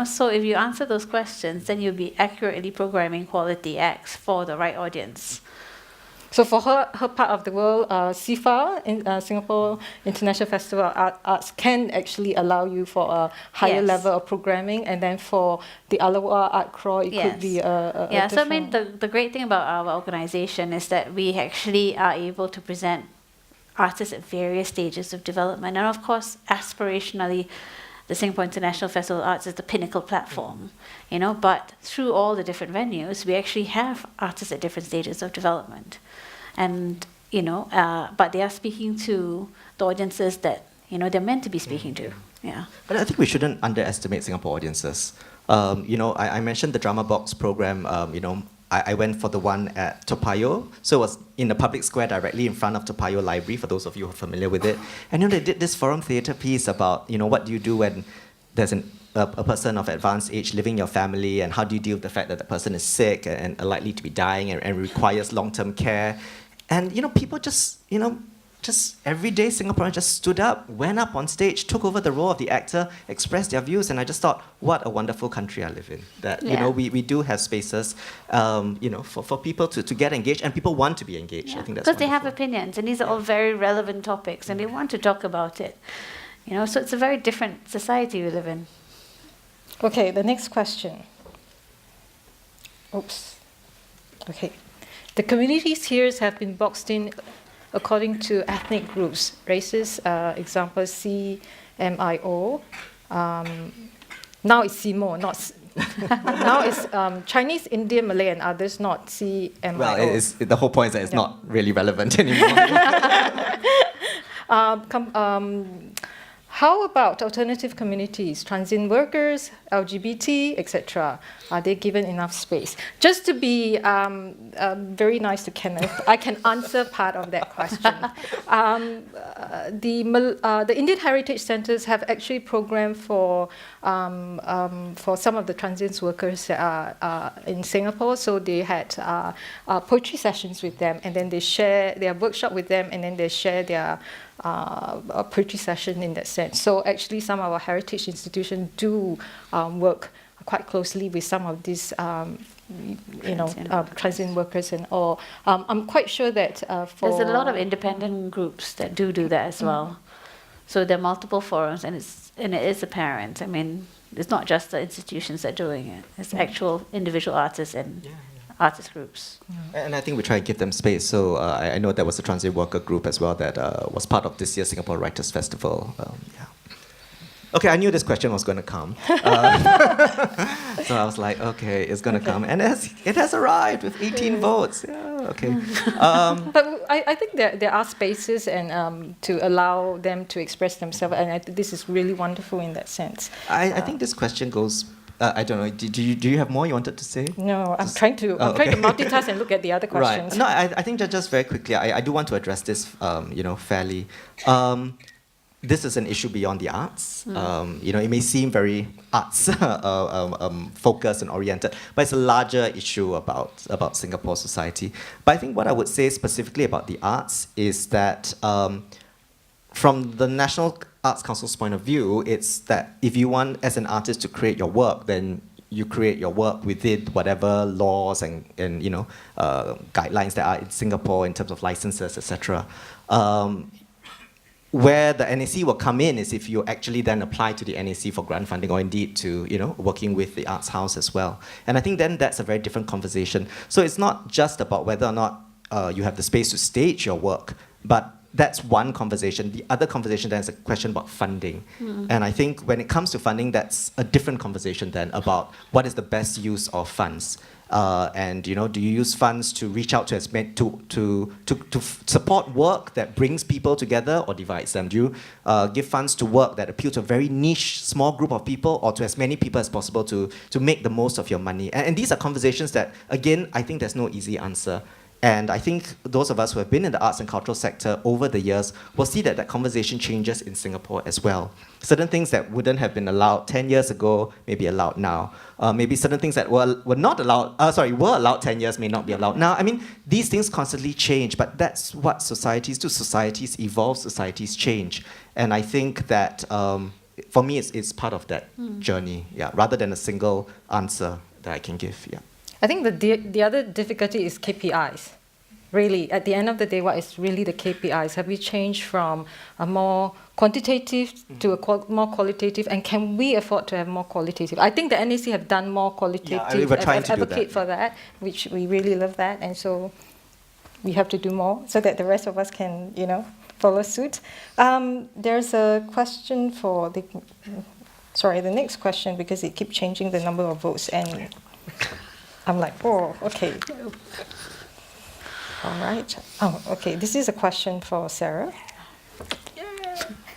So if you answer those questions, then you'll be accurately programming quality acts for the right audience. So for her part of the world, SIFA, Singapore International Festival of Arts, can actually allow you for a higher level of programming, and then for the Alawa Art Crawl, it could be a so I mean, the great thing about our organization is that we actually are able to present artists at various stages of development, and of course, aspirationally, the Singapore International Festival of Arts is the pinnacle platform, but through all the different venues, we actually have artists at different stages of development. And, but they are speaking to the audiences that, they're meant to be speaking to. Yeah. But I think we shouldn't underestimate Singapore audiences. I mentioned the Drama Box program, I went for the one at Toa Payoh, so it was in the public square directly in front of Toa Payoh Library, for those of you who are familiar with it. And they did this forum theatre piece about, what do you do when there's a person of advanced age living in your family, and how do you deal with the fact that the person is sick and likely to be dying and requires long-term care. And, people just everyday Singaporeans just stood up, went up on stage, took over the role of the actor, expressed their views, and I just thought, what a wonderful country I live in. That, we do have spaces, for people to get engaged, and people want to be engaged. I think that's because they have opinions, and these are all very relevant topics, and they want to talk about it. So it's a very different society we live in. Okay, the next question. Oops. Okay. The community spheres have been boxed in according to ethnic groups, races, example CMIO. Now it's CMO, not now it's Chinese, Indian, Malay, and others, not CMIO. Well, the whole point is that it's not really relevant anymore. How about alternative communities, transient workers, LGBT, etc.? Are they given enough space? Just to be very nice to Kenneth, I can answer part of that question. The Indian Heritage Centres have actually programmed for some of the transient workers in Singapore. So they had poetry sessions with them, and then they share their workshop with them, and then they share their a poetry session in that sense. So actually some of our heritage institutions do work quite closely with some of these transient workers and all. I'm quite sure that there's a lot of independent groups that do that as well. So there are multiple forums, and it is apparent. I mean, it's not just the institutions that are doing it. It's actual individual artists and artist groups. And I think we try to give them space. So I know there was a transient worker group as well that was part of this year's Singapore Writers' Festival. Okay, I knew this question was going to come. So I was like, okay, it's going to come. And it has arrived with 18 votes. Yeah, okay. But I think there are spaces and to allow them to express themselves. And I think this is really wonderful in that sense. I think this question goes... I don't know. Do you have more you wanted to say? No, I'm trying to multitask and look at the other questions. Right. No, I think just very quickly, I do want to address this, fairly. This is an issue beyond the arts. It may seem very arts focused and oriented, but it's a larger issue about Singapore society. But I think what I would say specifically about the arts is that from the National Arts Council's point of view, it's that if you want, as an artist, to create your work, then you create your work within whatever laws and guidelines that are in Singapore in terms of licenses, etc. Where the NAC will come in is if you actually then apply to the NAC for grant funding, or indeed to working with the Arts House as well. And I think then that's a very different conversation. So it's not just about whether or not you have the space to stage your work, but that's one conversation. The other conversation then is a question about funding. And I think when it comes to funding, that's a different conversation then about what is the best use of funds. And do you use funds to reach out to as many, to support work that brings people together or divides them? Do you give funds to work that appeal to a very niche, small group of people, or to as many people as possible to make the most of your money? And these are conversations that, again, I think there's no easy answer. And I think those of us who have been in the arts and cultural sector over the years will see that conversation changes in Singapore as well. Certain things that wouldn't have been allowed 10 years ago may be allowed now. Maybe certain things that were allowed 10 years may not be allowed now. I mean, these things constantly change, but that's what societies do. Societies evolve, societies change. And I think that, for me, it's part of that journey, rather than a single answer that I can give, I think the other difficulty is KPIs. Really, at the end of the day, what is really the KPIs? Have we changed from a more quantitative to a more qualitative? And can we afford to have more qualitative? I think the NAC have done more qualitative, we're trying to advocate do that, for that, which we really love that. And so we have to do more so that the rest of us can, follow suit. There's a question for the next question, because it keeps changing the number of votes. And I'm like, oh, okay. All right. Oh, okay. This is a question for Sarah.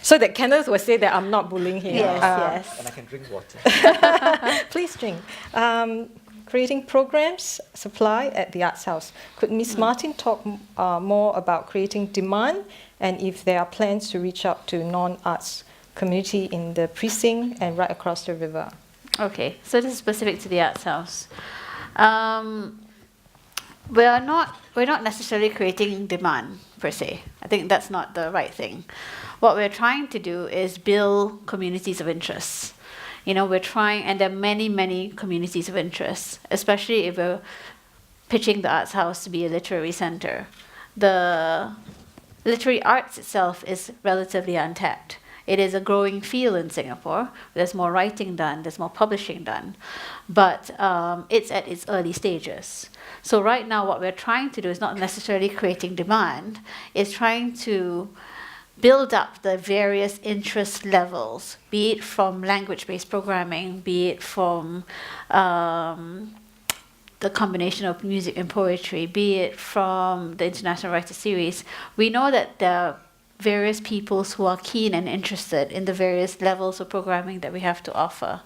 So that Kenneth will say that I'm not bullying him. Yes. And I can drink water. Please drink. Creating programs, supply at the Arts House. Could Ms. Martin talk more about creating demand, and if there are plans to reach out to non-arts community in the precinct and right across the river? Okay, so this is specific to the Arts House. We're not necessarily creating demand per se. I think that's not the right thing. What we're trying to do is build communities of interest. We're trying, and there are many, many communities of interest, especially if we're pitching the Arts House to be a literary center. The literary arts itself is relatively untapped. It is a growing field in Singapore. There's more writing done, there's more publishing done, but it's at its early stages. So right now what we're trying to do is not necessarily creating demand, it's trying to build up the various interest levels, be it from language-based programming, be it from the combination of music and poetry, be it from the International Writer Series. We know that there are various peoples who are keen and interested in the various levels of programming that we have to offer.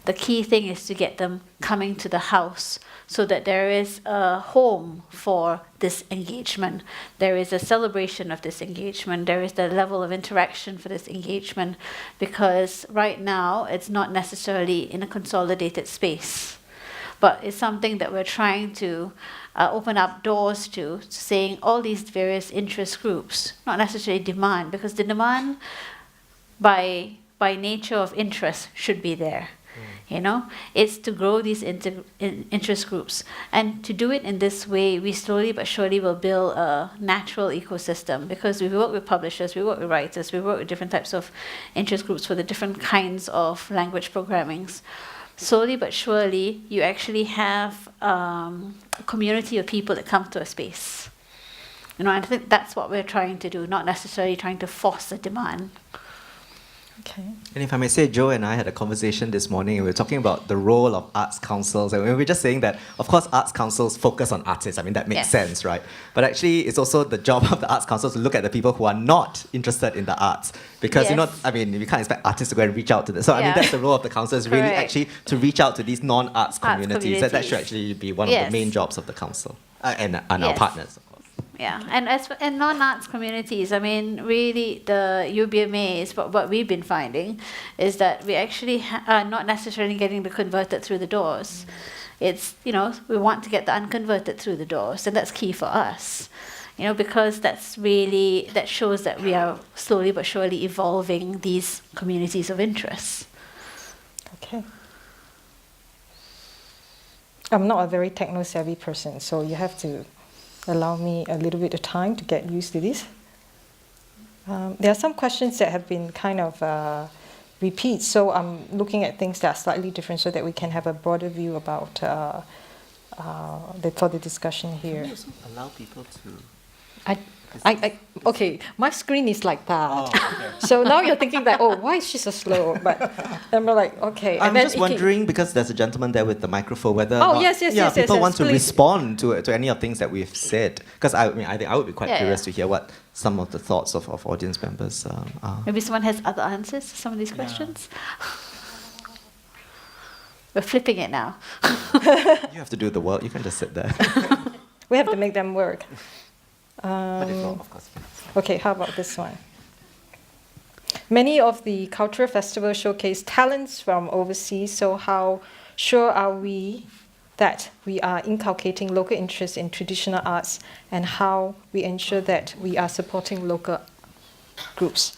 The key thing is to get them coming to the house so that there is a home for this engagement. There is a celebration of this engagement. There is the level of interaction for this engagement, because right now it's not necessarily in a consolidated space, but it's something that we're trying to open up doors to, saying all these various interest groups, not necessarily demand, because the demand by nature of interest should be there. It's to grow these interest groups. And to do it in this way, we slowly but surely will build a natural ecosystem, because we work with publishers, we work with writers, we work with different types of interest groups for the different kinds of language programmings. Slowly but surely, you actually have a community of people that come to a space. And I think that's what we're trying to do, not necessarily trying to force the demand. Okay. And if I may say, Joe and I had a conversation this morning, and we were talking about the role of arts councils, and we were just saying that, of course, arts councils focus on artists. I mean, that makes sense, right? But actually, it's also the job of the arts councils to look at the people who are not interested in the arts, because we can't expect artists to go and reach out to them. So I mean, that's the role of the council, is really actually to reach out to these non-arts communities. That should actually be one of the main jobs of the council and our partners. Yeah, and as for non-arts communities, I mean, really, you'll be amazed. But what we've been finding is that we actually are not necessarily getting the converted through the doors. It's, we want to get the unconverted through the doors, and that's key for us. Because that shows that we are slowly but surely evolving these communities of interest. Okay. I'm not a very techno-savvy person, so you have to allow me a little bit of time to get used to this. There are some questions that have been kind of repeats, so I'm looking at things that are slightly different so that we can have a broader view about for the discussion here. Can you also allow people to Okay, my screen is like that. So now you're thinking that, oh, why is she so slow? But I'm like, okay. I'm And then just wondering, because there's a gentleman there with the microphone, whether or not yes, people want to please. respond to any of things that we've said. Because I think I would be quite curious to hear what some of the thoughts of audience members are. Maybe someone has other answers to some of these questions. We're flipping it now. You have to do the work. You can just sit there. we have to make them work. But if not, of course. Okay, how about this one? Many of the cultural festivals showcase talents from overseas, so how sure are we that we are inculcating local interest in traditional arts, and how we ensure that we are supporting local groups?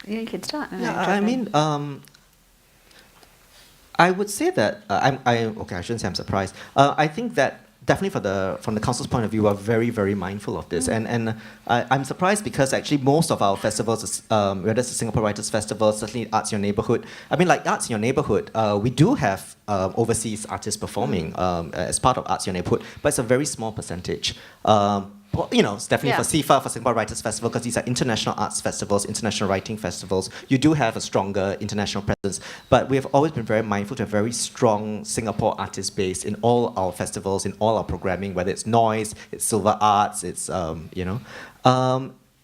You can start. I mean, I would say that I shouldn't say I'm surprised. I think that definitely from the council's point of view, we're very, very mindful of this. And I'm surprised because actually most of our festivals, whether it's the Singapore Writers Festival, certainly Arts in Your Neighborhood. I mean, like Arts in Your Neighborhood, we do have overseas artists performing as part of Arts in Your Neighborhood, but it's a very small percentage. Well, it's definitely for SIFA, for Singapore Writers Festival, because these are international arts festivals, international writing festivals. You do have a stronger international presence, but we have always been very mindful to have very strong Singapore artist base in all our festivals, in all our programming, whether it's Noise, it's Silver Arts, it's,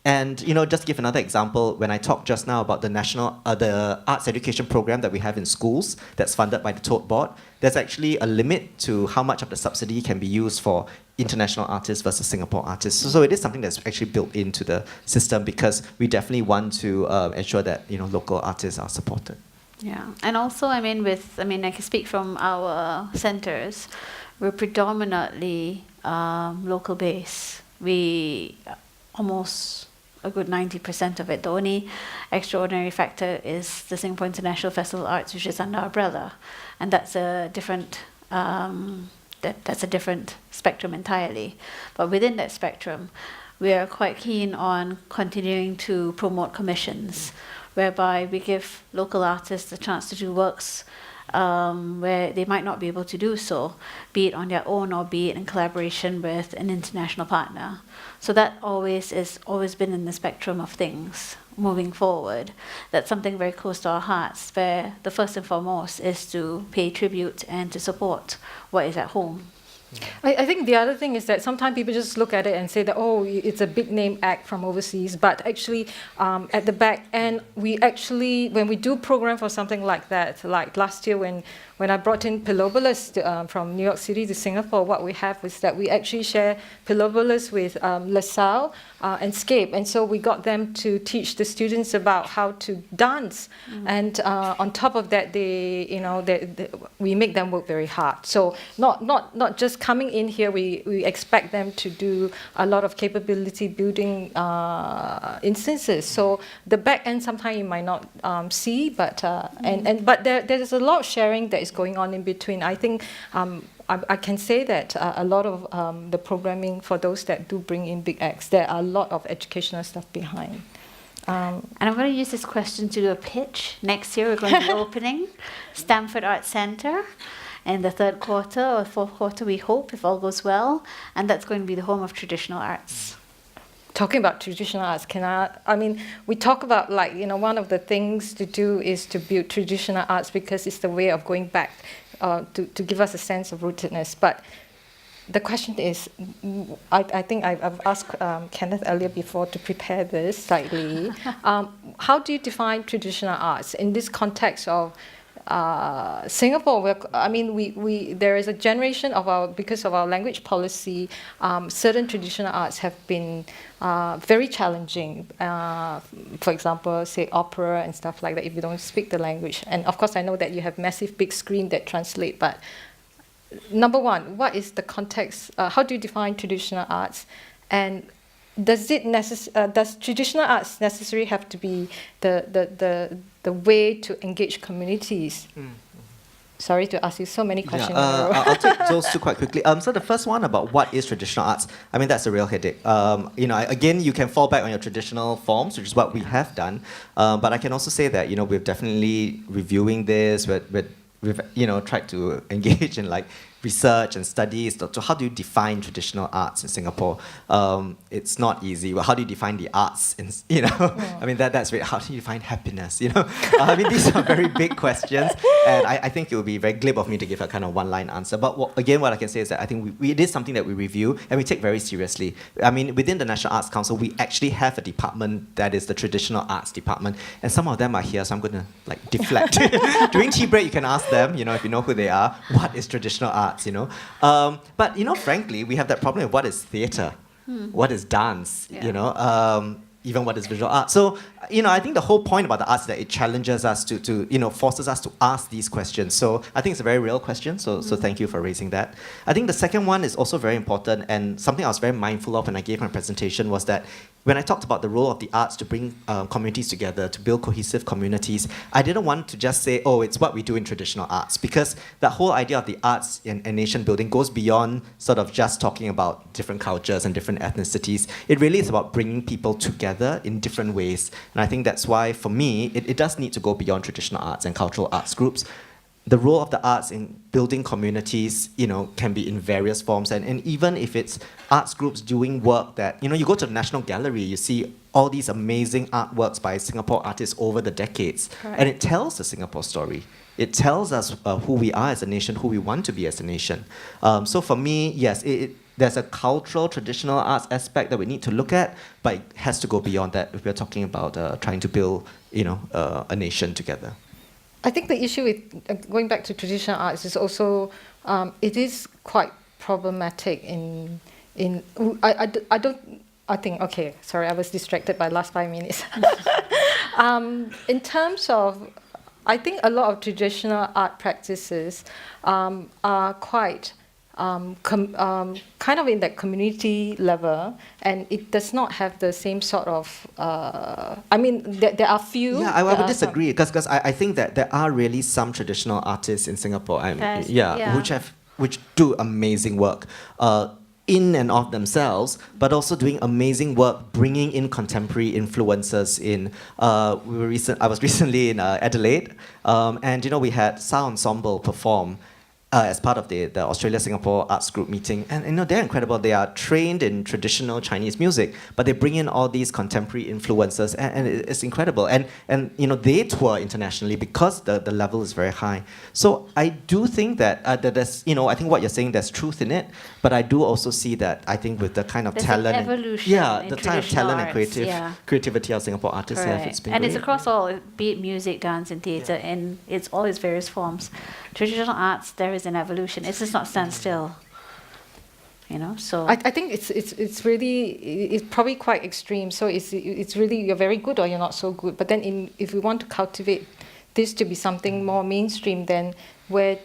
and just to give another example, when I talked just now about the arts education program that we have in schools that's funded by the Tote Board, there's actually a limit to how much of the subsidy can be used for international artists versus Singapore artists. So it is something that's actually built into the system because we definitely want to ensure that local artists are supported. Yeah, and also, I can speak from our centres. We're predominantly local base. We almost a good 90% of it. The only extraordinary factor is the Singapore International Festival of Arts, which is under umbrella, and that's a different spectrum entirely. But within that spectrum, we are quite keen on continuing to promote commissions, whereby we give local artists the chance to do works where they might not be able to do so, be it on their own or be it in collaboration with an international partner. So that always been in the spectrum of things moving forward. That's something very close to our hearts, where the first and foremost is to pay tribute and to support what is at home. I think the other thing is that sometimes people just look at it and say that, oh, it's a big name act from overseas, but actually at the back end, when we do program for something like that, like last year when I brought in Pilobolus from New York City to Singapore, what we have is that we actually share Pilobolus with LaSalle and Scape, and so we got them to teach the students about how to dance, and on top of that, we make them work very hard. So not just coming in here, we expect them to do a lot of capability building instances. So the back end sometimes you might not see, but there's a lot of sharing that is going on in between. I think I can say that a lot of the programming for those that do bring in big acts, there are a lot of educational stuff behind. And I'm going to use this question to do a pitch. Next year we're going to be opening Stamford Arts Centre in the third quarter or fourth quarter, we hope, if all goes well, and that's going to be the home of traditional arts. Talking about traditional arts, we talk about one of the things to do is to build traditional arts because it's the way of going back to give us a sense of rootedness. But the question is, I think I've asked Kenneth earlier before to prepare this slightly. How do you define traditional arts in this context of Singapore? There is a generation because of our language policy, certain traditional arts have been very challenging. For example, say opera and stuff like that, if you don't speak the language. And of course, I know that you have massive big screen that translate, but number one, what is the context? How do you define traditional arts? And does traditional arts necessarily have to be the way to engage communities? Sorry to ask you so many questions. I'll take those two quite quickly. So the first one about what is traditional arts, that's a real headache. Again, you can fall back on your traditional forms, which is what we have done. But I can also say that we're definitely reviewing this. We're we've tried to engage in like research and studies to how do you define traditional arts in Singapore. It's not easy. Well, how do you define the arts? I mean, that's really, how do you define happiness? I mean, these are very big questions, and I think it would be very glib of me to give a kind of one-line answer. But what I can say is that I think it is something that we review and we take very seriously. I mean, within the National Arts Council, we actually have a department that is the traditional arts department, and some of them are here, so I'm going to like deflect. During tea break, you can ask them, if you know who they are, what is traditional arts? But frankly, we have that problem of what is theatre, what is dance, even what is visual art. So, I think the whole point about the arts is that it challenges us to forces us to ask these questions. So I think it's a very real question, so thank you for raising that. I think the second one is also very important, and something I was very mindful of when I gave my presentation was that when I talked about the role of the arts to bring communities together, to build cohesive communities, I didn't want to just say, oh, it's what we do in traditional arts, because the whole idea of the arts and nation building goes beyond sort of just talking about different cultures and different ethnicities. It really is about bringing people together in different ways. And I think that's why, for me, it does need to go beyond traditional arts and cultural arts groups. The role of the arts in building communities, can be in various forms. And even if it's arts groups doing work that, you go to the National Gallery, you see all these amazing artworks by Singapore artists over the decades. Correct. And it tells the Singapore story. It tells us who we are as a nation, who we want to be as a nation. So for me, yes, there's a cultural, traditional arts aspect that we need to look at, but it has to go beyond that if we're talking about trying to build, a nation together. I think the issue with going back to traditional arts is also it is quite problematic I was distracted by last 5 minutes. In terms of, I think a lot of traditional art practices are quite kind of in that community level, and it does not have the same sort of, there are few. Yeah, I would disagree, because I think that there are really some traditional artists in Singapore, which do amazing work in and of themselves, but also doing amazing work, bringing in contemporary influences in. I was recently in Adelaide, and we had Sound Ensemble perform as part of the Australia-Singapore Arts Group meeting. And they're incredible. They are trained in traditional Chinese music, but they bring in all these contemporary influences, and it's incredible. And they tour internationally because the level is very high. So I do think that there's, I think what you're saying, there's truth in it, but I do also see that, I think with the kind of there's talent... an evolution the kind of talent and creativity of Singapore artists have, it's been and great. it's across all, be it music, dance, and theatre, and it's all its various forms. Traditional arts, there is an evolution. It does not stand still. So I think it's probably quite extreme. So it's really, you're very good or you're not so good. But then if we want to cultivate this to be something more mainstream, then where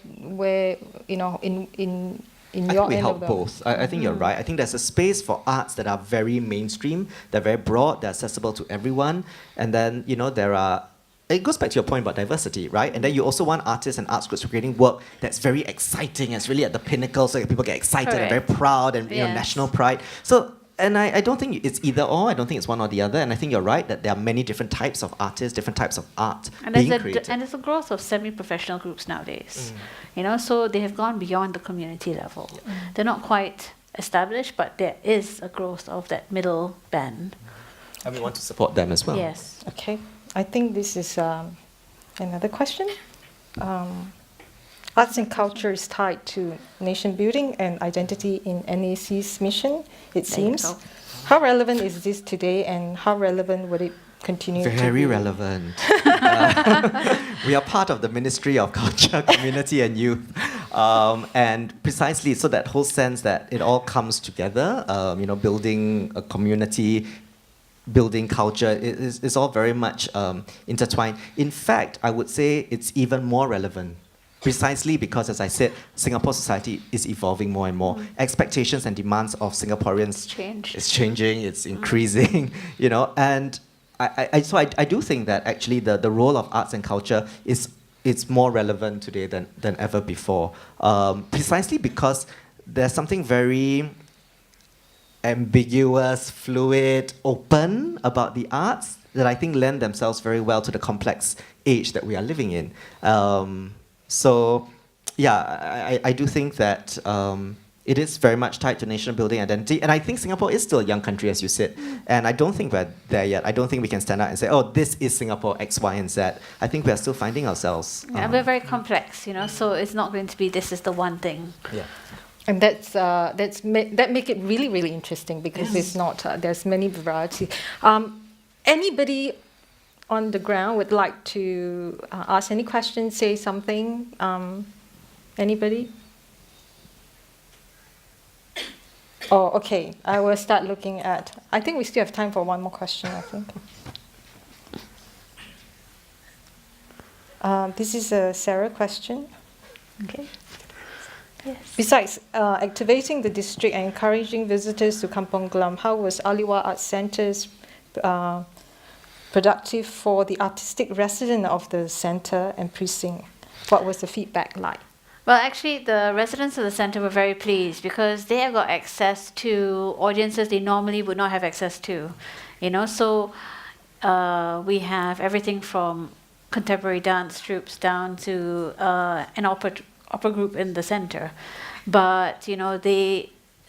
in your end we help both. I think you're right. I think there's a space for arts that are very mainstream, they're very broad, they're accessible to everyone, and then there are. It goes back to your point about diversity, right? And then you also want artists and arts groups creating work that's very exciting, it's really at the pinnacle, so people get excited and very proud and national pride. So, and I don't think it's either or, I don't think it's one or the other, and I think you're right that there are many different types of artists, different types of art being created. And there's a growth of semi-professional groups nowadays. So they have gone beyond the community level. They're not quite established, but there is a growth of that middle band. And we want to support them as well. Yes. Okay. I think this is another question. Arts and culture is tied to nation building and identity in NAC's mission, it seems. How relevant is this today, and how relevant would it continue to be? Very relevant. We are part of the Ministry of Culture, Community and Youth. And precisely, so that whole sense that it all comes together, building a community, building culture, is all very much intertwined. In fact, I would say it's even more relevant, precisely because, as I said, Singapore society is evolving more and more. Expectations and demands of Singaporeans is changing, it's increasing, and I do think that actually the role of arts and culture is more relevant today than ever before, precisely because there's something very ambiguous, fluid, open about the arts that I think lend themselves very well to the complex age that we are living in. So, yeah, I do think that it is very much tied to national building identity. And I think Singapore is still a young country, as you said. And I don't think we're there yet. I don't think we can stand out and say, oh, this is Singapore X, Y, and Z. I think we're still finding ourselves. Yeah, we're very complex, so it's not going to be this is the one thing. Yeah. And that make it really, really interesting because it's not, there's many varieties. Anybody on the ground would like to ask any questions, say something? Anybody? Oh, okay. I will start looking at, I think we still have time for one more question, I think. This is a Sarah question. Okay. Yes. Besides activating the district and encouraging visitors to Kampong Glam, how was Aliwal Arts Centre's productive for the artistic resident of the centre and precinct? What was the feedback like? Well, actually, the residents of the centre were very pleased because they have got access to audiences they normally would not have access to. So we have everything from contemporary dance troupes down to an opera group in the centre. But,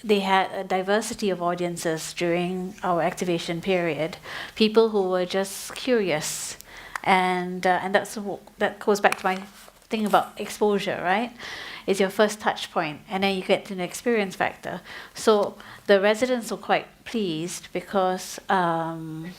they had a diversity of audiences during our activation period. People who were just curious. And that goes back to my thing about exposure, right? It's your first touch point, and then you get to the experience factor. So the residents were quite pleased because, one,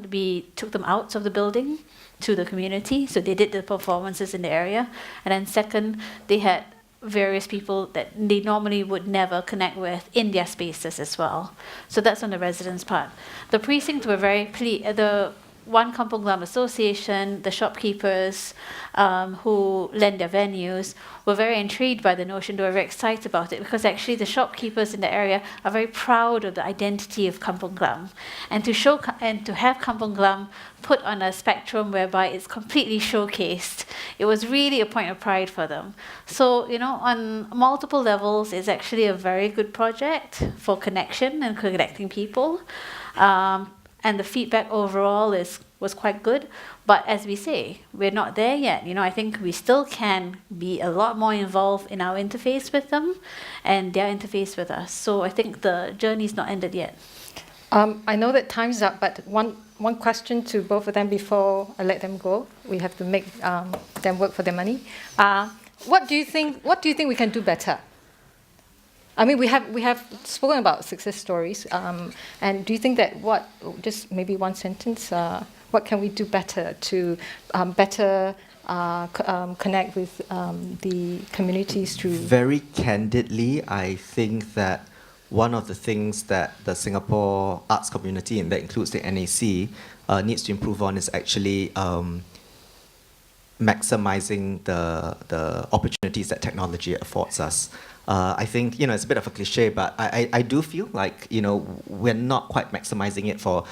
we took them out of the building to the community, so they did the performances in the area. And then second, they had various people that they normally would never connect with in their spaces as well. So that's on the residents' part. The precincts were very pleased. The One Kampong Glam Association, the shopkeepers who lend their venues, were very intrigued by the notion. They were very excited about it because actually the shopkeepers in the area are very proud of the identity of Kampong Glam, and to have Kampong Glam put on a spectrum whereby it's completely showcased, it was really a point of pride for them. So on multiple levels, it's actually a very good project for connection and connecting people. And the feedback overall was quite good. But as we say, we're not there yet. I think we still can be a lot more involved in our interface with them and their interface with us. So I think the journey's not ended yet. I know that time's up, but one question to both of them before I let them go. We have to make them work for their money. What do you think we can do better? I mean, we have spoken about success stories, and do you think that just maybe one sentence, what can we do better to better connect with the communities through? Very candidly, I think that one of the things that the Singapore arts community, and that includes the NAC, needs to improve on is actually maximizing the opportunities that technology affords us. I think, it's a bit of a cliche, but I do feel like, we're not quite maximizing it for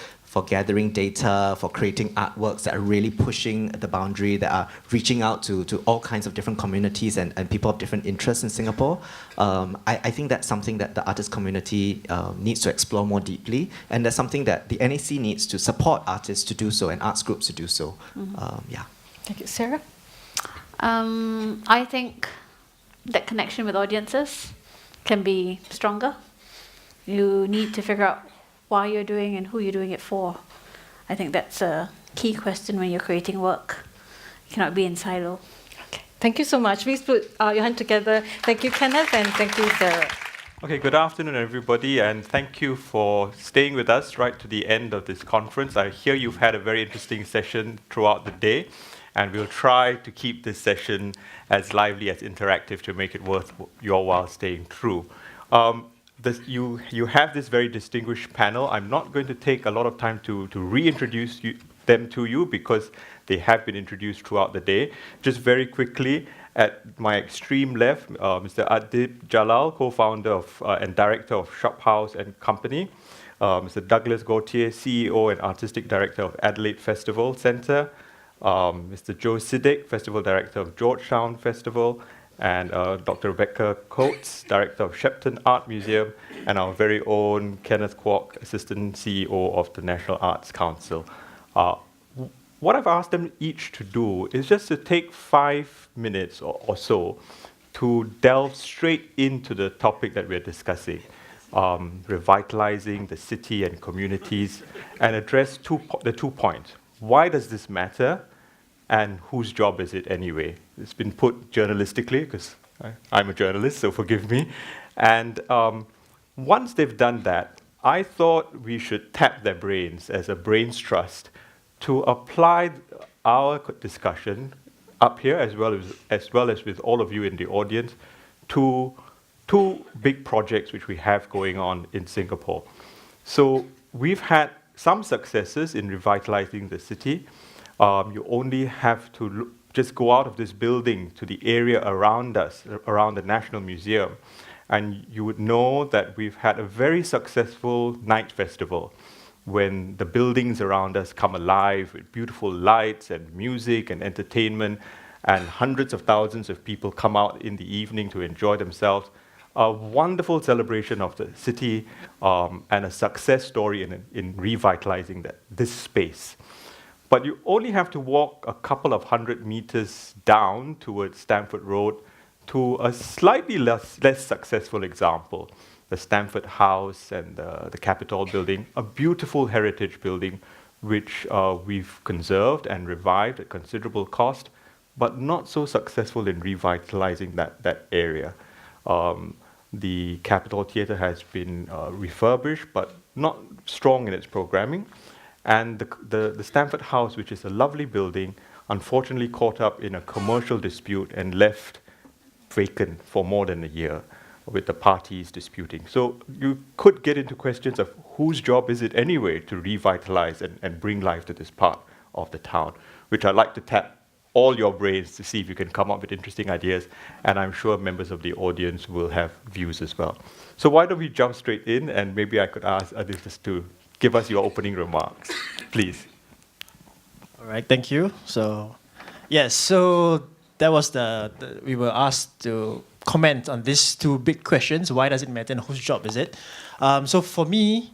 gathering data, for creating artworks that are really pushing the boundary, that are reaching out to all kinds of different communities and people of different interests in Singapore. I think that's something that the artist community needs to explore more deeply, and that's something that the NAC needs to support artists to do so and arts groups to do so. Yeah. Thank you. Sarah? I think that connection with audiences can be stronger. You need to figure out why you're doing and who you're doing it for. I think that's a key question when you're creating work. You cannot be in silo. Okay. Thank you so much. Please put your hand together. Thank you, Kenneth, and thank you, Sarah. Okay, good afternoon, everybody, and thank you for staying with us right to the end of this conference. I hear you've had a very interesting session throughout the day, and we'll try to keep this session as lively, as interactive, to make it worth your while staying through. You have this very distinguished panel. I'm not going to take a lot of time to reintroduce them to you because they have been introduced throughout the day. Just very quickly, at my extreme left, Mr. Adib Jalal, co-founder and director of Shophouse and Company. Mr. Douglas Gautier, CEO and artistic director of Adelaide Festival Centre. Mr. Joe Siddick, Festival Director of Georgetown Festival, and Dr. Rebecca Coates, Director of Shepton Art Museum, and our very own Kenneth Kwok, Assistant CEO of the National Arts Council. what I've asked them each to do is just to take 5 minutes or so to delve straight into the topic that we're discussing, revitalizing the city and communities, and address the 2 points. Why does this matter, and whose job is it anyway? It's been put journalistically, because I'm a journalist, so forgive me. And once they've done that, I thought we should tap their brains as a brains trust to apply our discussion up here, as well as with all of you in the audience, to 2 big projects which we have going on in Singapore. So we've had some successes in revitalizing the city. You only have to just go out of this building to the area around us, around the National Museum, and you would know that we've had a very successful night festival when the buildings around us come alive with beautiful lights and music and entertainment, and hundreds of thousands of people come out in the evening to enjoy themselves. A wonderful celebration of the city, and a success story in revitalizing this space. But you only have to walk a couple of 100 meters down towards Stamford Road to a slightly less successful example, the Stamford House and the Capitol building, a beautiful heritage building which we've conserved and revived at considerable cost, but not so successful in revitalizing that area. The Capitol Theatre has been refurbished, but not strong in its programming. And the Stamford House, which is a lovely building, unfortunately caught up in a commercial dispute and left vacant for more than a year, with the parties disputing. So you could get into questions of whose job is it anyway to revitalize and bring life to this part of the town, which I'd like to tap all your brains to see if you can come up with interesting ideas, and I'm sure members of the audience will have views as well. So why don't we jump straight in, and maybe I could ask Adib just to give us your opening remarks, please. All right, thank you. So, yes, so that was we were asked to comment on these 2 big questions. Why does it matter and whose job is it? So for me,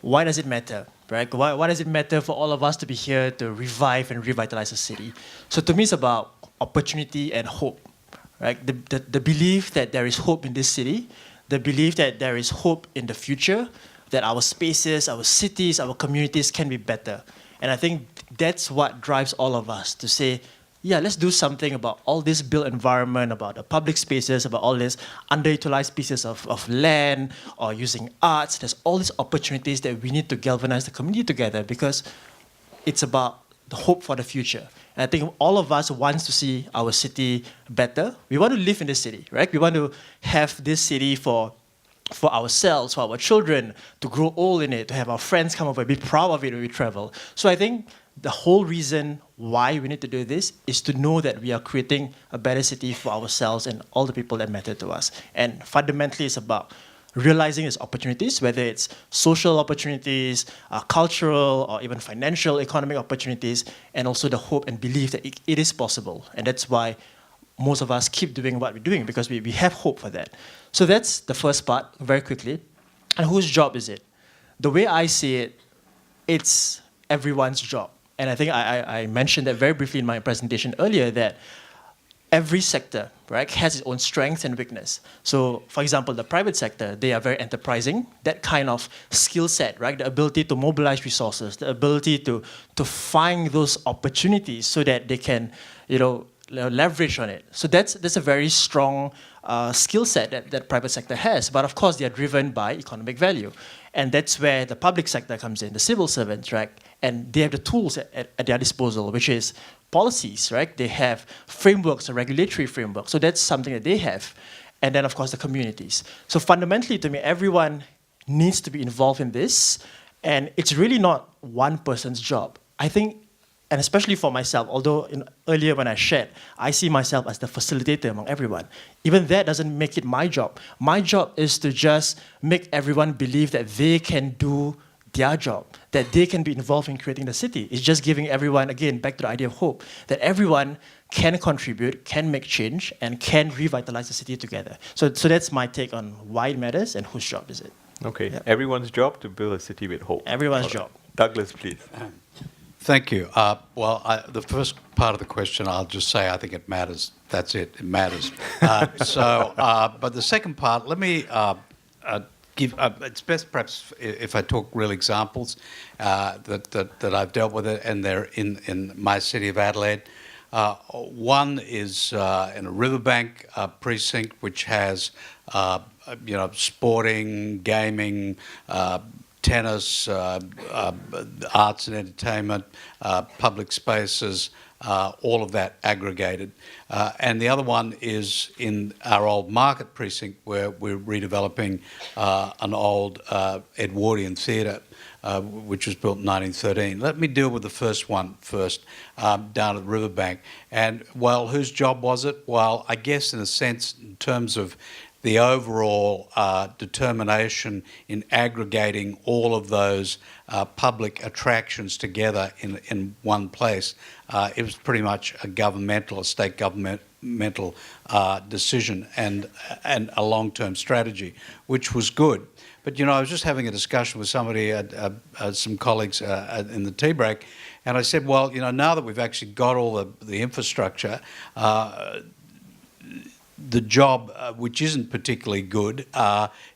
why does it matter, right? Why does it matter for all of us to be here to revive and revitalize the city? So to me, it's about opportunity and hope, right? The belief that there is hope in this city, the belief that there is hope in the future, that our spaces, our cities, our communities can be better. And I think that's what drives all of us to say, yeah, let's do something about all this built environment, about the public spaces, about all these underutilized pieces of land, or using arts. There's all these opportunities that we need to galvanize the community together, because it's about the hope for the future. And I think all of us wants to see our city better. We want to live in this city, right? We want to have this city for ourselves, for our children, to grow old in it, to have our friends come over, be proud of it when we travel. So I think the whole reason why we need to do this is to know that we are creating a better city for ourselves and all the people that matter to us. And fundamentally, it's about realizing these opportunities, whether it's social opportunities, cultural, or even financial, economic opportunities, and also the hope and belief that it is possible. And that's why most of us keep doing what we're doing, because we have hope for that. So that's the first part, very quickly. And whose job is it? The way I see it, it's everyone's job. And I think I mentioned that very briefly in my presentation earlier, that every sector, right, has its own strengths and weakness. So, for example, the private sector, they are very enterprising. That kind of skill set, right, the ability to mobilize resources, the ability to find those opportunities so that they can, leverage on it. So that's a very strong skill set that private sector has. But of course, they are driven by economic value. And that's where the public sector comes in, the civil servants, right? And they have the tools at their disposal, which is policies, right? They have frameworks, a regulatory framework. So that's something that they have. And then, of course, the communities. So fundamentally, to me, everyone needs to be involved in this. And it's really not one person's job. I think, and especially for myself, although earlier when I shared, I see myself as the facilitator among everyone. Even that doesn't make it my job. My job is to just make everyone believe that they can do their job, that they can be involved in creating the city. It's just giving everyone, again, back to the idea of hope, that everyone can contribute, can make change, and can revitalize the city together. So that's my take on why it matters and whose job is it. Okay, Yep. Everyone's job to build a city with hope. Everyone's All right. job. Douglas, please. Thank you. The first part of the question, I'll just say I think it matters. That's it. It matters. But the second part, let me give. It's best perhaps if I talk real examples that I've dealt with it, and they're in my city of Adelaide. One is in a riverbank precinct, which has sporting, gaming, tennis, arts and entertainment, public spaces, all of that aggregated. And the other one is in our old market precinct, where we're redeveloping an old Edwardian theatre, which was built in 1913. Let me deal with the first one first, down at the riverbank. And, well, whose job was it? Well, I guess in a sense, in terms of the overall determination in aggregating all of those public attractions together in one place, it was pretty much a state governmental decision and a long-term strategy, which was good. But, I was just having a discussion with somebody, some colleagues in the tea break, and I said, well, now that we've actually got all the infrastructure, the job, which isn't particularly good,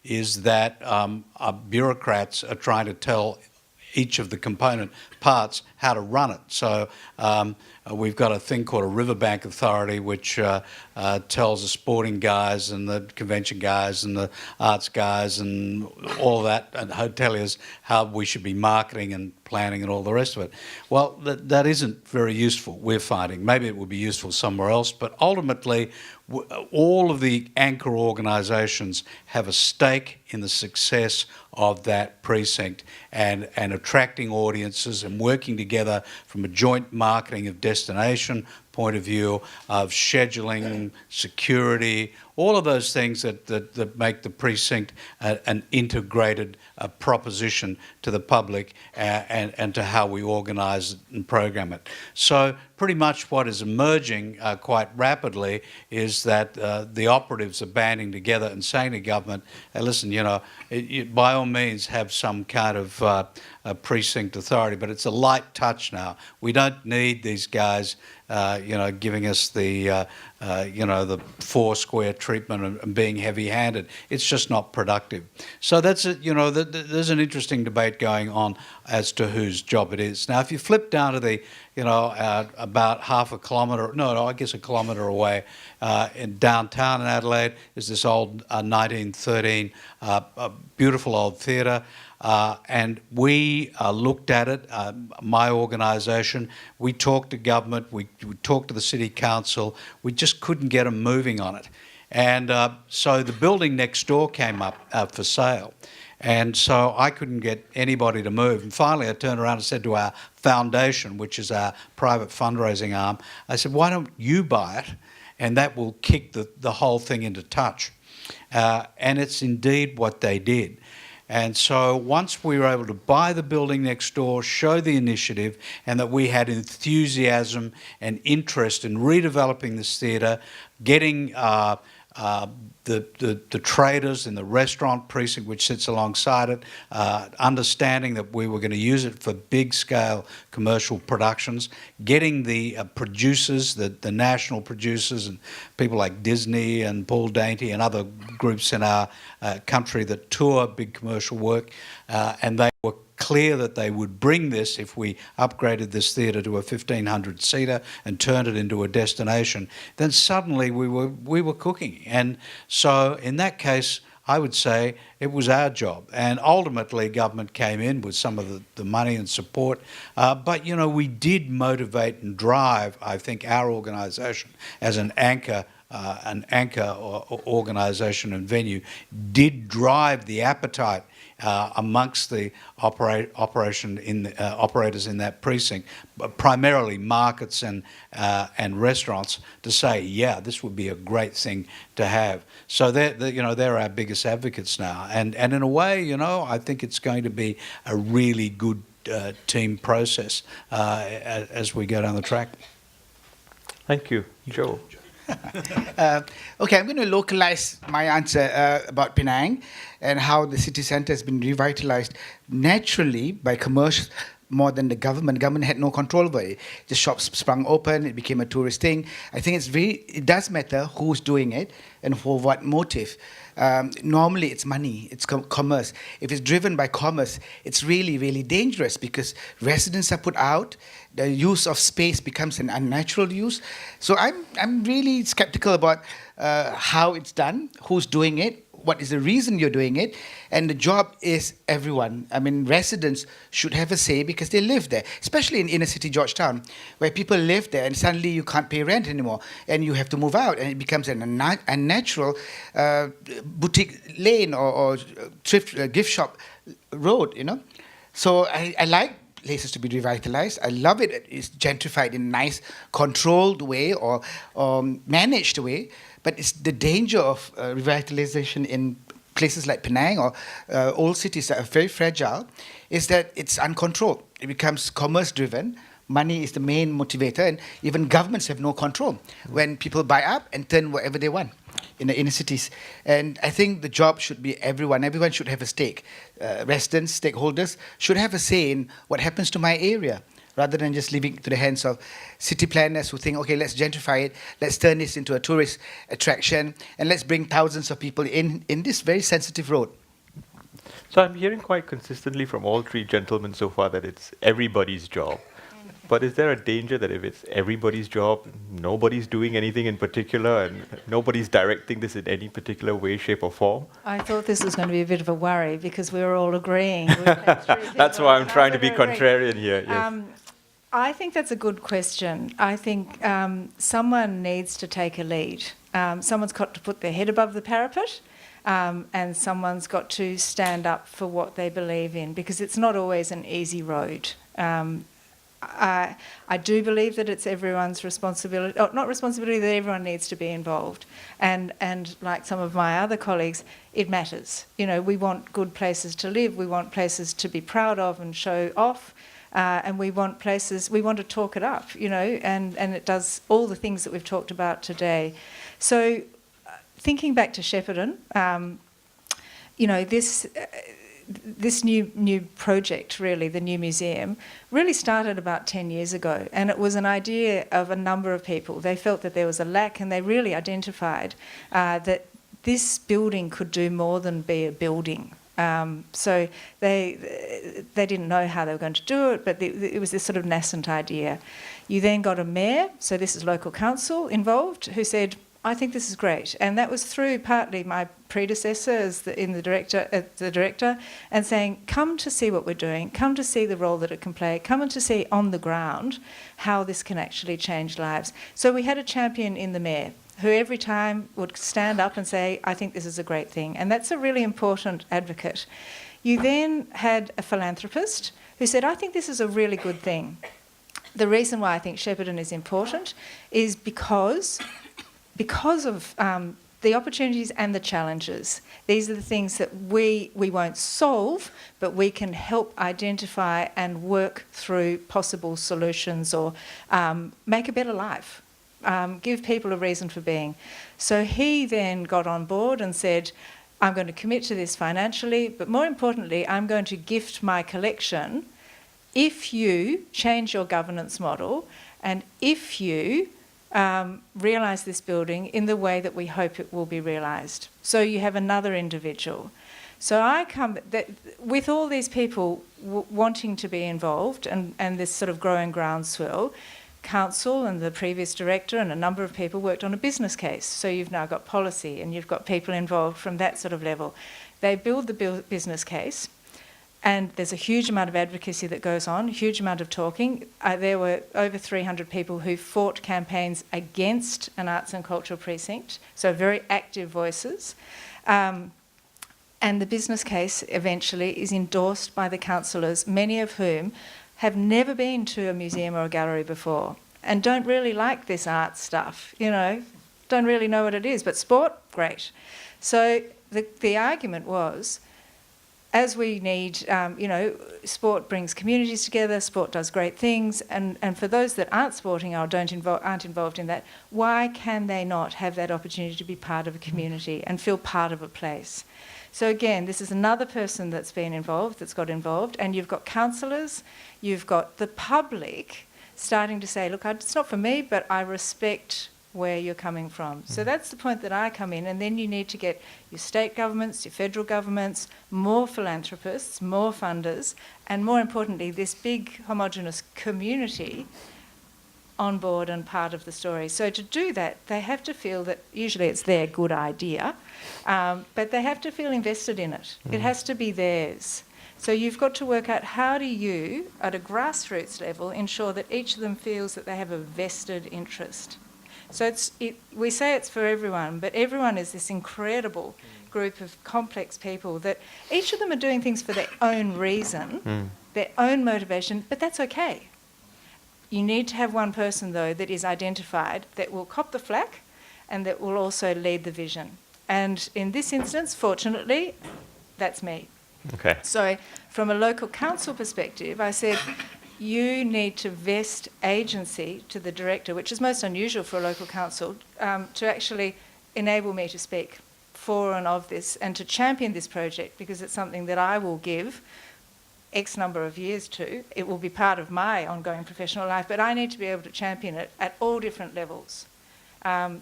is that our bureaucrats are trying to tell each of the component parts how to run it. So we've got a thing called a riverbank authority, which tells the sporting guys and the convention guys and the arts guys and all of that, and hoteliers, how we should be marketing and planning and all the rest of it. Well, that isn't very useful, we're finding. Maybe it would be useful somewhere else, but ultimately all of the anchor organisations have a stake in the success of that precinct and attracting audiences and working together from a joint marketing of destination point of view, of scheduling, security, all of those things that make the precinct an integrated proposition to the public and to how we organise and program it. So pretty much what is emerging quite rapidly is that the operatives are banding together and saying to government, hey, listen, by all means have some kind of a precinct authority, but it's a light touch now. We don't need these guys, giving us the four-square treatment and being heavy-handed. It's just not productive. So that's there's an interesting debate going on as to whose job it is. Now, if you flip down to the, about a kilometre away, in downtown in Adelaide is this old 1913 beautiful old theatre. And we looked at it, my organisation, we talked to government, we talked to the City Council, we just couldn't get them moving on it. And so the building next door came up for sale. And so I couldn't get anybody to move. And finally I turned around and said to our foundation, which is our private fundraising arm, I said, why don't you buy it? And that will kick the whole thing into touch. And it's indeed what they did. And so once we were able to buy the building next door, show the initiative, and that we had enthusiasm and interest in redeveloping this theatre, getting the traders in the restaurant precinct which sits alongside it, understanding that we were going to use it for big-scale commercial productions, getting the producers, the national producers and people like Disney and Paul Dainty and other groups in our country that tour big commercial work, and they were clear that they would bring this if we upgraded this theatre to a 1,500-seater and turned it into a destination, then suddenly we were cooking. And so in that case, I would say it was our job. And ultimately, government came in with some of the money and support. But, we did motivate and drive, I think, our organisation as an anchor organisation and venue, did drive the appetite amongst the operators in that precinct, primarily markets and restaurants, to say, yeah, this would be a great thing to have. So they're our biggest advocates now, and in a way, I think it's going to be a really good team process as we go down the track. Thank you, Joe. Okay, I'm going to localize my answer about Penang and how the city centre has been revitalised naturally by more than the government. Government had no control over it. The shops sprung open, it became a tourist thing. I think it does matter who's doing it and for what motive. Normally it's money, it's commerce. If it's driven by commerce, it's really, really dangerous because residents are put out, the use of space becomes an unnatural use. So I'm really skeptical about how it's done, who's doing it, what is the reason you're doing it, and the job is everyone. I mean, residents should have a say because they live there, especially in inner city Georgetown, where people live there and suddenly you can't pay rent anymore and you have to move out and it becomes an unnatural boutique lane or thrift gift shop road, you know. So I like places to be revitalized. I love it. It's gentrified in a nice, controlled way or managed way. But it's the danger of revitalization in places like Penang or old cities that are very fragile is that it's uncontrolled. It becomes commerce-driven. Money is the main motivator, and even governments have no control when people buy up and turn whatever they want in the inner cities. And I think the job should be everyone. Everyone should have a stake. Residents, stakeholders should have a say in what happens to my area, rather than just leaving it to the hands of city planners who think, okay, let's gentrify it, let's turn this into a tourist attraction, and let's bring thousands of people in this very sensitive road. So I'm hearing quite consistently from all three gentlemen so far that it's everybody's job. But is there a danger that if it's everybody's job, nobody's doing anything in particular and nobody's directing this in any particular way, shape or form? I thought this was going to be a bit of a worry because we were all agreeing. That's why I'm trying to be contrarian here. Yes. I think that's a good question. I think someone needs to take a lead. Someone's got to put their head above the parapet, and someone's got to stand up for what they believe in, because it's not always an easy road. I do believe that it's everyone's responsibility, or not responsibility, that everyone needs to be involved. And like some of my other colleagues, it matters. You know, we want good places to live, we want places to be proud of and show off, and we want to talk it up, you know, and it does all the things that we've talked about today. So thinking back to Shepparton, you know, this new project, really, the new museum, really started about 10 years ago, and it was an idea of a number of people. They felt that there was a lack, and they really identified that this building could do more than be a building. So they didn't know how they were going to do it, but it was this sort of nascent idea. You then got a mayor, so this is local council involved, who said, I think this is great. And that was through partly my predecessor as the director, and saying, come to see what we're doing, come to see the role that it can play, come to see on the ground how this can actually change lives. So we had a champion in the mayor who every time would stand up and say, I think this is a great thing. And that's a really important advocate. You then had a philanthropist who said, I think this is a really good thing. The reason why I think Shepparton is important is because of the opportunities and the challenges. These are the things that we won't solve, but we can help identify and work through possible solutions, or make a better life, give people a reason for being. So he then got on board and said, I'm going to commit to this financially, but more importantly, I'm going to gift my collection if you change your governance model and if you realise this building in the way that we hope it will be realised. So you have another individual. So I come with all these people wanting to be involved, and this sort of growing groundswell. Council and the previous director and a number of people worked on a business case. So you've now got policy and you've got people involved from that sort of level. They build the business case, and there's a huge amount of advocacy that goes on, a huge amount of talking. There were over 300 people who fought campaigns against an arts and cultural precinct, so very active voices. And the business case eventually is endorsed by the councillors, many of whom have never been to a museum or a gallery before and don't really like this art stuff, you know, don't really know what it is, but sport, great. So the argument was, as we need, sport brings communities together, sport does great things, and for those that aren't sporting or aren't involved in that, why can they not have that opportunity to be part of a community and feel part of a place? So again, this is another person that's been involved, that's got involved, and you've got councillors, you've got the public starting to say, look, it's not for me, but I respect where you're coming from. So that's the point that I come in, and then you need to get your state governments, your federal governments, more philanthropists, more funders, and more importantly, this big homogenous community on board and part of the story. So to do that, they have to feel that usually it's their good idea, but they have to feel invested in it. It has to be theirs. So you've got to work out how do you, at a grassroots level, ensure that each of them feels that they have a vested interest. So we say it's for everyone, but everyone is this incredible group of complex people that each of them are doing things for their own reason, their own motivation, but that's okay. You need to have one person, though, that is identified, that will cop the flak and that will also lead the vision. And in this instance, fortunately, that's me. Okay. So from a local council perspective, I said, you need to vest agency to the director, which is most unusual for a local council, to actually enable me to speak for and of this and to champion this project, because it's something that I will give X number of years to. It will be part of my ongoing professional life, but I need to be able to champion it at all different levels.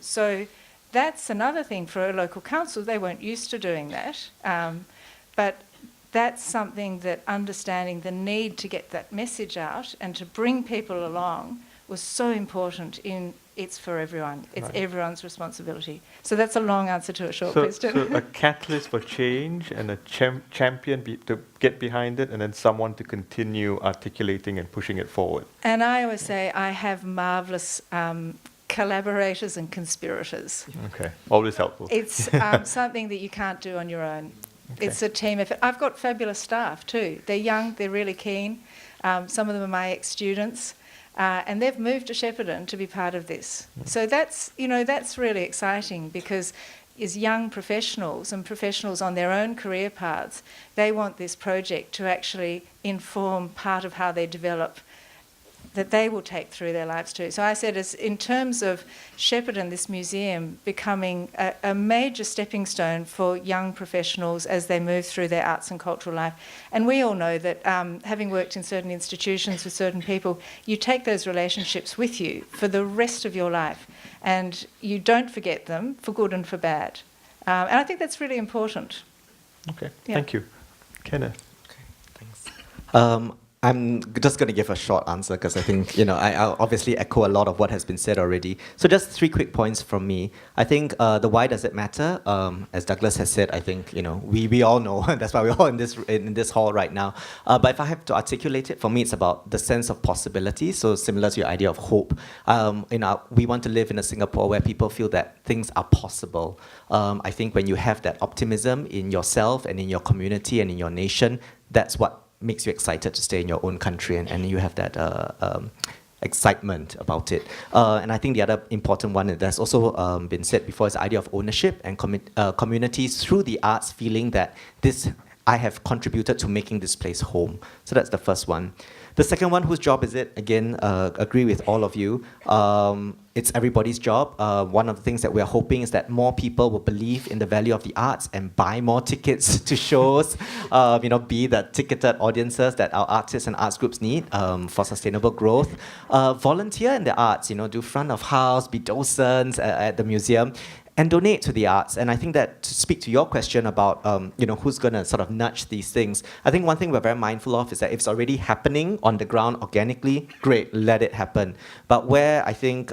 So that's another thing for a local council. They weren't used to doing that, but that's something that understanding the need to get that message out and to bring people along was so important in It's for Everyone. It's everyone's responsibility. So that's a long answer to a short question. So a catalyst for change and a champion to get behind it, and then someone to continue articulating and pushing it forward. And I always say I have marvellous collaborators and conspirators. Okay, always helpful. It's something that you can't do on your own. Okay. It's a team effort. I've got fabulous staff too. They're young, they're really keen. Some of them are my ex-students. And they've moved to Shepparton to be part of this. So that's really exciting, because as young professionals and professionals on their own career paths, they want this project to actually inform part of how they develop, that they will take through their lives too. So I said, as in terms of Shepparton, this museum becoming a major stepping stone for young professionals as they move through their arts and cultural life. And we all know that having worked in certain institutions with certain people, you take those relationships with you for the rest of your life, and you don't forget them for good and for bad. And I think that's really important. Okay, thank you. Kenneth. Okay, thanks. I'm just going to give a short answer, because I think, I obviously echo a lot of what has been said already. So just 3 quick points from me. I think the why does it matter? As Douglas has said, I think, we all know, that's why we're all in this hall right now. But if I have to articulate it, for me, it's about the sense of possibility. So similar to your idea of hope. We want to live in a Singapore where people feel that things are possible. I think when you have that optimism in yourself and in your community and in your nation, that's what makes you excited to stay in your own country, and you have that excitement about it. And I think the other important one that's also been said before is the idea of ownership and communities through the arts feeling that I have contributed to making this place home. So that's the first one. The second one, whose job is it? Again, agree with all of you. It's everybody's job. One of the things that we're hoping is that more people will believe in the value of the arts and buy more tickets to shows, be the ticketed audiences that our artists and arts groups need for sustainable growth. Volunteer in the arts, do front of house, be docents at the museum, and donate to the arts. And I think that to speak to your question about, who's going to sort of nudge these things, I think one thing we're very mindful of is that if it's already happening on the ground organically, great, let it happen. But where I think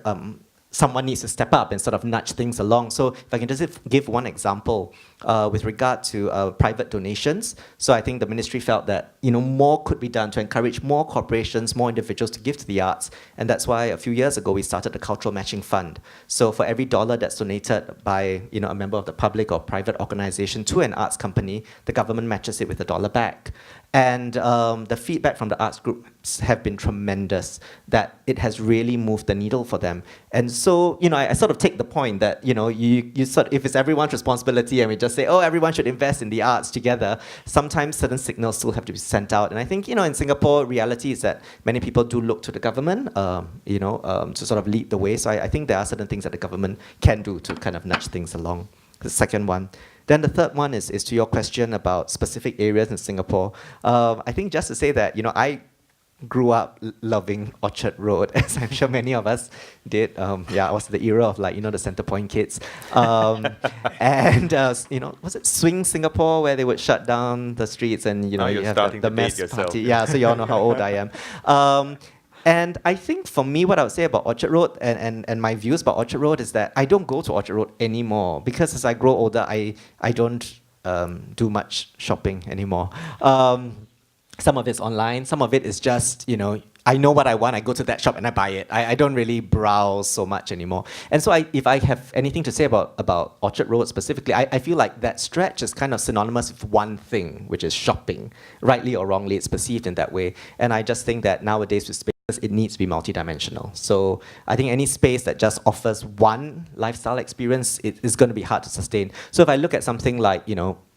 someone needs to step up and sort of nudge things along. So if I can just give one example with regard to private donations. So I think the ministry felt that more could be done to encourage more corporations, more individuals to give to the arts. And that's why a few years ago we started the Cultural Matching Fund. So for every dollar that's donated by a member of the public or private organization to an arts company, the government matches it with $1 back. And the feedback from the arts groups have been tremendous, that it has really moved the needle for them. And so, I sort of take the point that, you sort of, if it's everyone's responsibility and we just just say, oh, everyone should invest in the arts together. Sometimes certain signals still have to be sent out. And I think, in Singapore, reality is that many people do look to the government, to sort of lead the way. So I think there are certain things that the government can do to kind of nudge things along. The second one. Then the third one is to your question about specific areas in Singapore. I think just to say that, I grew up loving Orchard Road, as I'm sure many of us did. I was the era of the Centre Point kids. And, was it Swing Singapore where they would shut down the streets and, you have the mess party. Yeah, so you all know how old I am. And I think for me, what I would say about Orchard Road and my views about Orchard Road is that I don't go to Orchard Road anymore because as I grow older, I don't do much shopping anymore. Some of it's online, some of it is just, I know what I want, I go to that shop and I buy it. I don't really browse so much anymore. And so if I have anything to say about Orchard Road specifically, I feel like that stretch is kind of synonymous with one thing, which is shopping. Rightly or wrongly, it's perceived in that way. And I just think that nowadays with spaces, it needs to be multidimensional. So I think any space that just offers one lifestyle experience, it is going to be hard to sustain. So if I look at something like,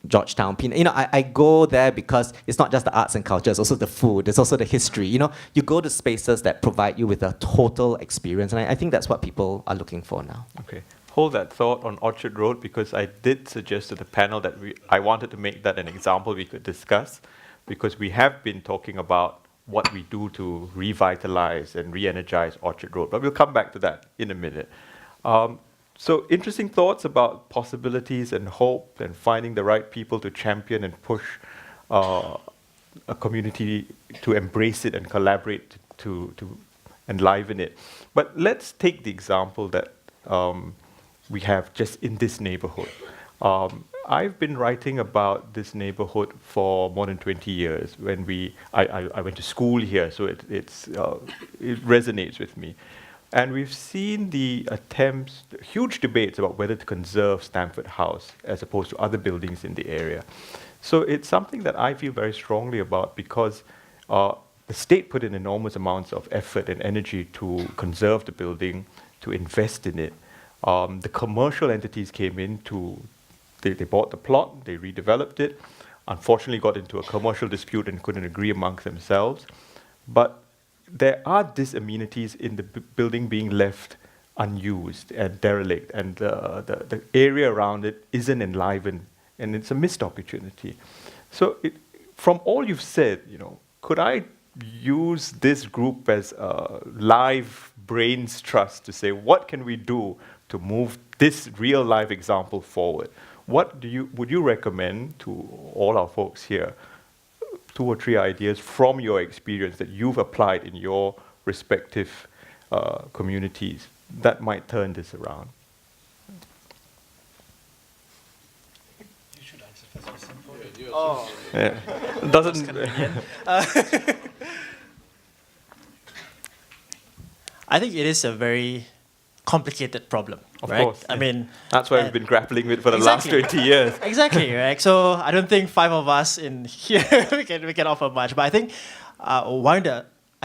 Georgetown, I go there because it's not just the arts and culture, it's also the food, it's also the history. You go to spaces that provide you with a total experience, and I think that's what people are looking for now. Okay. Hold that thought on Orchard Road, because I did suggest to the panel that I wanted to make that an example we could discuss, because we have been talking about what we do to revitalize and re-energize Orchard Road. But we'll come back to that in a minute. So interesting thoughts about possibilities and hope and finding the right people to champion and push a community to embrace it and collaborate to enliven it. But let's take the example that we have just in this neighborhood. I've been writing about this neighborhood for more than 20 years. I went to school here, so it resonates with me. And we've seen the attempts, huge debates about whether to conserve Stamford House as opposed to other buildings in the area. So it's something that I feel very strongly about because the state put in enormous amounts of effort and energy to conserve the building, to invest in it. The commercial entities came in they bought the plot, they redeveloped it, unfortunately got into a commercial dispute and couldn't agree amongst themselves. But there are disamenities in the building being left unused and derelict, and the area around it isn't enlivened, and it's a missed opportunity. So from all you've said, could I use this group as a live brains trust to say, what can we do to move this real life example forward? What would you recommend to all our folks here? 2 or 3 ideas from your experience that you've applied in your respective communities that might turn this around? You should answer first. Oh, yeah. Doesn't. I think it is a very complicated problem. Of right? course. I mean, that's what we've been grappling with for the last 20 years. Exactly, right? So I don't think 5 of us in here we can offer much, but I think I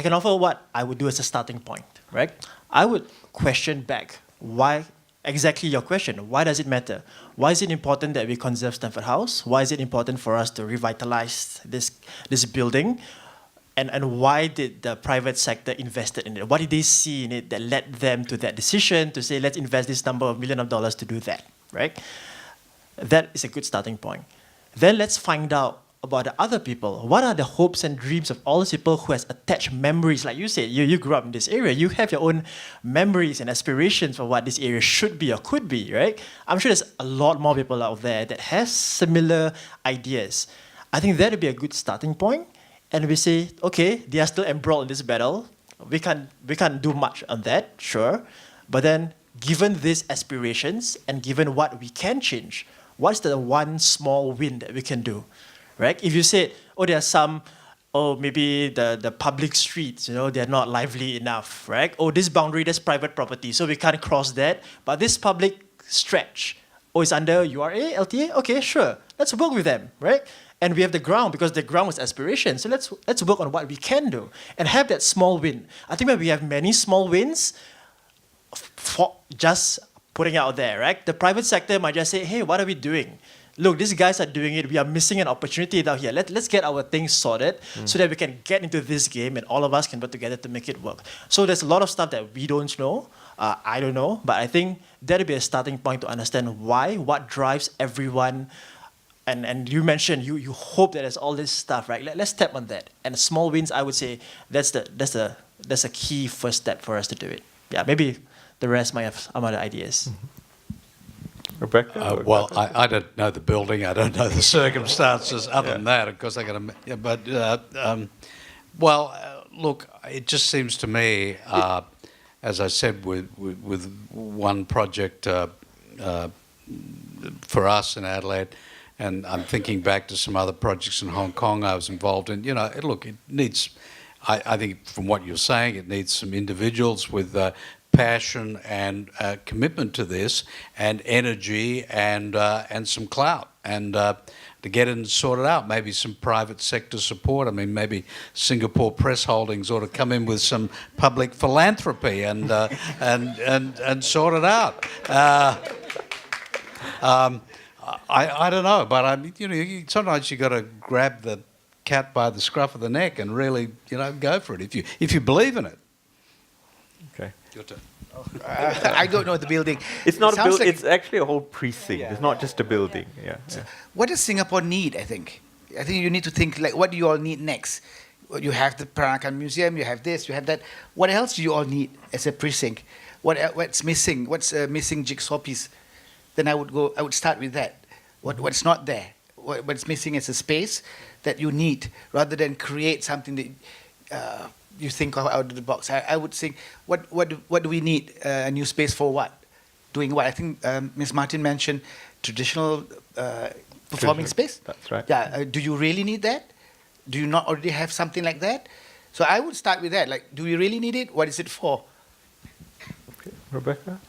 can offer what I would do as a starting point, right? I would question back why exactly your question. Why does it matter? Why is it important that we conserve Stamford House? Why is it important for us to revitalize this building? And why did the private sector invest in it? What did they see in it that led them to that decision to say, let's invest this number of $1 million to do that, right? That is a good starting point. Then let's find out about the other people. What are the hopes and dreams of all those people who has attached memories? Like you said, you grew up in this area. You have your own memories and aspirations for what this area should be or could be, right? I'm sure there's a lot more people out there that has similar ideas. I think that would be a good starting point. And we say, okay, they are still embroiled in this battle. We can't do much on that, sure. But then, given these aspirations and given what we can change, what's the one small win that we can do, right? If you say, there are some, maybe the public streets, they're not lively enough, right? This boundary, that's private property, so we can't cross that. But this public stretch, it's under URA, LTA? Okay, sure. Let's work with them, right? And we have the ground, because the ground was aspiration. So let's work on what we can do and have that small win. I think when we have many small wins, for just putting out there, right? The private sector might just say, hey, what are we doing? look, these guys are doing it. We are missing an opportunity down here. Let's get our things sorted so that we can get into this game and all of us can work together to make it work. So there's a lot of stuff that we don't know. I don't know, but I think that'll be a starting point to understand why, what drives everyone. And you mentioned you hope that there's all this stuff, right? Let's tap on that. And small wins, I would say that's a key first step for us to do it. Yeah, maybe the rest might have some other ideas. Rebecca? Well, I don't know the building. I don't know the circumstances. Other than that, of course, I got to. Yeah, but look, it just seems to me, as I said, with one project for us in Adelaide. And I'm thinking back to some other projects in Hong Kong I was involved in. It needs, I think from what you're saying, it needs some individuals with passion and commitment to this and energy and some clout and to get it and sort it out. Maybe some private sector support. I mean, maybe Singapore Press Holdings ought to come in with some public philanthropy and sort it out. I don't know, but sometimes you got to grab the cat by the scruff of the neck and really, go for it if you believe in it. Okay. Your turn. I don't know the building. It's not a Sounds building. like It's actually a whole precinct. Yeah. It's not just a building. Yeah. What does Singapore need, I think? I think you need to think, like, what do you all need next? Well, you have the Peranakan Museum, you have this, you have that. What else do you all need as a precinct? What's missing? What's a missing jigsaw piece? Then I would start with that. What's not there? What's missing is a space that you need, rather than create something that you think of out of the box. I would think, what do we need a new space for? What? Doing what? I think Ms. Martin mentioned traditional performing space. That's right. Yeah. Do you really need that? Do you not already have something like that? So I would start with that. Like, do we really need it? What is it for? Okay. Rebecca?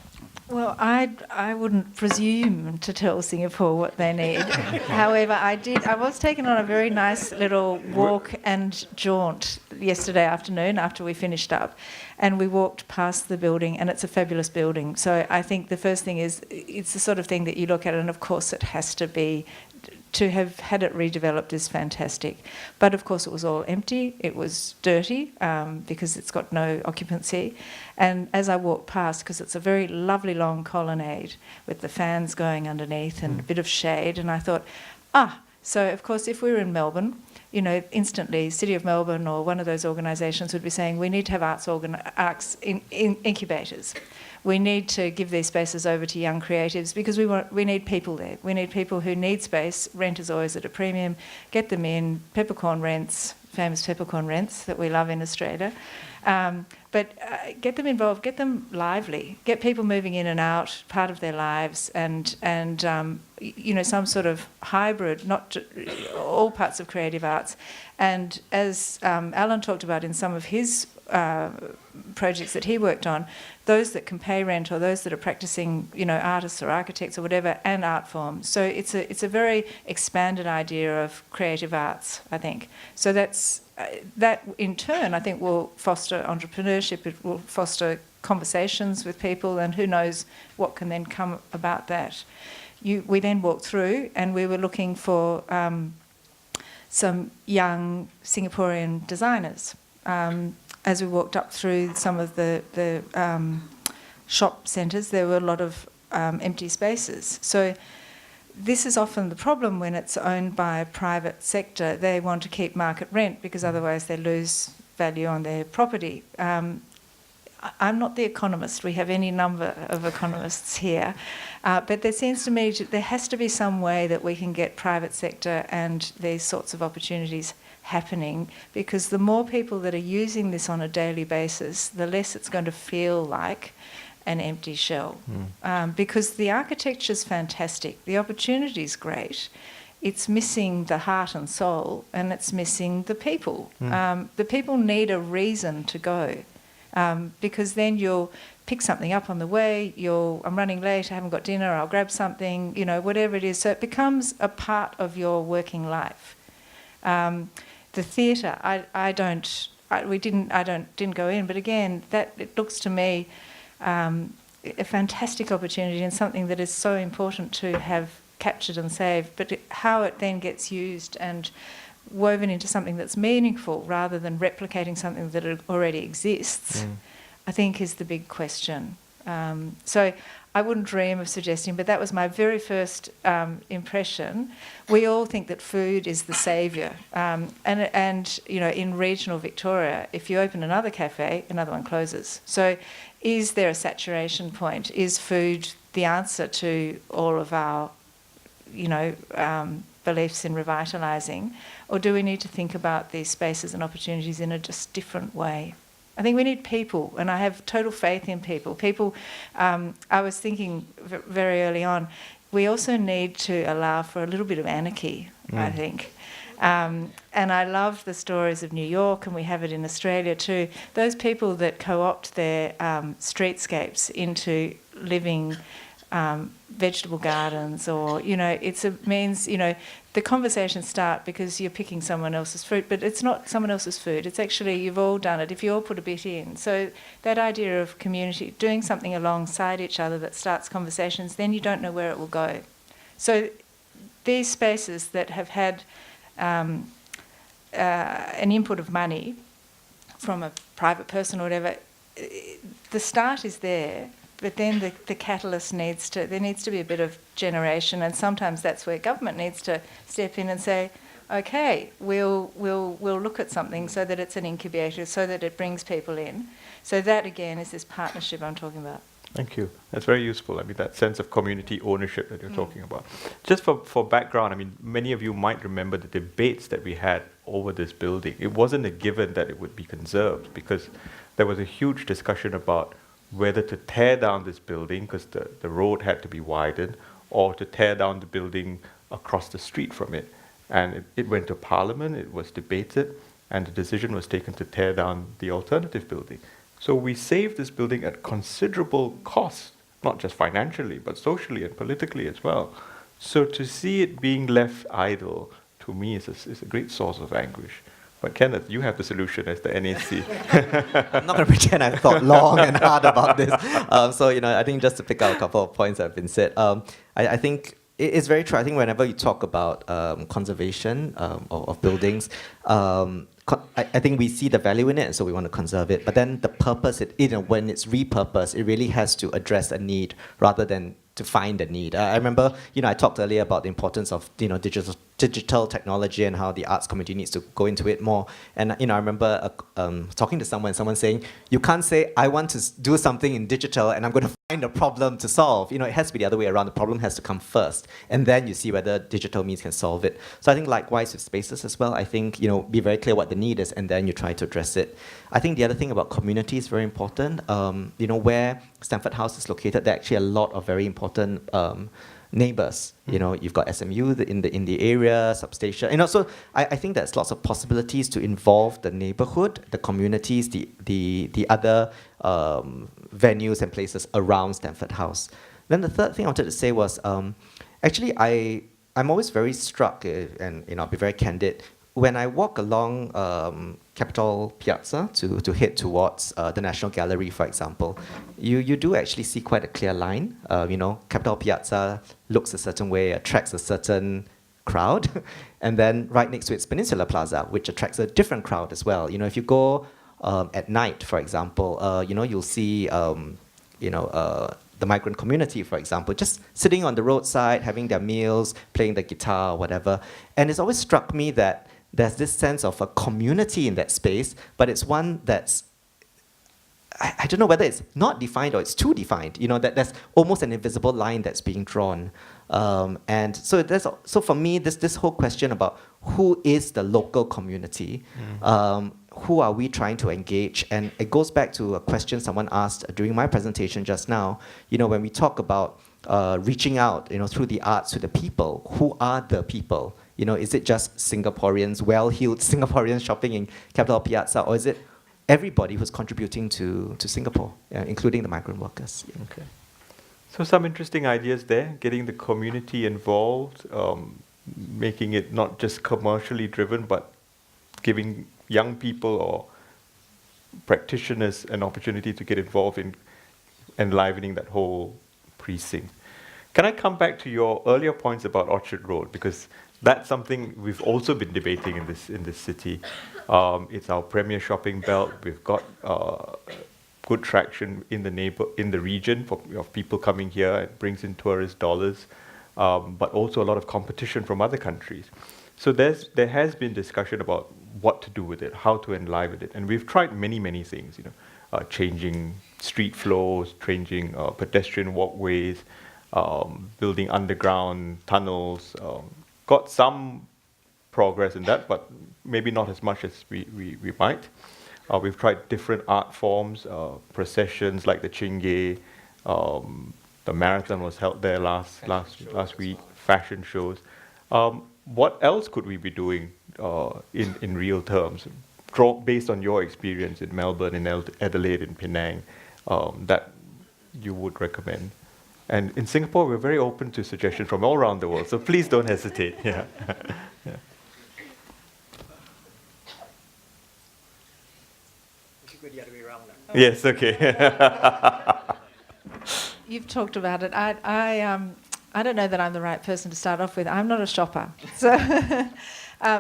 Well, I wouldn't presume to tell Singapore what they need. However, I was taken on a very nice little walk and jaunt yesterday afternoon after we finished up, and we walked past the building, and it's a fabulous building. So I think the first thing is, it's the sort of thing that you look at, and of course it has to be. To have had it redeveloped is fantastic. But of course it was all empty, it was dirty because it's got no occupancy. And as I walked past, because it's a very lovely long colonnade with the fans going underneath and a bit of shade, and I thought, so of course if we were in Melbourne, instantly City of Melbourne or one of those organisations would be saying, we need to have arts incubators. We need to give these spaces over to young creatives because we need people there. We need people who need space. Rent is always at a premium. Get them in. Peppercorn rents, famous peppercorn rents that we love in Australia. But get them involved, get them lively, get people moving in and out, part of their lives, and some sort of hybrid, not all parts of creative arts. And as Alan talked about in some of his projects that he worked on, those that can pay rent or those that are practicing, artists or architects or whatever, and art forms. So it's a very expanded idea of creative arts, I think. So that in turn, I think, will foster entrepreneurship. It will foster conversations with people, and who knows what can then come about that. We then walked through, and we were looking for some young Singaporean designers. As we walked up through some of the shop centres, there were a lot of empty spaces. So this is often the problem when it's owned by a private sector. They want to keep market rent because otherwise they lose value on their property. I'm not the economist. We have any number of economists here. But there seems to me there has to be some way that we can get private sector and these sorts of opportunities happening, because the more people that are using this on a daily basis, the less it's going to feel like an empty shell. Because the architecture's fantastic, the opportunity's great, it's missing the heart and soul, and it's missing the people. The people need a reason to go, because then you'll pick something up on the way, I'm running late, I haven't got dinner, I'll grab something, whatever it is. So it becomes a part of your working life. The theatre, I didn't go in, but again, it looks to me a fantastic opportunity and something that is so important to have captured and saved, but how it then gets used and woven into something that's meaningful rather than replicating something that already exists, I think is the big question. So I wouldn't dream of suggesting, but that was my very first impression. We all think that food is the saviour. And you know, in regional Victoria, if you open another cafe, another one closes. So is there a saturation point? Is food the answer to all of our, you know, beliefs in revitalising? Or do we need to think about these spaces and opportunities in a just different way? I think we need people, and I have total faith in people. People, I was thinking very early on, we also need to allow for a little bit of anarchy, I think. And I love the stories of New York, and we have it in Australia too. Those people that co-opt their streetscapes into living vegetable gardens, or, you know, means, you know, the conversations start because you're picking someone else's fruit, but it's not someone else's food. It's actually, you've all done it if you all put a bit in. So that idea of community, doing something alongside each other that starts conversations, then you don't know where it will go. So these spaces that have had an input of money from a private person or whatever, the start is there. But then the catalyst needs to be a bit of generation, and sometimes that's where government needs to step in and say, okay, we'll look at something so that it's an incubator, so that it brings people in. So that again is this partnership I'm talking about. Thank you. That's very useful. I mean, that sense of community ownership that you're talking about. Just for background, I mean, many of you might remember the debates that we had over this building. It wasn't a given that it would be conserved, because there was a huge discussion about whether to tear down this building because the road had to be widened, or to tear down the building across the street from it. And it went to Parliament, it was debated, and the decision was taken to tear down the alternative building. So we saved this building at considerable cost, not just financially, but socially and politically as well. So to see it being left idle, to me, is a great source of anguish. But Kenneth, you have the solution as the NAC. I'm not going to pretend I thought long and hard about this. So, you know, I think just to pick up a couple of points that have been said, I think it's very true. I think whenever you talk about conservation of buildings, I think we see the value in it, and so we want to conserve it. But then the purpose, when it's repurposed, it really has to address a need rather than to find a need. I remember, you know, I talked earlier about the importance of, you know, digital technology and how the arts community needs to go into it more. And, you know, I remember talking to someone saying, you can't say, I want to do something in digital and I'm going to find a problem to solve. You know, it has to be the other way around. The problem has to come first, and then you see whether digital means can solve it. So I think likewise with spaces as well, I think, you know, be very clear what the need is, and then you try to address it. I think the other thing about community is very important. You know, where Stamford House is located, there are actually a lot of very important neighbours. You know, you've got SMU in the area, substation. You know, so I think there's lots of possibilities to involve the neighbourhood, the communities, the other venues and places around Stamford House. Then the third thing I wanted to say was, actually, I'm always very struck, and, you know, I'll be very candid, when I walk along Capital Piazza to head towards the National Gallery, for example, you do actually see quite a clear line. You know, Capital Piazza looks a certain way, attracts a certain crowd, and then right next to it's Peninsula Plaza, which attracts a different crowd as well. You know, if you go at night, for example, you know, you'll see, you know, the migrant community, for example, just sitting on the roadside, having their meals, playing the guitar, or whatever. And it's always struck me that there's this sense of a community in that space, but it's one that's, I don't know whether it's not defined or it's too defined, you know, that there's almost an invisible line that's being drawn. And so for me, this whole question about who is the local community, who are we trying to engage? And it goes back to a question someone asked during my presentation just now. You know, when we talk about reaching out, you know, through the arts to the people, who are the people? You know, is it just Singaporeans, well-heeled Singaporeans shopping in Capital Piazza, or is it everybody who's contributing to Singapore, including the migrant workers? Yeah. Okay. So some interesting ideas there, getting the community involved, making it not just commercially driven, but giving young people or practitioners an opportunity to get involved in enlivening that whole precinct. Can I come back to your earlier points about Orchard Road, because that's something we've also been debating in this city. It's our premier shopping belt. We've got good traction in the region of people coming here. It brings in tourist dollars, but also a lot of competition from other countries. So there has been discussion about what to do with it, how to enliven it, and we've tried many things. Changing street flows, changing pedestrian walkways, building underground tunnels. Got some progress in that, but maybe not as much as we might. We've tried different art forms, processions like the Chingay. The marathon was held there last week. Fashion shows. What else could we be doing in real terms, based on your experience in Melbourne, in Adelaide, in Penang, that you would recommend? And in Singapore, we're very open to suggestions from all around the world, so please don't hesitate. Yeah. Yeah. We should go the other way around now. Yes, okay. You've talked about it. I don't know that I'm the right person to start off with. I'm not a shopper.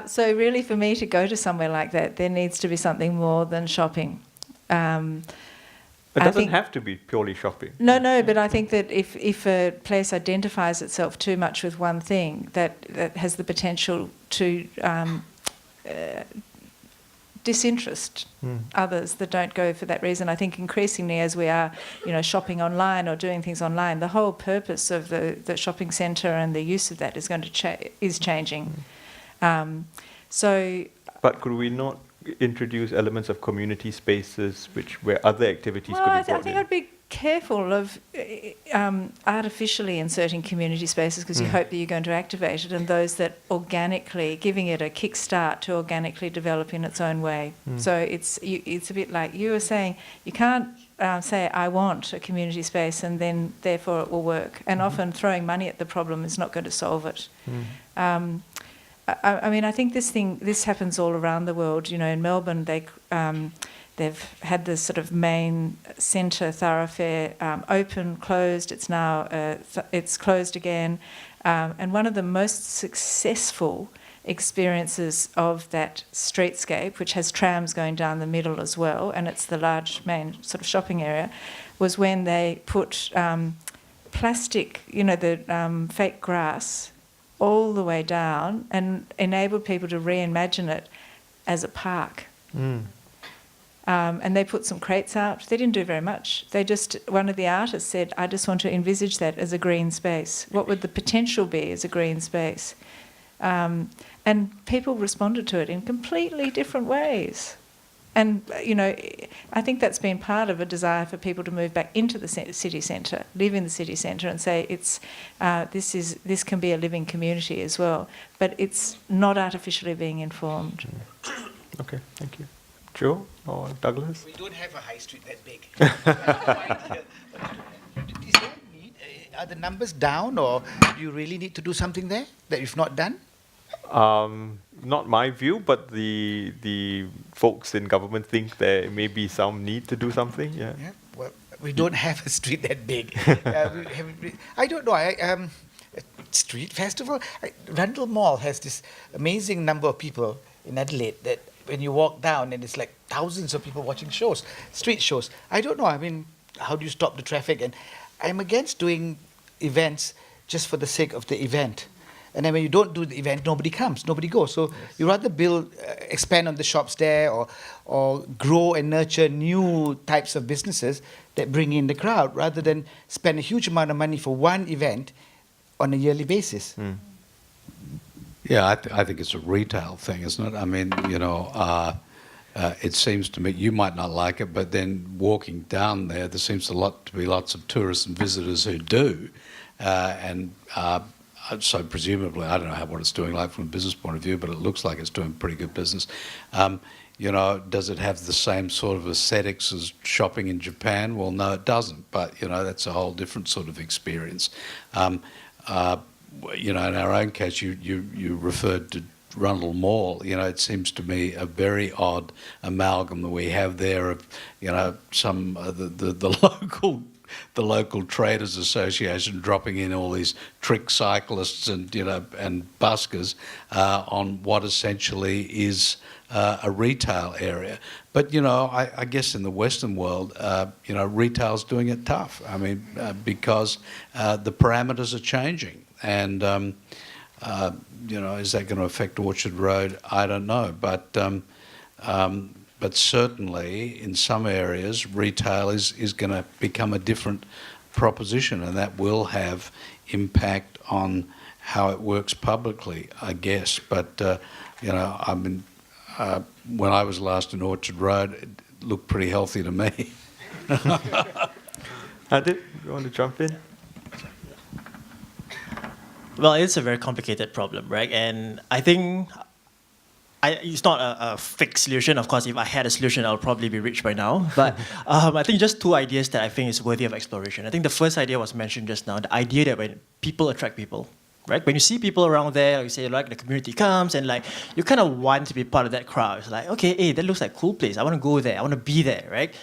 So really for me to go to somewhere like that, there needs to be something more than shopping. It doesn't have to be purely shopping. No, but I think that if a place identifies itself too much with one thing, that has the potential to disinterest others that don't go for that reason. I think increasingly as we are, shopping online or doing things online, the whole purpose of the shopping centre and the use of that is going to is changing. But could we not introduce elements of community spaces where other activities could be brought in? I think I'd be careful of artificially inserting community spaces, because you hope that you're going to activate it, and those that organically, giving it a kickstart to organically develop in its own way. So it's a bit like you were saying, you can't say, I want a community space and then therefore it will work. And often throwing money at the problem is not going to solve it. I mean, I think this happens all around the world. In Melbourne, they've had this sort of main centre thoroughfare open, closed. It's now it's closed again, and one of the most successful experiences of that streetscape, which has trams going down the middle as well, and it's the large main sort of shopping area, was when they put plastic, the fake grass, all the way down and enabled people to reimagine it as a park. And they put some crates out. They didn't do very much. One of the artists said, I just want to envisage that as a green space. What would the potential be as a green space? And people responded to it in completely different ways. And, I think that's been part of a desire for people to move back into the city centre, live in the city centre and say this can be a living community as well. But it's not artificially being informed. Okay, thank you. Joe or Douglas? We don't have a high street that big. Is there a need? Are the numbers down, or do you really need to do something there that you've not done? Not my view, but the folks in government think there may be some need to do something. Yeah. Well, we don't have a street that big. I don't know. Street festival. Rundle Mall has this amazing number of people in Adelaide that when you walk down and it's like thousands of people watching shows, street shows. I don't know. I mean, how do you stop the traffic? And I'm against doing events just for the sake of the event. And then when you don't do the event, nobody comes, nobody goes. So you rather expand on the shops there, or grow and nurture new types of businesses that bring in the crowd, rather than spend a huge amount of money for one event on a yearly basis. Yeah, I think it's a retail thing, isn't it? I mean, it seems to me, you might not like it, but then walking down there seems to be lots of tourists and visitors who do. So presumably, I don't know what it's doing like from a business point of view, but it looks like it's doing pretty good business. Does it have the same sort of aesthetics as shopping in Japan? Well, no, it doesn't, but, that's a whole different sort of experience. In our own case, you referred to Rundle Mall. It seems to me a very odd amalgam that we have there of, some the local the local traders association dropping in all these trick cyclists and and buskers on what essentially is a retail area. But I guess in the Western world, retail's doing it tough. I mean, because the parameters are changing, and is that going to affect Orchard Road? I don't know, but certainly in some areas, retail is going to become a different proposition, and that will have impact on how it works publicly, I guess. But I mean, when I was last in Orchard Road, it looked pretty healthy to me. Adib, you want to jump in? Well, it's a very complicated problem, right? And I think it's not a fixed solution. Of course, if I had a solution, I'll probably be rich by now. But I think just two ideas that I think is worthy of exploration. I think the first idea was mentioned just now, the idea that when people attract people, right? When you see people around there, you say, like, the community comes and, like, you kind of want to be part of that crowd. It's like, okay, hey, that looks like a cool place. I want to go there. I want to be there, right?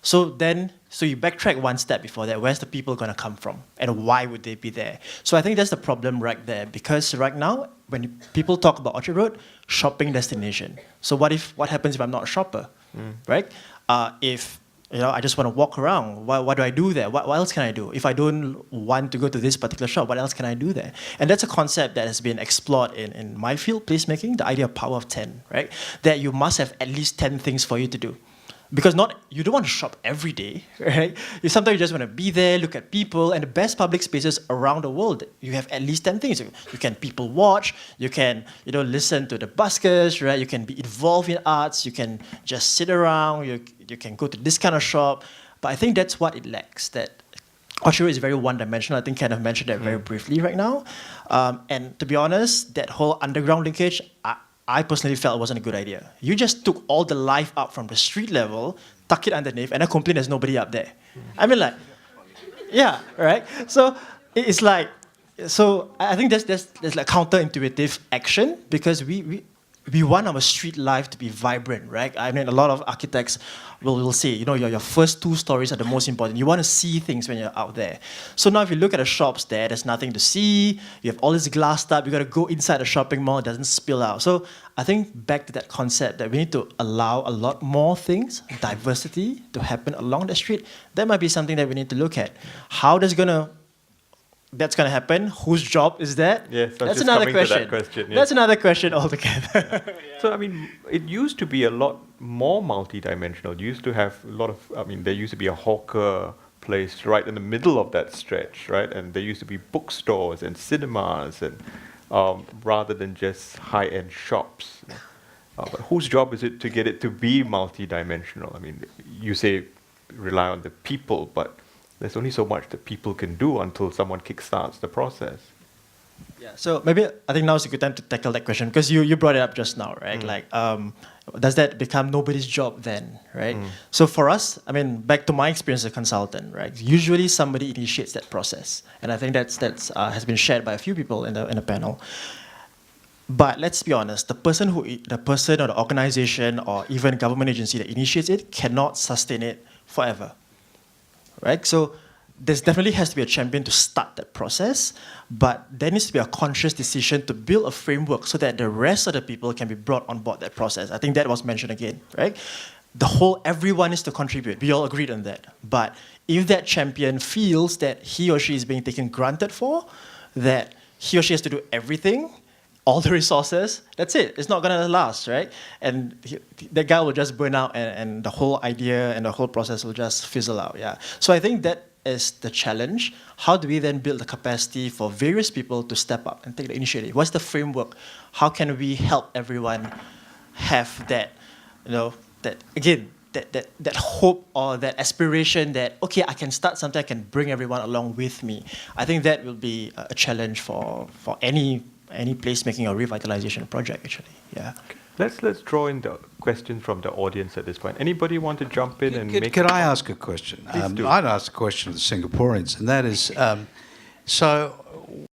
So you backtrack one step before that. Where's the people going to come from? And why would they be there? So I think that's the problem right there. Because right now, when people talk about Orchard Road, shopping destination. So what happens if I'm not a shopper, right? If I just want to walk around, what do I do there? What else can I do? If I don't want to go to this particular shop, what else can I do there? And that's a concept that has been explored in my field, placemaking, the idea of power of 10, right? That you must have at least 10 things for you to do. Because you don't want to shop every day, right? Sometimes you just want to be there, look at people, and the best public spaces around the world, you have at least 10 things. You can people watch, you can listen to the buskers, right? You can be involved in arts, you can just sit around, you can go to this kind of shop. But I think that's what it lacks, that Orchard Road is very one-dimensional. I think Kenneth mentioned that very briefly right now. And to be honest, that whole underground linkage, I personally felt it wasn't a good idea. You just took all the life up from the street level, tuck it underneath, and I complain there's nobody up there. I mean, like, yeah, right? So it's like, I think there's like counterintuitive action, because we want our street life to be vibrant, right? I mean, a lot of architects will say, your first 2 stories are the most important. You want to see things when you're out there. So now if you look at the shops there's nothing to see. You have all this glassed up. You got to go inside the shopping mall. It doesn't spill out. So I think back to that concept that we need to allow a lot more things, diversity, to happen along the street. That might be something that we need to look at. How that's going to happen? Whose job is that? Yes, that's another question. That question, yes. That's another question altogether. So, I mean, it used to be a lot more multidimensional. You used to have a lot of, there used to be a hawker place right in the middle of that stretch, right? And there used to be bookstores and cinemas, and rather than just high-end shops. But whose job is it to get it to be multidimensional? I mean, you say rely on the people, but there's only so much that people can do until someone kickstarts the process. Yeah, so maybe I think now is a good time to tackle that question, because you brought it up just now, right? Like, does that become nobody's job then, right? So for us, I mean, back to my experience as a consultant, right? Usually somebody initiates that process, and I think that's has been shared by a few people in the panel. But let's be honest, the person or the organization or even government agency that initiates it cannot sustain it forever. Right? So there definitely has to be a champion to start that process, but there needs to be a conscious decision to build a framework so that the rest of the people can be brought on board that process. I think that was mentioned again, right? Everyone is to contribute. We all agreed on that. But if that champion feels that he or she is being taken granted for, that he or she has to do everything, all the resources, that's it. It's not going to last, right? And that guy will just burn out, and the whole idea and the whole process will just fizzle out, yeah. So I think that is the challenge. How do we then build the capacity for various people to step up and take the initiative? What's the framework? How can we help everyone have that, that hope or that aspiration that, okay, I can start something, I can bring everyone along with me. I think that will be a challenge for any placemaking or revitalization project, actually. Yeah. Let's draw in the questions from the audience at this point. Anybody want to jump in and make? Can I ask a question? I'd ask a question of the Singaporeans, and that is, so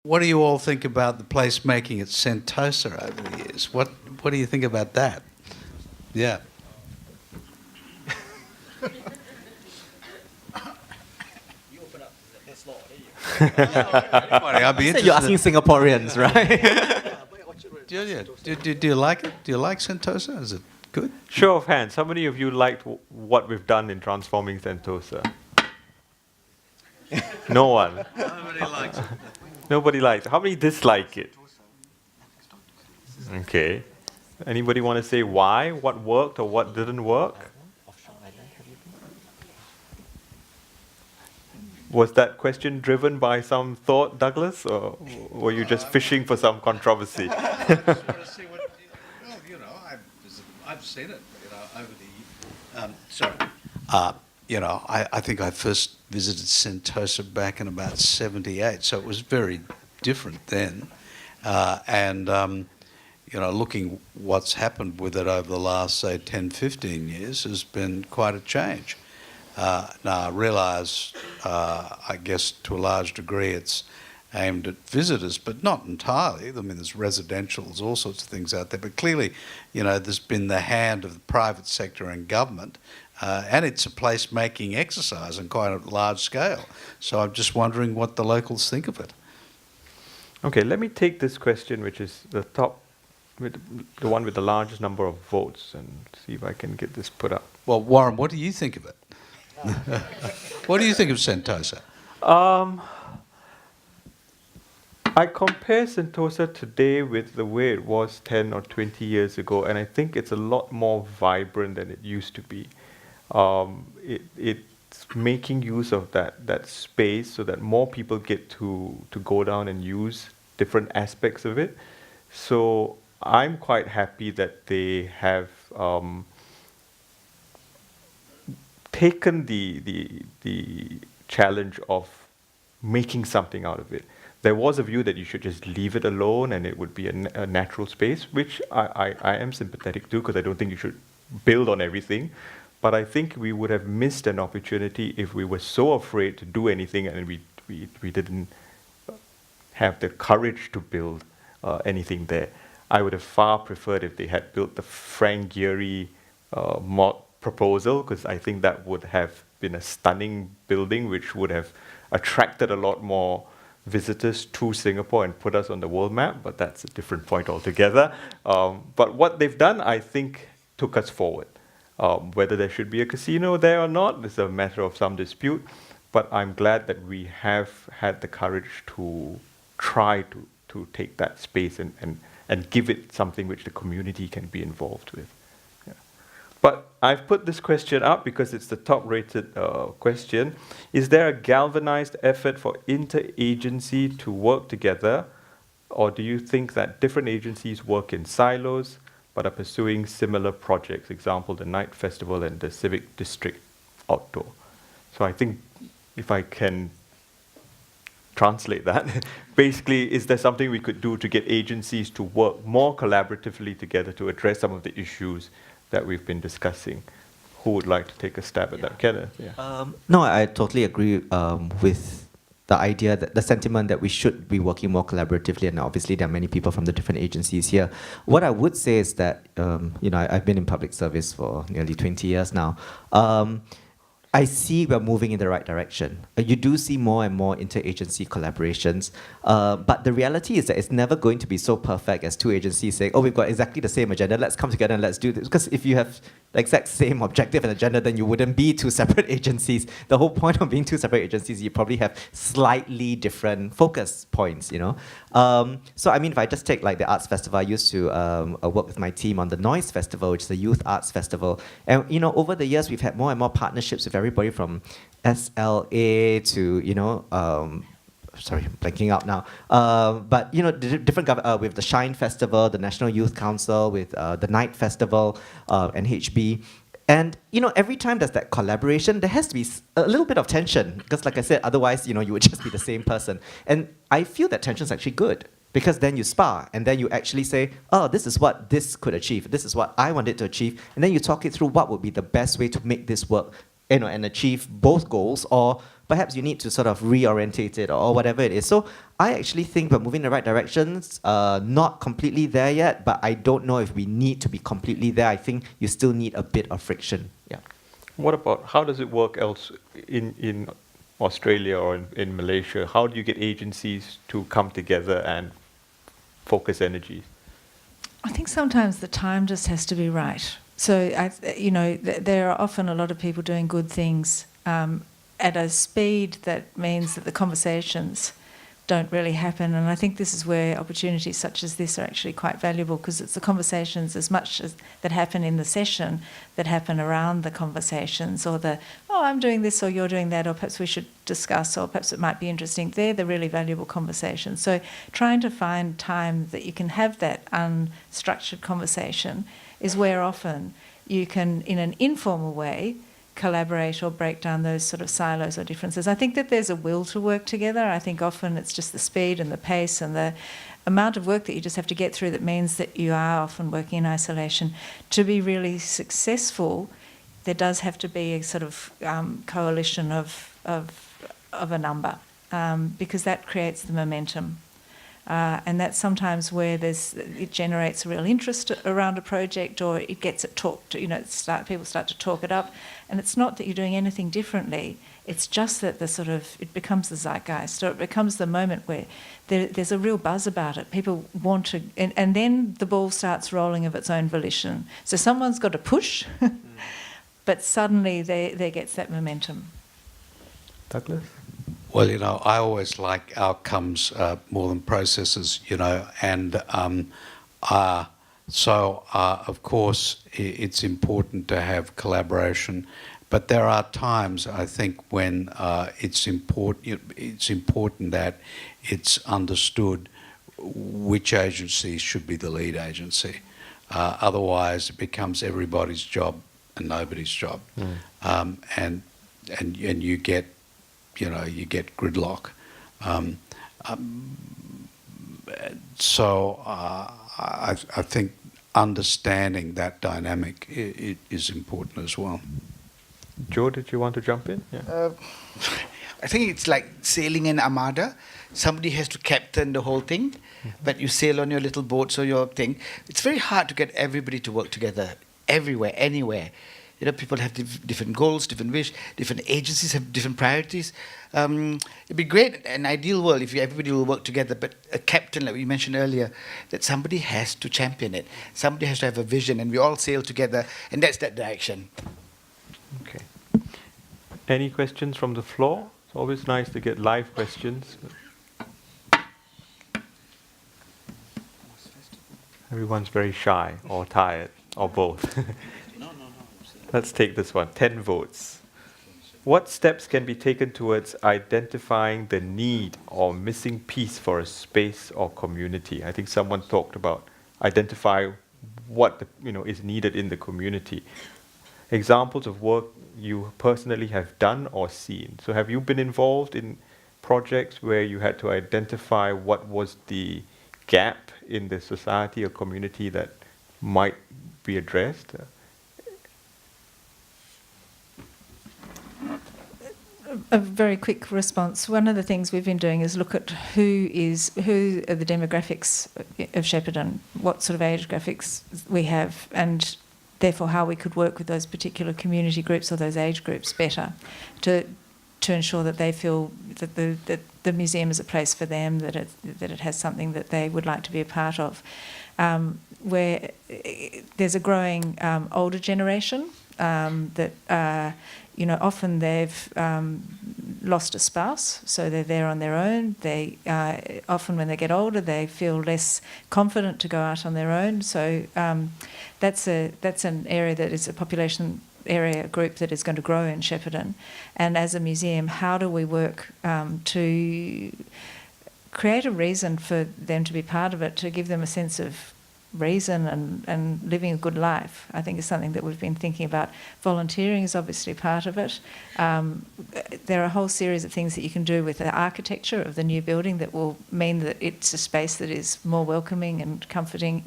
what do you all think about the placemaking at Sentosa over the years? What do you think about that? Yeah. I'd be interested. You're asking Singaporeans, right? Do you like it? Do you like Sentosa? Is it good? Show of hands. How many of you liked what we've done in transforming Sentosa? No one. Nobody likes it. Nobody likes it. How many dislike it? Okay. Anybody want to say why? What worked or what didn't work? Was that question driven by some thought, Douglas, or were you just fishing for some controversy? I've seen it, over the. I think I first visited Sentosa back in about '78, so it was very different then, looking what's happened with it over the last, say, 10, 15 years has been quite a change. Now, I realise, I guess to a large degree, it's aimed at visitors, but not entirely. I mean, there's residential, there's all sorts of things out there. But clearly, there's been the hand of the private sector and government, and it's a place-making exercise on quite a large scale. So I'm just wondering what the locals think of it. Okay, let me take this question, which is the one with the largest number of votes, and see if I can get this put up. Well, Warren, what do you think of it? What do you think of Sentosa? I compare Sentosa today with the way it was 10 or 20 years ago, and I think it's a lot more vibrant than it used to be. It's making use of that space so that more people get to go down and use different aspects of it. So I'm quite happy that they have taken the challenge of making something out of it. There was a view that you should just leave it alone and it would be a natural space, which I am sympathetic to, because I don't think you should build on everything. But I think we would have missed an opportunity if we were so afraid to do anything and we didn't have the courage to build anything there. I would have far preferred if they had built the Frank Gehry proposal, because I think that would have been a stunning building which would have attracted a lot more visitors to Singapore and put us on the world map, but that's a different point altogether. But what they've done, I think, took us forward. Whether there should be a casino there or not is a matter of some dispute, but I'm glad that we have had the courage to try to take that space and give it something which the community can be involved with. Yeah. But I've put this question up because it's the top-rated question. Is there a galvanized effort for interagency to work together, or do you think that different agencies work in silos but are pursuing similar projects, example, the Night Festival and the Civic District Outdoor? So I think if I can translate that, basically, is there something we could do to get agencies to work more collaboratively together to address some of the issues that we've been discussing? Who would like to take a stab at that? Kenneth? Yeah. No, I totally agree with the idea, that the sentiment that we should be working more collaboratively, and obviously there are many people from the different agencies here. What I would say is that, I've been in public service for nearly 20 years now. I see we're moving in the right direction. You do see more and more interagency collaborations, but the reality is that it's never going to be so perfect as two agencies saying, oh, we've got exactly the same agenda, let's come together and let's do this. Because if you have the exact same objective and agenda, then you wouldn't be two separate agencies. The whole point of being two separate agencies, you probably have slightly different focus points, So, I mean, if I just take like the Arts Festival, I used to work with my team on the Noise Festival, which is a youth arts festival. And, over the years, we've had more and more partnerships with everybody from SLA to, sorry, I'm blanking out now. But, different with the Shine Festival, the National Youth Council, with the Night Festival, NHB. And, every time there's that collaboration, there has to be a little bit of tension. Because like I said, otherwise, you would just be the same person. And I feel that tension is actually good. Because then you spar, and then you actually say, oh, this is what this could achieve. This is what I want it to achieve. And then you talk it through what would be the best way to make this work, and achieve both goals, or perhaps you need to sort of reorientate it or whatever it is. So I actually think we're moving in the right directions, not completely there yet, but I don't know if we need to be completely there. I think you still need a bit of friction. Yeah. What about, how does it work else in Australia or in Malaysia? How do you get agencies to come together and focus energies? I think sometimes the time just has to be right. So, there are often a lot of people doing good things at a speed that means that the conversations don't really happen. And I think this is where opportunities such as this are actually quite valuable, because it's the conversations as much as that happen in the session that happen around the conversations, or I'm doing this or you're doing that, or perhaps we should discuss, or perhaps it might be interesting. They're the really valuable conversations. So trying to find time that you can have that unstructured conversation is where often you can, in an informal way, collaborate or break down those sort of silos or differences. I think that there's a will to work together. I think often it's just the speed and the pace and the amount of work that you just have to get through that means that you are often working in isolation. To be really successful, there does have to be a sort of coalition of a number, because that creates the momentum. And that's sometimes where it generates a real interest around a project, or it gets it talked. People start to talk it up, and it's not that you're doing anything differently. It's just that it becomes the zeitgeist, or it becomes the moment where there's a real buzz about it. People want to, and then the ball starts rolling of its own volition. So someone's got to push, but suddenly there gets that momentum. Douglas? Well, I always like outcomes more than processes, and of course it's important to have collaboration, but there are times, I think, when it's important that it's understood which agency should be the lead agency. Otherwise, it becomes everybody's job and nobody's job, and you get gridlock. I think understanding that dynamic is important as well. Joe, did you want to jump in? Yeah. I think it's like sailing an armada. Somebody has to captain the whole thing, but you sail on your little boats or your thing. It's very hard to get everybody to work together everywhere, anywhere. People have different goals, different wish, different agencies have different priorities. It'd be great, an ideal world, if everybody will work together, but a captain, like we mentioned earlier, that somebody has to champion it. Somebody has to have a vision, and we all sail together, and that's that direction. Okay. Any questions from the floor? It's always nice to get live questions. Everyone's very shy, or tired, or both. Let's take this one, 10 votes. What steps can be taken towards identifying the need or missing piece for a space or community? I think someone talked about identify what is needed in the community. Examples of work you personally have done or seen. So have you been involved in projects where you had to identify what was the gap in the society or community that might be addressed? A very quick response. One of the things we've been doing is look at who are the demographics of Shepparton, what sort of age graphics we have, and therefore how we could work with those particular community groups or those age groups better to ensure that they feel that the museum is a place for them, that it has something that they would like to be a part of. Where there's a growing older generation that often they've lost a spouse, so they're there on their own. They often, when they get older, they feel less confident to go out on their own. So that's an area that is a population area group that is going to grow in Shepparton. And as a museum, how do we work to create a reason for them to be part of it, to give them a sense of reason and living a good life, I think is something that we've been thinking about. Volunteering is obviously part of it. There are a whole series of things that you can do with the architecture of the new building that will mean that it's a space that is more welcoming and comforting.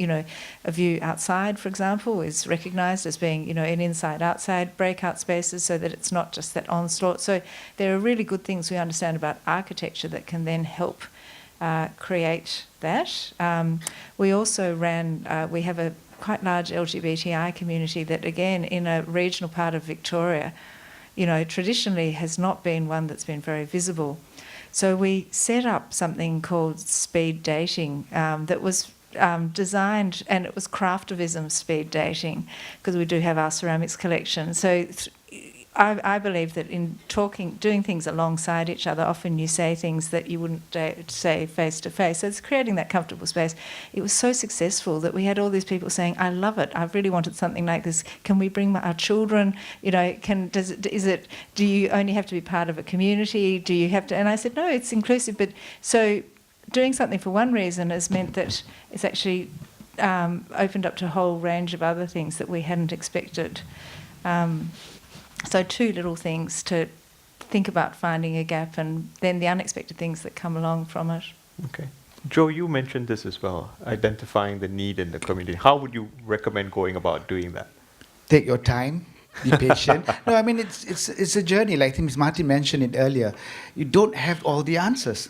A view outside, for example, is recognised as being, an inside-outside breakout spaces, so that it's not just that onslaught. So there are really good things we understand about architecture that can then help create that. We also we have a quite large LGBTI community that, again, in a regional part of Victoria, traditionally has not been one that's been very visible. So we set up something called speed dating that was designed, and it was craftivism speed dating, because we do have our ceramics collection. So I believe that in doing things alongside each other, often you say things that you wouldn't say face to face. So it's creating that comfortable space. It was so successful that we had all these people saying, "I love it. I really wanted something like this. Can we bring our children? Do you only have to be part of a community? Do you have to?" And I said, "No, it's inclusive." But so doing something for one reason has meant that it's actually opened up to a whole range of other things that we hadn't expected. So two little things to think about finding a gap, and then the unexpected things that come along from it. Okay. Joe, you mentioned this as well, identifying the need in the community. How would you recommend going about doing that? Take your time. Be patient. No, I mean, it's a journey. Like I think Ms. Martin mentioned it earlier. You don't have all the answers.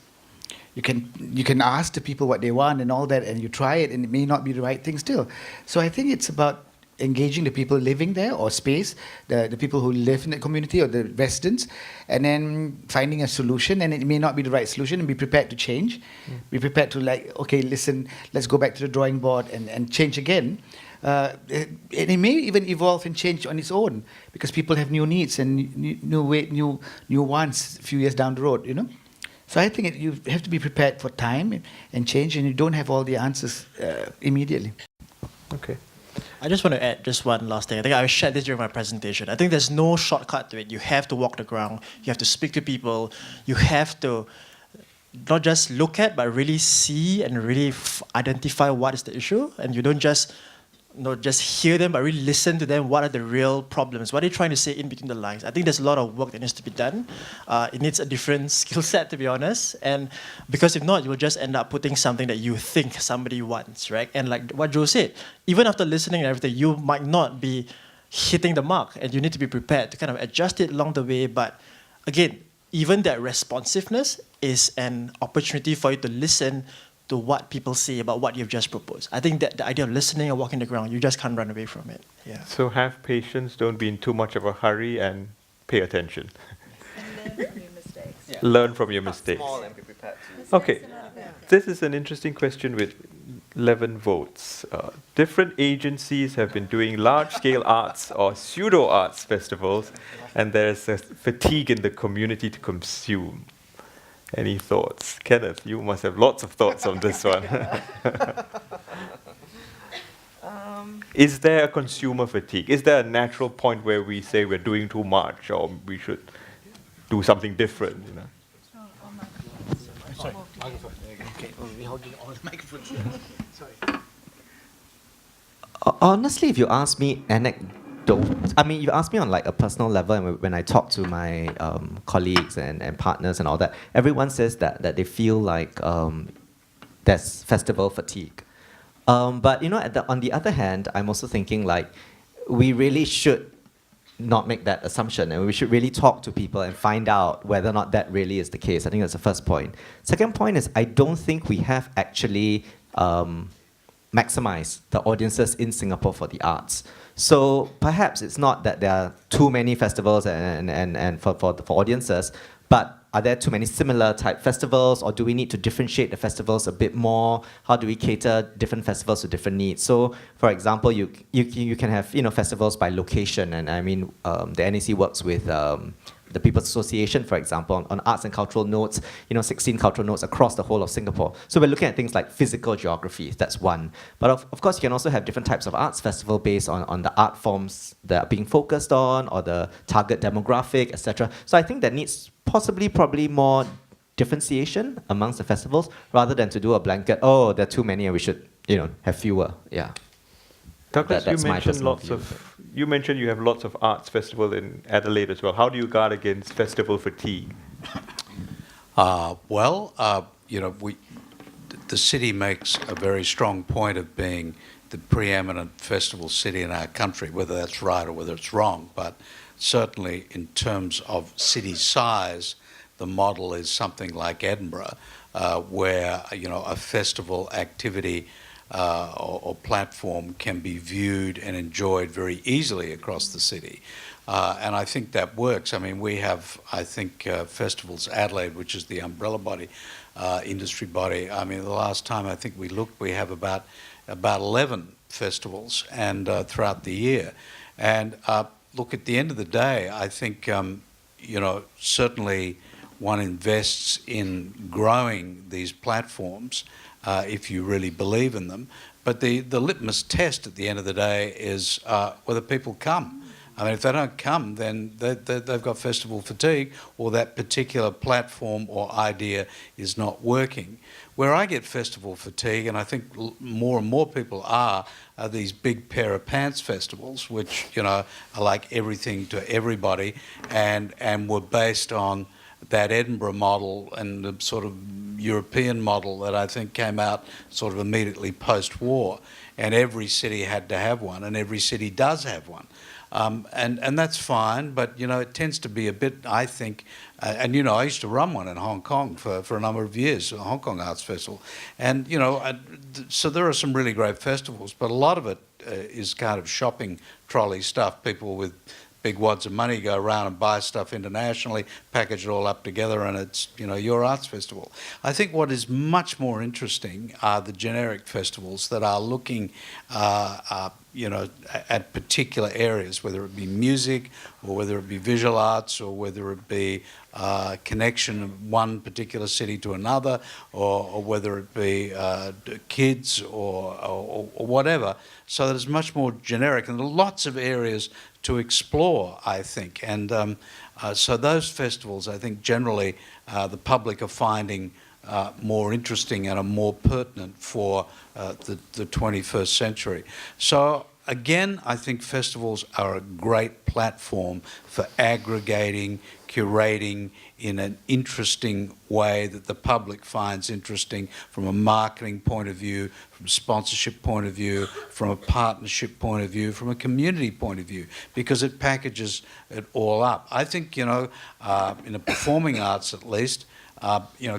You can ask the people what they want and all that, and you try it, and it may not be the right thing still. So I think it's about engaging the people living there or space, the people who live in the community or the residents, and then finding a solution. And it may not be the right solution, and be prepared to change. Be prepared to okay, listen, let's go back to the drawing board and change again. It may even evolve and change on its own, because people have new needs and new wants a few years down the road, So I think you have to be prepared for time and change, and you don't have all the answers immediately. Okay. I just want to add just one last thing. I think I shared this during my presentation. I think there's no shortcut to it. You have to walk the ground. You have to speak to people. You have to not just look at, but really see and really identify what is the issue. And you don't just hear them, but really listen to them. What are the real problems? What are they trying to say in between the lines? I think there's a lot of work that needs to be done. It needs a different skill set, to be honest. And because if not, you will just end up putting something that you think somebody wants, right? And like what Joe said, even after listening and everything, you might not be hitting the mark, and you need to be prepared to kind of adjust it along the way. But again, even that responsiveness is an opportunity for you to listen to what people say about what you've just proposed. I think that the idea of listening and walking the ground, you just can't run away from it. Yeah. So have patience, don't be in too much of a hurry, and pay attention. And learn from your mistakes. Yeah. Learn from your mistakes. Small and be prepared to. Okay, this is an interesting question with 11 votes. Different agencies have been doing large-scale arts or pseudo-arts festivals, and there's a fatigue in the community to consume. Any thoughts? Kenneth, you must have lots of thoughts on this one. Is there a consumer fatigue? Is there a natural point where we say we're doing too much, or we should do something different? Sorry. Okay, we're holding all the microphones. Sorry. Honestly, if you ask me you ask me on like a personal level, and when I talk to my colleagues and partners and all that, everyone says that they feel like there's festival fatigue. But on the other hand, I'm also thinking like we really should not make that assumption, and we should really talk to people and find out whether or not that really is the case. I think that's the first point. Second point is I don't think we have actually maximized the audiences in Singapore for the arts. So perhaps it's not that there are too many festivals and for audiences, but are there too many similar type festivals, or do we need to differentiate the festivals a bit more? How do we cater different festivals to different needs? So, for example, you can have festivals by location, and I mean the NEC works with the People's Association, for example, on arts and cultural nodes, 16 cultural nodes across the whole of Singapore. So we're looking at things like physical geography, that's one. But of course, you can also have different types of arts festival based on the art forms that are being focused on, or the target demographic, etc. So I think that needs probably more differentiation amongst the festivals, rather than to do a blanket, there are too many and we should, have fewer, yeah. Douglas, you mentioned you have lots of arts festivals in Adelaide as well. How do you guard against festival fatigue? The city makes a very strong point of being the preeminent festival city in our country, whether that's right or whether it's wrong. But certainly in terms of city size, the model is something like Edinburgh, where a festival activity or platform can be viewed and enjoyed very easily across the city. And I think that works. I mean, we have, I think, Festivals Adelaide, which is the umbrella body, industry body. I mean, the last time I think we looked, we have about 11 festivals and throughout the year. And look, at the end of the day, I think, certainly one invests in growing these platforms if you really believe in them. But the litmus test at the end of the day is whether people come. I mean, if they don't come, then they've got festival fatigue, or that particular platform or idea is not working. Where I get festival fatigue, and I think more and more people are these big pair of pants festivals, which, are like everything to everybody, and were based on that Edinburgh model and the sort of European model that I think came out sort of immediately post-war. And every city had to have one, and every city does have one. And that's fine, but, it tends to be a bit, I think, and, I used to run one in Hong Kong for a number of years, a Hong Kong Arts Festival. And, so there are some really great festivals, but a lot of it is kind of shopping trolley stuff. People with big wads of money go around and buy stuff internationally, package it all up together, and it's, your arts festival. I think what is much more interesting are the generic festivals that are looking, at particular areas, whether it be music, or whether it be visual arts, or whether it be connection of one particular city to another, or whether it be kids or whatever. So that it's much more generic, and there are lots of areas to explore, I think. And so those festivals, I think generally the public are finding more interesting and are more pertinent for the 21st century. So again, I think festivals are a great platform for aggregating, curating in an interesting way that the public finds interesting from a marketing point of view, from a sponsorship point of view, from a partnership point of view, from a community point of view, because it packages it all up. I think, in the performing arts at least,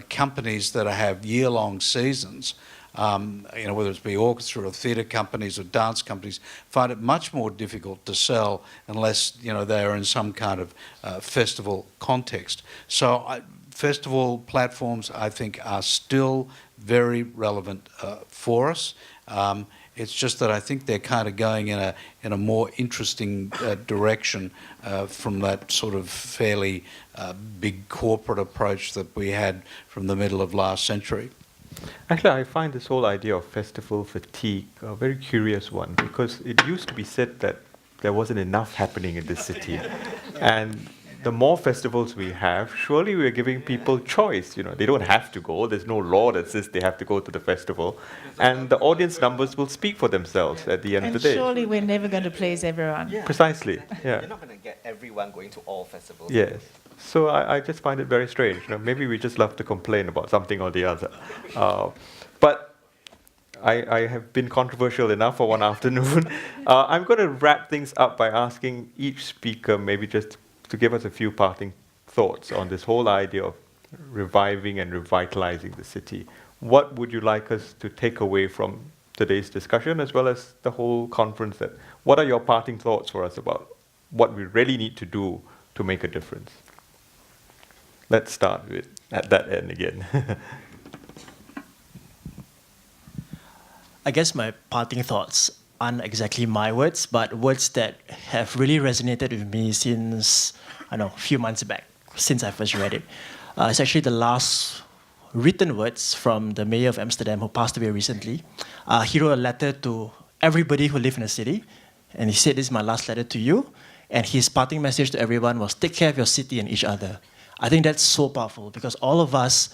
companies that have year-long seasons, whether it's be orchestra or theatre companies or dance companies, find it much more difficult to sell unless, they are in some kind of festival context. So festival platforms, I think, are still very relevant for us. It's just that I think they're kind of going in a more interesting direction from that sort of fairly big corporate approach that we had from the middle of last century. Actually, I find this whole idea of festival fatigue a very curious one, because it used to be said that there wasn't enough happening in this city. And the more festivals we have, surely we're giving people choice. They don't have to go. There's no law that says they have to go to the festival. And the audience numbers will speak for themselves at the end of the day. And surely we're never going to please everyone. Yeah. Precisely, yeah. You're not going to get everyone going to all festivals. Yes. So I just find it very strange. Maybe we just love to complain about something or the other. But I have been controversial enough for one afternoon. I'm going to wrap things up by asking each speaker maybe just to give us a few parting thoughts on this whole idea of reviving and revitalizing the city. What would you like us to take away from today's discussion, as well as the whole conference? What are your parting thoughts for us about what we really need to do to make a difference? Let's start with at that end again. I guess my parting thoughts aren't exactly my words, but words that have really resonated with me since, a few months back, since I first read it. It's actually the last written words from the mayor of Amsterdam, who passed away recently. He wrote a letter to everybody who live in the city, and he said, "This is my last letter to you." And his parting message to everyone was, "Take care of your city and each other." I think that's so powerful, because all of us,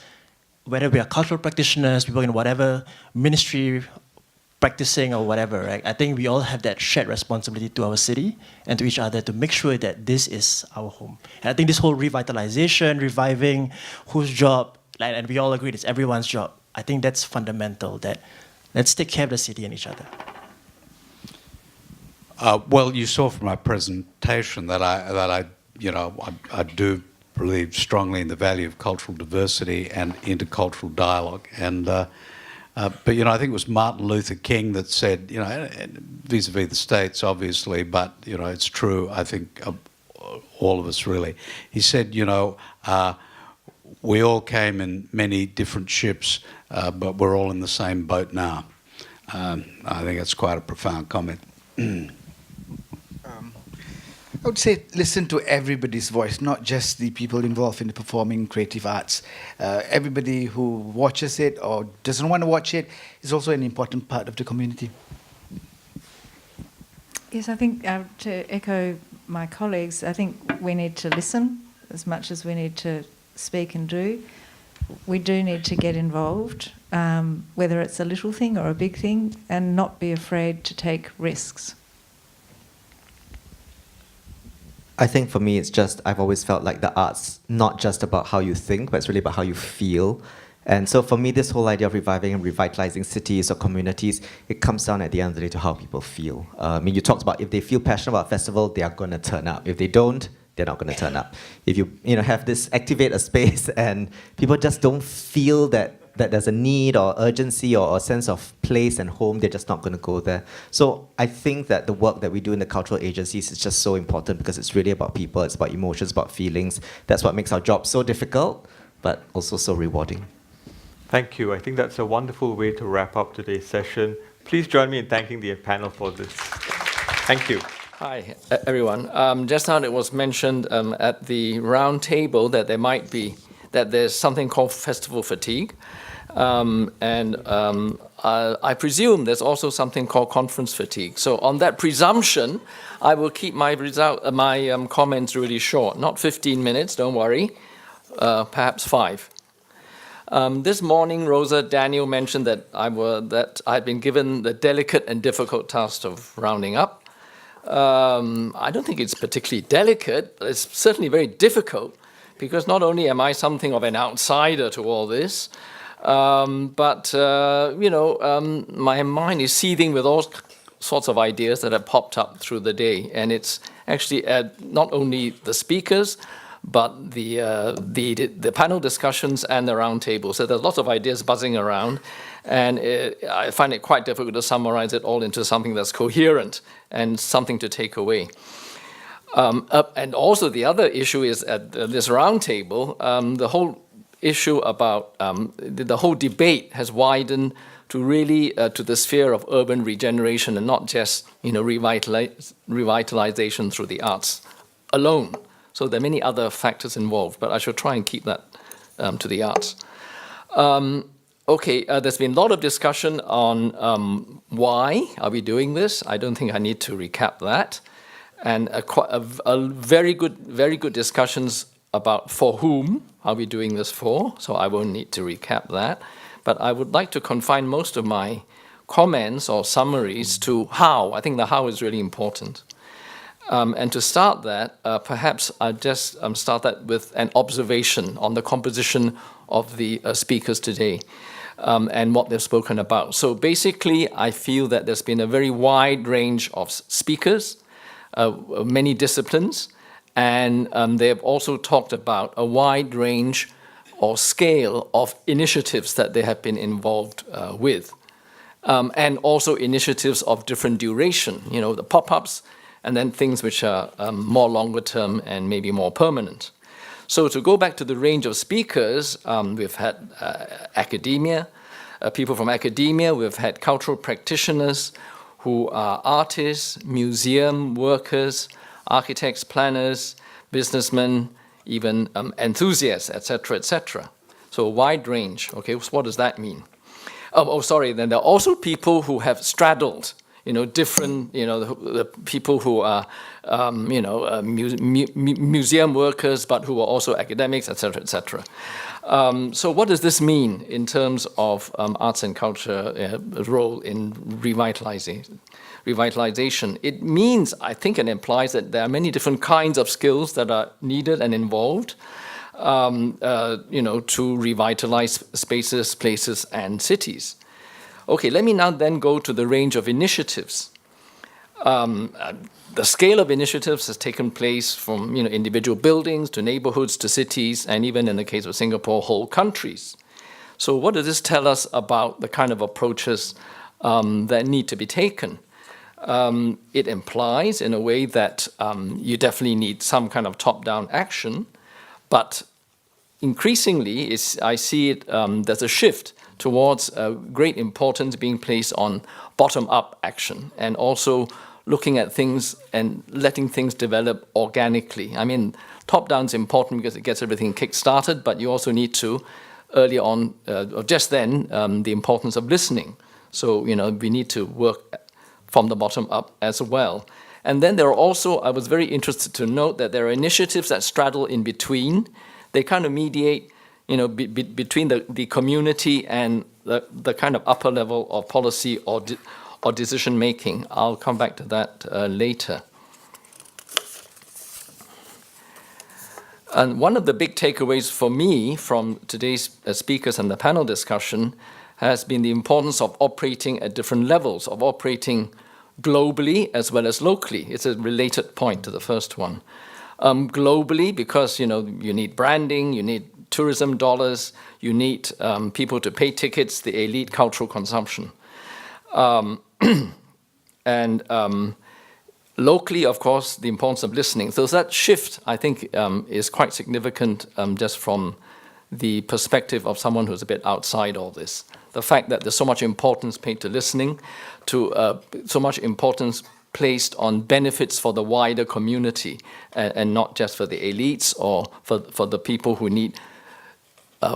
whether we are cultural practitioners, people in whatever ministry, practicing or whatever, right? I think we all have that shared responsibility to our city and to each other to make sure that this is our home. And I think this whole revitalization, reviving, whose job, and we all agree it's everyone's job. I think that's fundamental, that let's take care of the city and each other. Well, you saw from my presentation that I do believe strongly in the value of cultural diversity and intercultural dialogue. And But, I think it was Martin Luther King that said, vis-a-vis the States, obviously, but, it's true, I think, of all of us really. He said, we all came in many different ships, but we're all in the same boat now. I think that's quite a profound comment. I would say listen to everybody's voice, not just the people involved in the performing creative arts. Everybody who watches it or doesn't want to watch it is also an important part of the community. Yes, I think to echo my colleagues, I think we need to listen as much as we need to speak and do. We do need to get involved, whether it's a little thing or a big thing, and not be afraid to take risks. I think for me, it's just, I've always felt like the art's not just about how you think, but it's really about how you feel. And so for me, this whole idea of reviving and revitalizing cities or communities, it comes down at the end of the day to how people feel. You talked about if they feel passionate about a festival, they are going to turn up. If they don't, they're not going to turn up. If you have this activate a space and people just don't feel that there's a need or urgency or a sense of place and home, they're just not going to go there. So I think that the work that we do in the cultural agencies is just so important because it's really about people, it's about emotions, about feelings. That's what makes our job so difficult, but also so rewarding. Thank you. I think that's a wonderful way to wrap up today's session. Please join me in thanking the panel for this. Thank you. Hi, everyone. Just now it was mentioned at the round table that there's something called festival fatigue. I presume there's also something called conference fatigue. So on that presumption, I will keep my comments really short. Not 15 minutes, don't worry, perhaps 5. This morning, Rosa Daniel mentioned that I'd been given the delicate and difficult task of rounding up. I don't think it's particularly delicate, but it's certainly very difficult because not only am I something of an outsider to all this, but my mind is seething with all sorts of ideas that have popped up through the day. And it's actually not only the speakers, but the panel discussions and the round table. So there's lots of ideas buzzing around, and I find it quite difficult to summarize it all into something that's coherent and something to take away. And also the other issue is at this round table, the whole issue about the whole debate has widened to really to the sphere of urban regeneration and not just revitalization through the arts alone. So there are many other factors involved, but I should try and keep that to the arts. There's been a lot of discussion on why are we doing this. I don't think I need to recap that. And very good discussions about for whom are we doing this for, so I won't need to recap that. But I would like to confine most of my comments or summaries to how. I think the how is really important. And to start that, perhaps I'll just start that with an observation on the composition of the speakers today and what they've spoken about. So basically, I feel that there's been a very wide range of speakers, many disciplines, and they have also talked about a wide range or scale of initiatives that they have been involved with, and also initiatives of different duration, the pop-ups, and then things which are more longer term and maybe more permanent. So to go back to the range of speakers, we've had academia, people from academia, we've had cultural practitioners who are artists, museum workers, architects, planners, businessmen, even enthusiasts, etc., etc. So a wide range. Okay, so what does that mean? Then there are also people who have straddled, different, the people who are, museum workers, but who are also academics, etc., etc. So what does this mean in terms of arts and culture role in revitalization? It means, I think, and implies that there are many different kinds of skills that are needed and involved, to revitalize spaces, places, and cities. Okay, let me now then go to the range of initiatives. The scale of initiatives has taken place from individual buildings to neighborhoods to cities, and even in the case of Singapore, whole countries. So what does this tell us about the kind of approaches that need to be taken? It implies, in a way, that you definitely need some kind of top-down action, but increasingly, I see it, there's a shift towards great importance being placed on bottom-up action, and also looking at things and letting things develop organically. I mean, top-down is important because it gets everything kick-started, but you also need to, early on, or just then, the importance of listening. So, we need to work from the bottom up as well. And then there are also, I was very interested to note that there are initiatives that straddle in between. They kind of mediate, between the community and the kind of upper level of policy or decision making. I'll come back to that later. And one of the big takeaways for me from today's speakers and the panel discussion has been the importance of operating at different levels, of operating globally as well as locally. It's a related point to the first one. Globally, because you need branding, you need tourism dollars, you need people to pay tickets, the elite cultural consumption. And locally, of course, the importance of listening. So that shift, I think, is quite significant just from the perspective of someone who's a bit outside all this. The fact that there's so much importance paid to listening, to so much importance placed on benefits for the wider community, and not just for the elites or for the people who need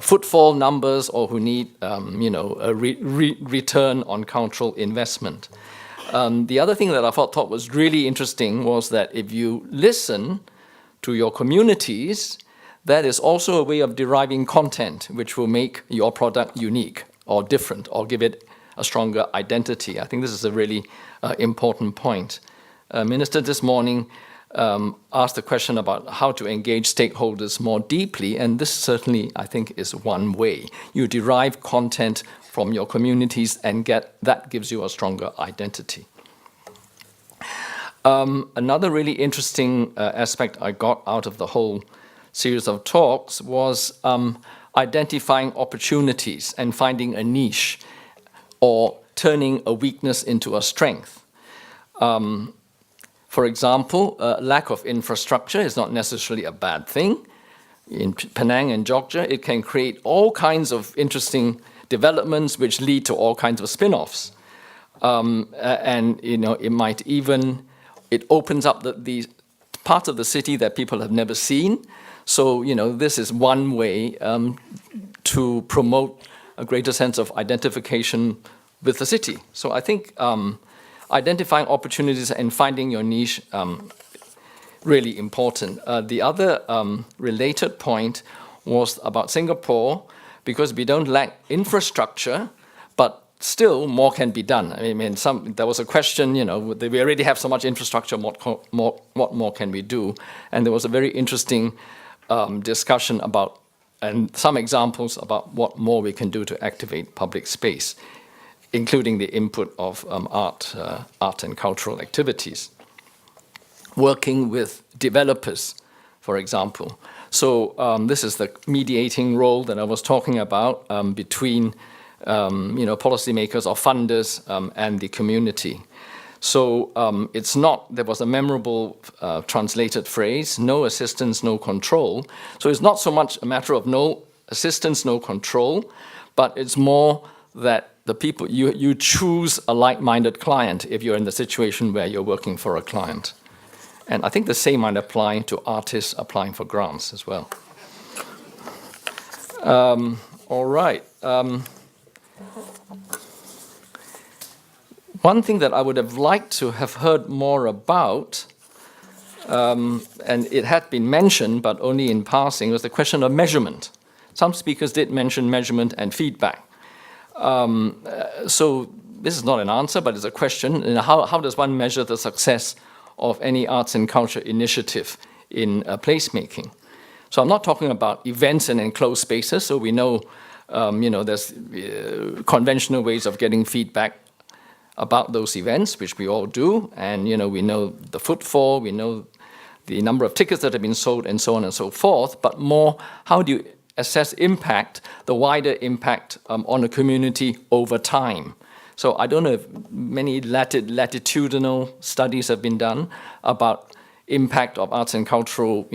footfall numbers or who need a return on cultural investment. The other thing that I thought was really interesting was that if you listen to your communities, that is also a way of deriving content which will make your product unique or different or give it a stronger identity. I think this is a really important point. Minister this morning asked a question about how to engage stakeholders more deeply, and this certainly, I think, is one way. You derive content from your communities and that gives you a stronger identity. Another really interesting aspect I got out of the whole series of talks was identifying opportunities and finding a niche or turning a weakness into a strength. For example, lack of infrastructure is not necessarily a bad thing. In Penang and Jogja, it can create all kinds of interesting developments which lead to all kinds of spin-offs. And it might even, it opens up the parts of the city that people have never seen. So, this is one way to promote a greater sense of identification with the city. So I think identifying opportunities and finding your niche, really important. The other related point was about Singapore, because we don't lack infrastructure, but still more can be done. I mean, there was a question, we already have so much infrastructure, what more can we do? And there was a very interesting discussion about, and some examples about what more we can do to activate public space, including the input of art and cultural activities. Working with developers, for example. So this is the mediating role that I was talking about between policymakers or funders and the community. So it's not, there was a memorable translated phrase, no assistance, no control. So it's not so much a matter of no assistance, no control, but it's more that the people, you choose a like-minded client if you're in the situation where you're working for a client. And I think the same might apply to artists applying for grants as well. All right. One thing that I would have liked to have heard more about, and it had been mentioned, but only in passing, was the question of measurement. Some speakers did mention measurement and feedback. So this is not an answer, but it's a question. How does one measure the success of any arts and culture initiative in placemaking? So I'm not talking about events in enclosed spaces. So we know, there's conventional ways of getting feedback about those events, which we all do. And, we know the footfall, we know the number of tickets that have been sold, and so on and so forth. But more, how do you assess impact, the wider impact on a community over time. So I don't know if many latitudinal studies have been done about impact of arts and cultural,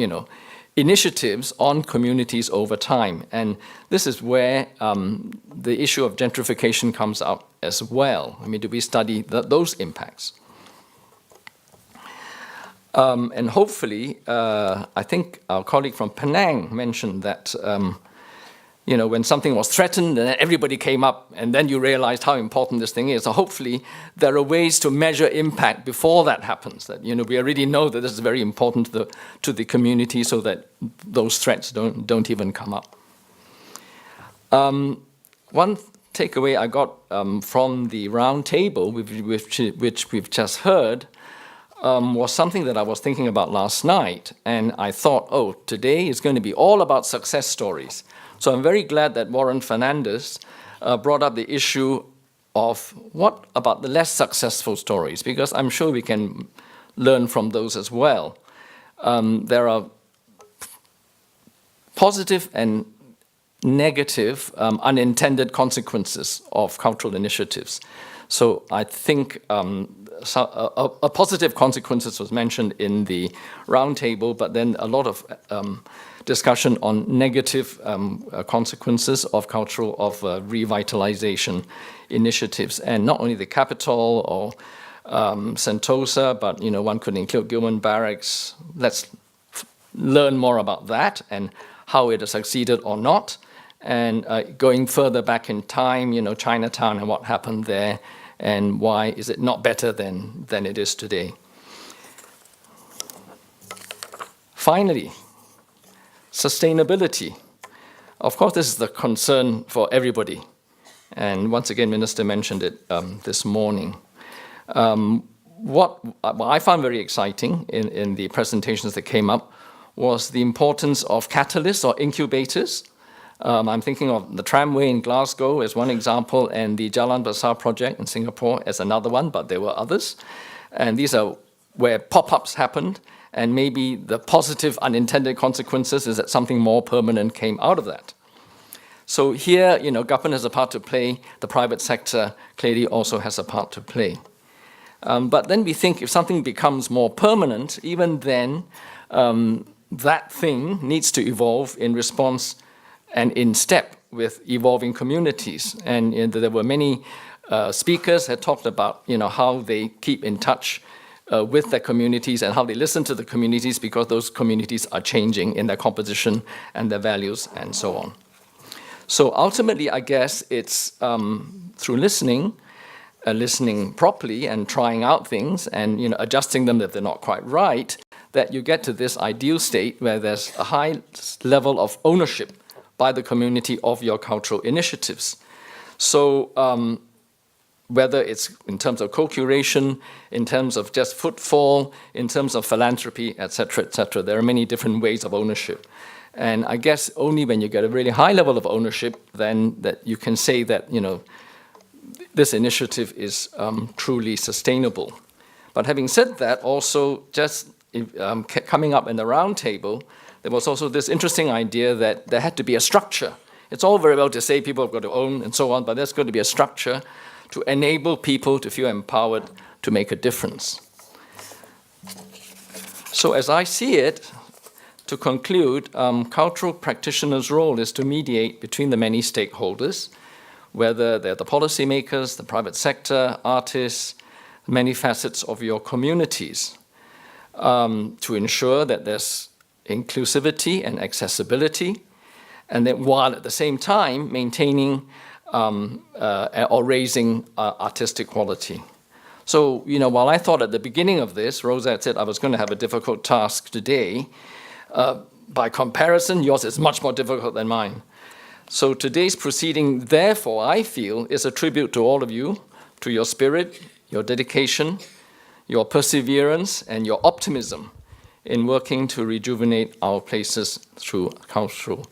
initiatives on communities over time. And this is where the issue of gentrification comes out as well. I mean, do we study those impacts? And hopefully, I think our colleague from Penang mentioned that, when something was threatened, and everybody came up, and then you realized how important this thing is. So hopefully, there are ways to measure impact before that happens. That we already know that this is very important to the community, so that those threats don't even come up. One takeaway I got from the roundtable, which we've just heard, was something that I was thinking about last night, and I thought, today is going to be all about success stories. So I'm very glad that Warren Fernandez brought up the issue of what about the less successful stories, because I'm sure we can learn from those as well. There are positive and negative unintended consequences of cultural initiatives. So I think a positive consequences was mentioned in the roundtable, but then a lot of discussion on negative consequences of revitalization initiatives, and not only the capital or Sentosa, but one could include Gilman Barracks. Let's learn more about that and how it has succeeded or not, and going further back in time, Chinatown and what happened there, and why is it not better than it is today. Finally, sustainability. Of course, this is the concern for everybody. And once again, Minister mentioned it this morning. What I found very exciting in the presentations that came up was the importance of catalysts or incubators. I'm thinking of the tramway in Glasgow as one example, and the Jalan Besar project in Singapore as another one, but there were others. And these are where pop-ups happened, and maybe the positive unintended consequences is that something more permanent came out of that. So here, government has a part to play. The private sector clearly also has a part to play. But then we think if something becomes more permanent, even then, that thing needs to evolve in response and in step with evolving communities. And there were many speakers had talked about, how they keep in touch with their communities and how they listen to the communities, because those communities are changing in their composition and their values and so on. So ultimately, I guess it's through listening properly and trying out things and adjusting them if they're not quite right, that you get to this ideal state where there's a high level of ownership by the community of your cultural initiatives. So whether it's in terms of co-curation, in terms of just footfall, in terms of philanthropy, et cetera, there are many different ways of ownership. And I guess only when you get a really high level of ownership, then that you can say that, this initiative is truly sustainable. But having said that, also just coming up in the roundtable, there was also this interesting idea that there had to be a structure. It's all very well to say people have got to own and so on, but there's got to be a structure to enable people to feel empowered to make a difference. So as I see it, to conclude, cultural practitioners' role is to mediate between the many stakeholders, whether they're the policymakers, the private sector, artists, many facets of your communities, to ensure that there's inclusivity and accessibility, and that while at the same time maintaining or raising artistic quality. So, while I thought at the beginning of this, Rosette said I was going to have a difficult task today, by comparison, yours is much more difficult than mine. So today's proceeding, therefore, I feel, is a tribute to all of you, to your spirit, your dedication, your perseverance, and your optimism in working to rejuvenate our places through cultural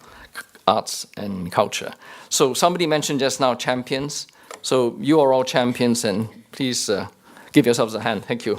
arts and culture. So somebody mentioned just now champions. So you are all champions, and please give yourselves a hand. Thank you.